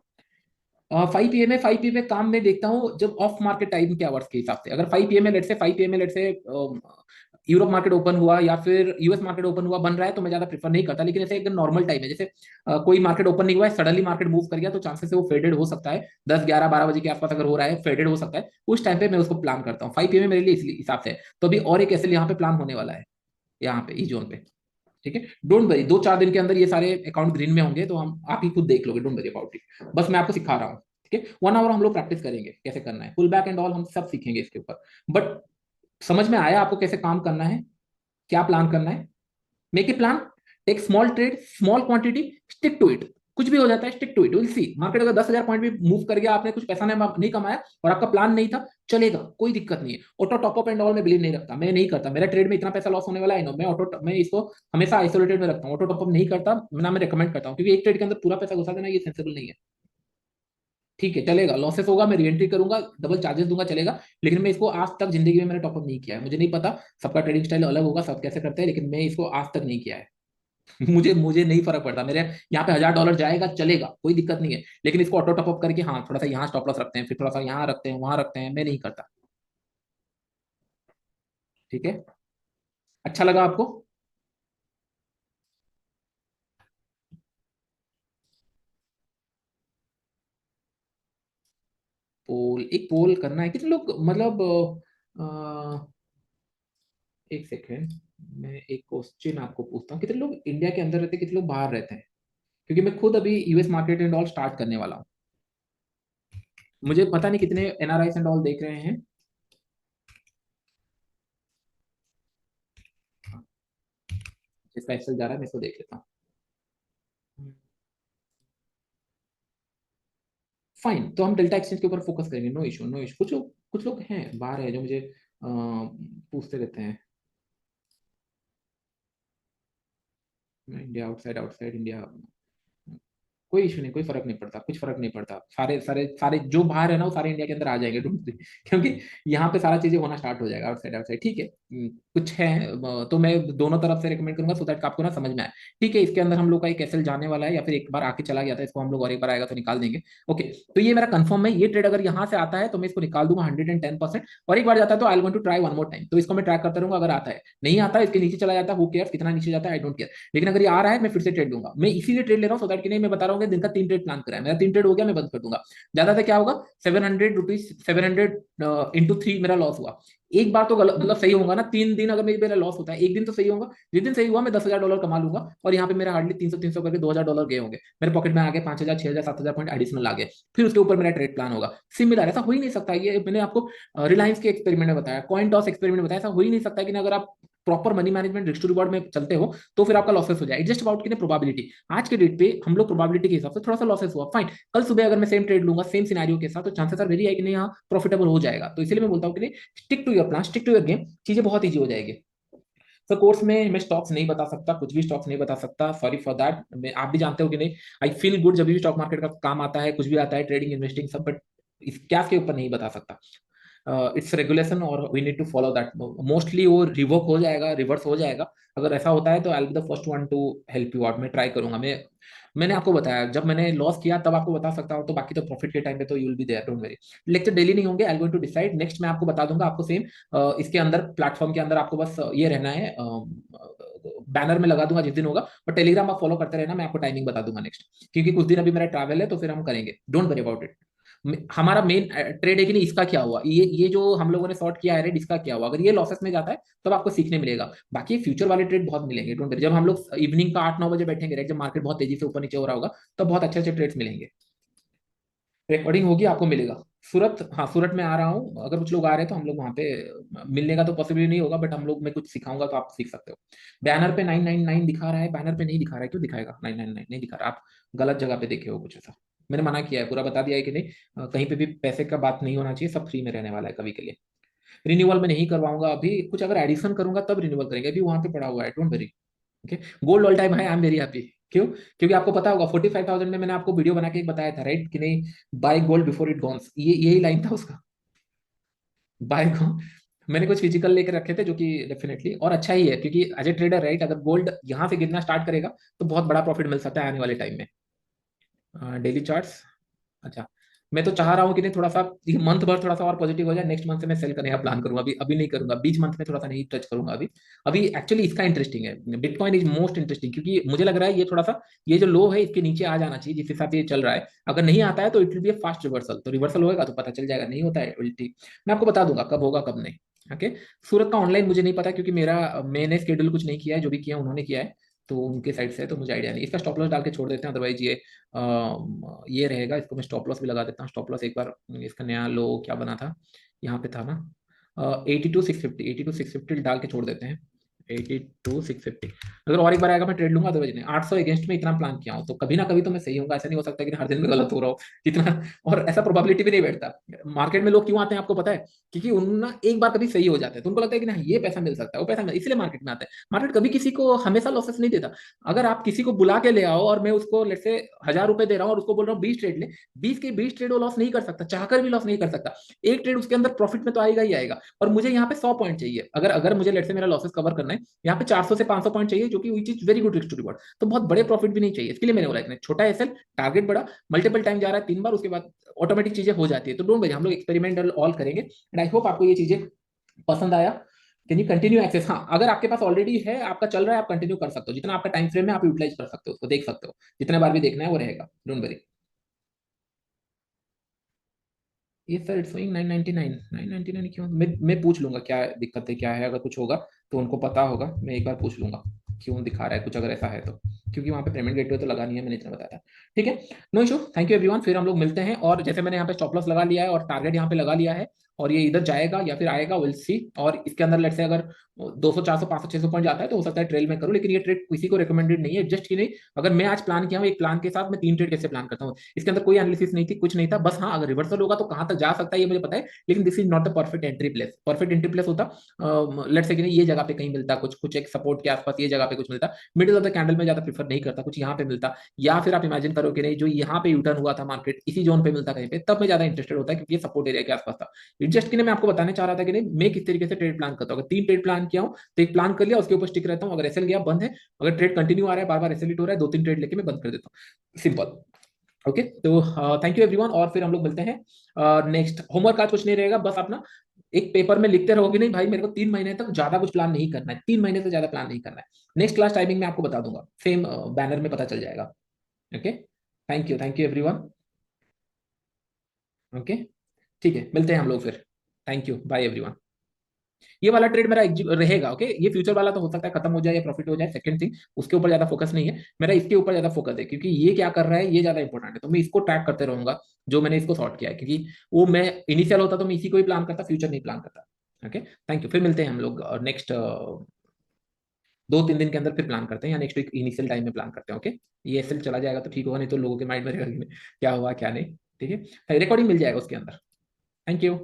A: 5 पीएम है, 5 पीएम में काम में देखता हूँ जब ऑफ मार्केट टाइम के आवर्स के हिसाब से। अगर 5 पीएम में लेट से 5 पीएम में लेट से यूरोप मार्केट ओपन हुआ या फिर यूएस मार्केट ओपन हुआ बन रहा है तो मैं ज्यादा प्रेफर नहीं करता। लेकिन ऐसे एकदम नॉर्मल टाइम है, जैसे कोई मार्केट ओपन नहीं हुआ है, सडनली मार्केट मूव कर गया, तो चांसेस है वो फेडेड हो सकता है। 10, 11, 12 बजे के आसपास अगर हो रहा है फेडेड हो सकता है, उस टाइम पे मैं उसको प्लान करता हूँ। 5 पीएम मेरे लिए इसलिए हिसाब से। तो अभी और एक ऐसे यहाँ पे प्लान होने वाला है, यहाँ पे इस जोन पे। ठीक है, डोंट वरी, 2-4 दिन के अंदर ये सारे अकाउंट ग्रीन में होंगे, तो हम आप ही खुद देख लोगे, डोंट वरी अबाउट इट। बस मैं आपको सिखा रहा हूँ। ठीक है, 1 आवर हम लोग प्रैक्टिस करेंगे कैसे करना है, पुल बैक एंड ऑल हम सब सीखेंगे इसके ऊपर। बट समझ में आया आपको कैसे काम करना है, क्या प्लान करना है? Make a plan, take small trade, small quantity, stick to it. कुछ भी हो जाता है stick to it, will see. Market अगर 10,000 पॉइंट भी मूव कर गया, आपने कुछ पैसा नहीं कमाया और आपका प्लान नहीं था, चलेगा, कोई दिक्कत नहीं है। ऑटो टॉपअप एंड ऑल में बिलीव नहीं रखता, मैं नहीं करता। मेरा ट्रेड में इतना पैसा लॉस होने वाला है नो, मैं इसको हमेशा आइसोलेटेड में रखता हूँ, ऑटो टॉपअप नहीं करता ना, मैं रिकमेंड करता हूँ, क्योंकि एक ट्रेड के अंदर पूरा पैसा घुसा देना ये सेंसिबल नहीं है। ठीक है चलेगा, लॉसेस होगा, मैं रीएंट्री करूंगा, डबल चार्जेस दूंगा, चलेगा। लेकिन मैं इसको आज तक जिंदगी में मैंने टॉपअप नहीं किया है, मुझे नहीं पता, सबका ट्रेडिंग स्टाइल अलग होगा, सब कैसे करते हैं, लेकिन मैं इसको आज तक नहीं किया है। मुझे मुझे नहीं फर्क पड़ता, मेरे यहाँ पे $1,000 जाएगा चलेगा, कोई दिक्कत नहीं है। लेकिन इसको ऑटो टॉप अप करके हाँ थोड़ा सा यहाँ स्टॉप लॉस रखते हैं, फिर थोड़ा सा यहाँ रखते हैं, वहां रखते हैं, मैं नहीं करता। ठीक है, अच्छा लगा आपको? पोल, एक पोल करना है, कितने लोग मतलब एक सेकेंड, मैं एक क्वेश्चन आपको पूछता हूँ, कितने लोग इंडिया के अंदर रहते हैं, कितने लोग बाहर रहते हैं? क्योंकि मैं खुद अभी US market and all start करने वाला हूँ। मुझे पता नहीं कितने एनआरआई एंड ऑल देख रहे हैं। जिसका एक्सेल जा रहा है मैं इसको देख लेता हूँ। फाइन, तो हम डेल्टा एक्सचेंज के ऊपर फोकस करेंगे, नो इशू नो इशू। कुछ लोग हैं बाहर है जो मुझे पूछते रहते हैं, इंडिया आउटसाइड, आउटसाइड इंडिया, कोई इशू नहीं, कोई फर्क नहीं पड़ता, कुछ फर्क नहीं पड़ता, सारे सारे सारे जो बाहर है ना वो सारे इंडिया के अंदर आ जाएंगे, डोंट वरी। क्योंकि यहाँ पे सारा चीजें होना स्टार्ट हो जाएगा आउटसाइड आउटसाइड, ठीक है। कुछ है तो मैं दोनों तरफ से रिकमेंड करूंगा सो दैट आपको ना समझ में आए, ठीक है। इसके अंदर हम लोग का एक एसएल जाने वाला है, या फिर एक बार आके चला गया था, इसको हम लोग और एक बार आएगा तो निकाल देंगे। ओके, तो ये मेरा कंफर्म है, ये ट्रेड अगर यहाँ से आता है तो मैं इसको निकाल दूंगा 110%, और एक बार जाता है तो I want to try one more time, तो इसको मैं ट्रैक करता रहूंगा। अगर आता है, नहीं आता है, इसके नीचे चला जाता है, हु केयर्स कितना नीचे जाता है, आई डोंट केयर। लेकिन अगर ये आ रहा है मैं फिर से ट्रेड लूंगा, मैं इसीलिए ट्रेड ले रहा हूँ सो दैट कि नहीं, मैं बता रहा हूँ कि दिन का 3 ट्रेड प्लान करा है मेरा, 3 ट्रेड हो गया मैं बंद कर दूंगा। ज्यादा से क्या होगा, 700 रुपीज, 700 इंटू 3 मेरा लॉस हुआ। एक बार तो गलत मतलब सही होगा ना, 3 दिन अगर मेरा लॉस होता है, एक दिन तो सही होगा, जिस दिन सही हुआ मैं $10,000 कमा लूंगा, और यहाँ पे मेरा हार्डली 300 करके $2,000 गए होंगे, मेरे पॉकेट में आगे 5,000 6,000 7,000 पॉइंट एडिशनल आ गए। फिर उसके ऊपर मेरा ट्रेड प्लान होगा। सिमिलर ऐसा हो ही नहीं सकता, ये मैंने आपको रिलायंस के एक्सपेरिमेंट में बताया, कॉइन टॉस एक्सपेरिमेंट में बताया, ऐसा हो ही नहीं सकता कि अगर आप proper money management risk to reward में चलते हो तो फिर आपका लॉसेस हो जाए। जस्ट अबाउट की प्रोबेबिलिटी, आज के डेट पे हम लोग प्रोबेबिलिटी के हिसाब से थोड़ा सा लॉसेस हुआ, फाइन। कल सुबह अगर मैं सेम ट्रेड लूंगा सेम सिनेरियो के साथ, तो चांसेस आर वेरी है कि नहीं यहाँ प्रॉफिटेबल हो जाएगा। तो इसलिए मैं बोलता हूँ कि नहीं, stick to your plan, stick to your game, चीजें बहुत ईजी हो जाएगी। सर कोर्स में मैं स्टॉक्स नहीं बता सकता, कुछ भी स्टॉक्स नहीं बता सकता, सॉरी फॉर दैट। मैं, आप भी जानते हो कि नहीं, आई फील गुड जब भी स्टॉक मार्केट का काम आता है, कुछ भी आता है, ट्रेडिंग इन्वेस्टिंग सब, बट इस क्या के ऊपर नहीं बता सकता। इट्स रेगुलेशन और we need to follow that. Mostly वो रिवोक हो जाएगा, रिवर्स हो जाएगा। अगर ऐसा होता है तो I will be the first one two help you out, मैं ट्राई करूंगा। मैंने आपको बताया जब मैंने लॉस किया तब आपको बता सकता हूँ, तो बाकी तो प्रॉफिट के टाइम पे तो you will be there, don't worry. Lecture daily नहीं होंगे, I am going to decide next, मैं आपको बता दूंगा। आपको सेम इसके अंदर प्लेटफॉर्म के अंदर आपको बस ये रहना है, बैनर में लगा दूंगा जिस दिन होगा, और टेलीग्राम आप फॉलो करते रहना, मैं आपको टाइमिंग बता दूंगा नेक्स्ट, क्योंकि कुछ दिन अभी मेरा ट्रैवल है तो फिर हम करेंगे, डोंट वरी अबाउट इट। हमारा मेन ट्रेड है कि नहीं, इसका क्या हुआ, ये जो हम लोगों ने शॉर्ट किया है रेड, इसका क्या हुआ। अगर ये लॉसेस में जाता है तब आपको सीखने मिलेगा, बाकी फ्यूचर वाले ट्रेड बहुत मिलेंगे, डोंट वरी। जब हम लोग इवनिंग का 8-9 बजे बैठेंगे राइट, जब मार्केट बहुत तेजी से ऊपर नीचे हो रहा होगा, तब बहुत अच्छे अच्छे ट्रेड्स मिलेंगे। रिकॉर्डिंग होगी, आपको मिलेगा। सूरत, हाँ सूरत में आ रहा हूँ, अगर कुछ लोग आ रहे हैं तो हम लोग वहाँ पे मिलने का तो पॉसिबल नहीं होगा, बट हम लोग, मैं कुछ सिखाऊंगा तो आप सीख सकते हो। बैनर पे 999 दिखा रहा है, बैनर पे नहीं दिखा रहा है, क्यों दिखाएगा 999 नहीं दिखा रहा, आप गलत जगह पे देखे हो कुछ ऐसा। मैंने मना किया है, पूरा बता दिया है कि नहीं, कहीं पे भी पैसे का बात नहीं होना चाहिए, सब फ्री में रहने वाला है कभी के लिए। रिन्यूअल में नहीं करवाऊंगा अभी, कुछ अगर एडिशन करूंगा तब रिन्यूअल करेंगे, अभी वहां पे पड़ा हुआ है, don't worry. Okay, gold all time है, आई एम वेरी हैप्पी। क्यों? क्योंकि आपको पता होगा 45,000 में मैंने आपको वीडियो बना के एक बताया था राइट कि नहीं, buy gold before it goes, ये यही लाइन था उसका, बाय गोल्ड। मैंने कुछ फिजिकल लेकर रखे थे जो कि डेफिनेटली और अच्छा ही है, क्योंकि एज ए ट्रेडर राइट, अगर गोल्ड यहाँ से गिरना स्टार्ट करेगा तो बहुत बड़ा प्रॉफिट मिल सकता है आने वाले टाइम में। डेली चार्ट्स, अच्छा। मैं तो चाह रहा हूँ कि नहीं, थोड़ा सा ये मंथ भर थोड़ा सा और पॉजिटिव हो जाए, नेक्स्ट मंथ से मैं सेल करने का प्लान करूंगा, अभी अभी नहीं करूंगा, बीच मंथ में थोड़ा सा नहीं टच करूंगा अभी। अभी एक्चुअली इसका इंटरेस्टिंग है, बिटकॉइन इज मोस्ट इंटरेस्टिंग, क्योंकि मुझे लग रहा है ये थोड़ा सा, ये जो लो है इसके नीचे आ जाना चाहिए जिस हिसाब से ये चल रहा है। अगर नहीं आता है तो it will B A fast reversal, तो रिवर्सल होगा तो पता चल जाएगा, नहीं होता है उल्टी, मैं आपको बता दूंगा कब होगा कब नहीं। ओके, सूरत का ऑनलाइन मुझे नहीं पता, क्योंकि मैंने स्केड्यूल कुछ नहीं किया है, जो भी किया उन्होंने किया है, तो उनके साइड से है, तो मुझे आइडिया नहीं। इसका स्टॉप लॉस डाल के छोड़ देते हैं, अदरवाइज ये रहेगा, इसको मैं स्टॉप लॉस भी लगा देता हूँ। स्टॉप लॉस एक बार, इसका नया लो क्या बना था, यहाँ पे था ना, 82,650, 82,650 डाल के छोड़ देते हैं, 82,650। अगर और एक बार आएगा मैं ट्रेड लूंगा, अदरवाइज नहीं। 800 अगेंस्ट में इतना प्लान किया हूँ, तो कभी ना कभी तो मैं सही होगा, ऐसा नहीं हो सकता कि हर दिन में गलत हो रहा हो जितना, और ऐसा प्रोबेबिलिटी भी नहीं बैठता। मार्केट में लोग क्यों आते हैं आपको पता है, क्योंकि उन ना एक बार कभी सही हो जाते हैं तो उनको लगता है कि ना ये पैसा मिल सकता है, वो पैसा इसलिए मार्केट में आता है। मार्केट कभी किसी को हमेशा लॉसेस नहीं देता। अगर आप किसी को बुला के ले आओ और मैं उसको लेट से 1,000 रुपए दे रहा हूँ और उसको बोल रहा हूँ 20 ट्रेड ले, 20 के 20 ट्रेड वो लॉस नहीं कर सकता, चाहकर भी लॉस नहीं कर सकता। एक ट्रेड उसके अंदर प्रॉफिट में तो आएगा ही आएगा, और मुझे यहाँ पे 100 पॉइंट चाहिए। अगर अगर मुझे लेट से मेरा लॉसेस कवर करना है, यहाँ पे 400 से 500 पॉइंट चाहिए, जो कि which is very good risk to reward. तो बहुत बड़े प्रॉफिट भी नहीं चाहिए, इसके लिए मैंने बोला इतना छोटा एसएल, टारगेट बड़ा, मल्टीपल टाइम जा रहा है 3 बार, उसके बाद ऑटोमेटिक चीजें हो जाती है। तो डोंट वरी, हम लोग एक्सपेरिमेंटल ऑल करेंगे, एंड आई होप आपको ये चीजें पसंद आया। कैन यू कंटिन्यू एक्सेस, हाँ अगर आपके पास ऑलरेडी है, आपका चल रहा है, आप कंटिन्यू कर सकते हो, जितना आपका टाइम फ्रेम है आप यूटिलाइज कर सकते हो, उसको देख सकते हो, जितने बार भी देखना है वो रहेगा, डोंट वरी। ये सर इट्स शोइंग 999, 999 क्यों, मैं पूछ लूंगा क्या दिक्कत है क्या है, अगर कुछ होगा तो उनको पता होगा, मैं एक बार पूछ लूंगा क्यों दिखा रहा है कुछ, अगर ऐसा है तो, क्योंकि वहां पे पेमेंट गेटवे तो लगा नहीं है, मैंने इतना बताया था। ठीक है, no issue, thank you everyone, फिर हम लोग मिलते हैं। और जैसे मैंने यहाँ पे स्टॉप लॉस लगा लिया है और टारगेट यहाँ पे लगा लिया है, और ये इधर जाएगा या फिर आएगा, विल सी। और इसके अंदर लेट्स से अगर 200 400 500 600 पॉइंट जाता है तो हो सकता है ट्रेल में करूं, लेकिन ये ट्रेड किसी को रिकमेंडेड नहीं है, जस्ट कि नहीं अगर मैं आज प्लान किया हूं एक प्लान के साथ, मैं 3 ट्रेड कैसे प्लान करता हूं, इसके अंदर कोई एनालिसिस नहीं थी, कुछ नहीं था, बस हाँ अगर रिवर्सल होगा तो कहां तक जा सकता है ये मुझे पता है, लेकिन this is not the perfect entry place. Perfect entry place होता लेट्स से कि नहीं ये जगह पे कहीं मिलता, कुछ कुछ एक सपोर्ट के आसपास ये जगह पे कुछ मिलता, मिडिल ऑफ द कैंडल में ज्यादा प्रीफर नहीं करता, कुछ यहाँ पे मिलता, या फिर आप इमेजिन करो कि नहीं जो यहाँ पे यूटर्न हुआ था मार्केट इसी जोन पे मिलता कहीं पे, तब मैं ज्यादा इंटरेस्टेड होता है क्योंकि ये सपोर्ट एरिया के आसपास था। जस्ट कि मैं आपको बताने चाह रहा था कि नहीं मैं किस तरीके से ट्रेड प्लान करता हूँ। अगर 3 ट्रेड प्लान किया हूँ तो एक प्लान कर लिया उसके ऊपर स्टिक रहता हूँ, अगर एसएल गया बंद है, अगर ट्रेड कंटिन्यू आ रहा है बार बार एसएल हिट हो रहा है 2-3 ट्रेड लेके मैं बंद कर देता हूँ, सिंपल। ओके तो थैंक यू एवरीवन, और फिर हम लोग मिलते हैं नेक्स्ट। होमवर्क आज कुछ नहीं रहेगा, बस अपना एक पेपर में लिखते रहोगे नहीं भाई मेरे को 3 महीने तक ज्यादा कुछ प्लान नहीं करना है, 3 महीने से ज्यादा प्लान नहीं करना है। नेक्स्ट क्लास टाइमिंग में आपको बता दूंगा, सेम बैनर में पता चल जाएगा। Okay thank you everyone. Okay ठीक है, मिलते हैं हम लोग फिर। Thank you, bye everyone. ये वाला ट्रेड मेरा रहेगा। ओके ये फ्यूचर वाला तो हो सकता है खत्म हो जाए या प्रॉफिट हो जाए, सेकंड थिंग, उसके ऊपर ज्यादा फोकस नहीं है मेरा, इसके ऊपर ज्यादा फोकस है क्योंकि ये क्या कर रहा है ये ज्यादा इंपॉर्टेंट है, तो मैं इसको ट्रैक करते रहूंगा जो मैंने इसको सॉर्ट किया है, क्योंकि वो मैं इनिशियल होता तो मैं इसी को ही प्लान करता, फ्यूचर नहीं प्लान करता। ओके थैंक यू, फिर मिलते हैं हम लोग नेक्स्ट 2-3 दिन के अंदर फिर प्लान करते हैं, या नेक्स्ट वीक इनिशियल टाइम में प्लान करते हैं। ओके ये एसएल चला जाएगा तो ठीक होगा, नहीं तो लोगों के माइंड में रहेगा कि क्या हुआ क्या नहीं। ठीक है रिकॉर्डिंग मिल जाएगा उसके अंदर। Thank you.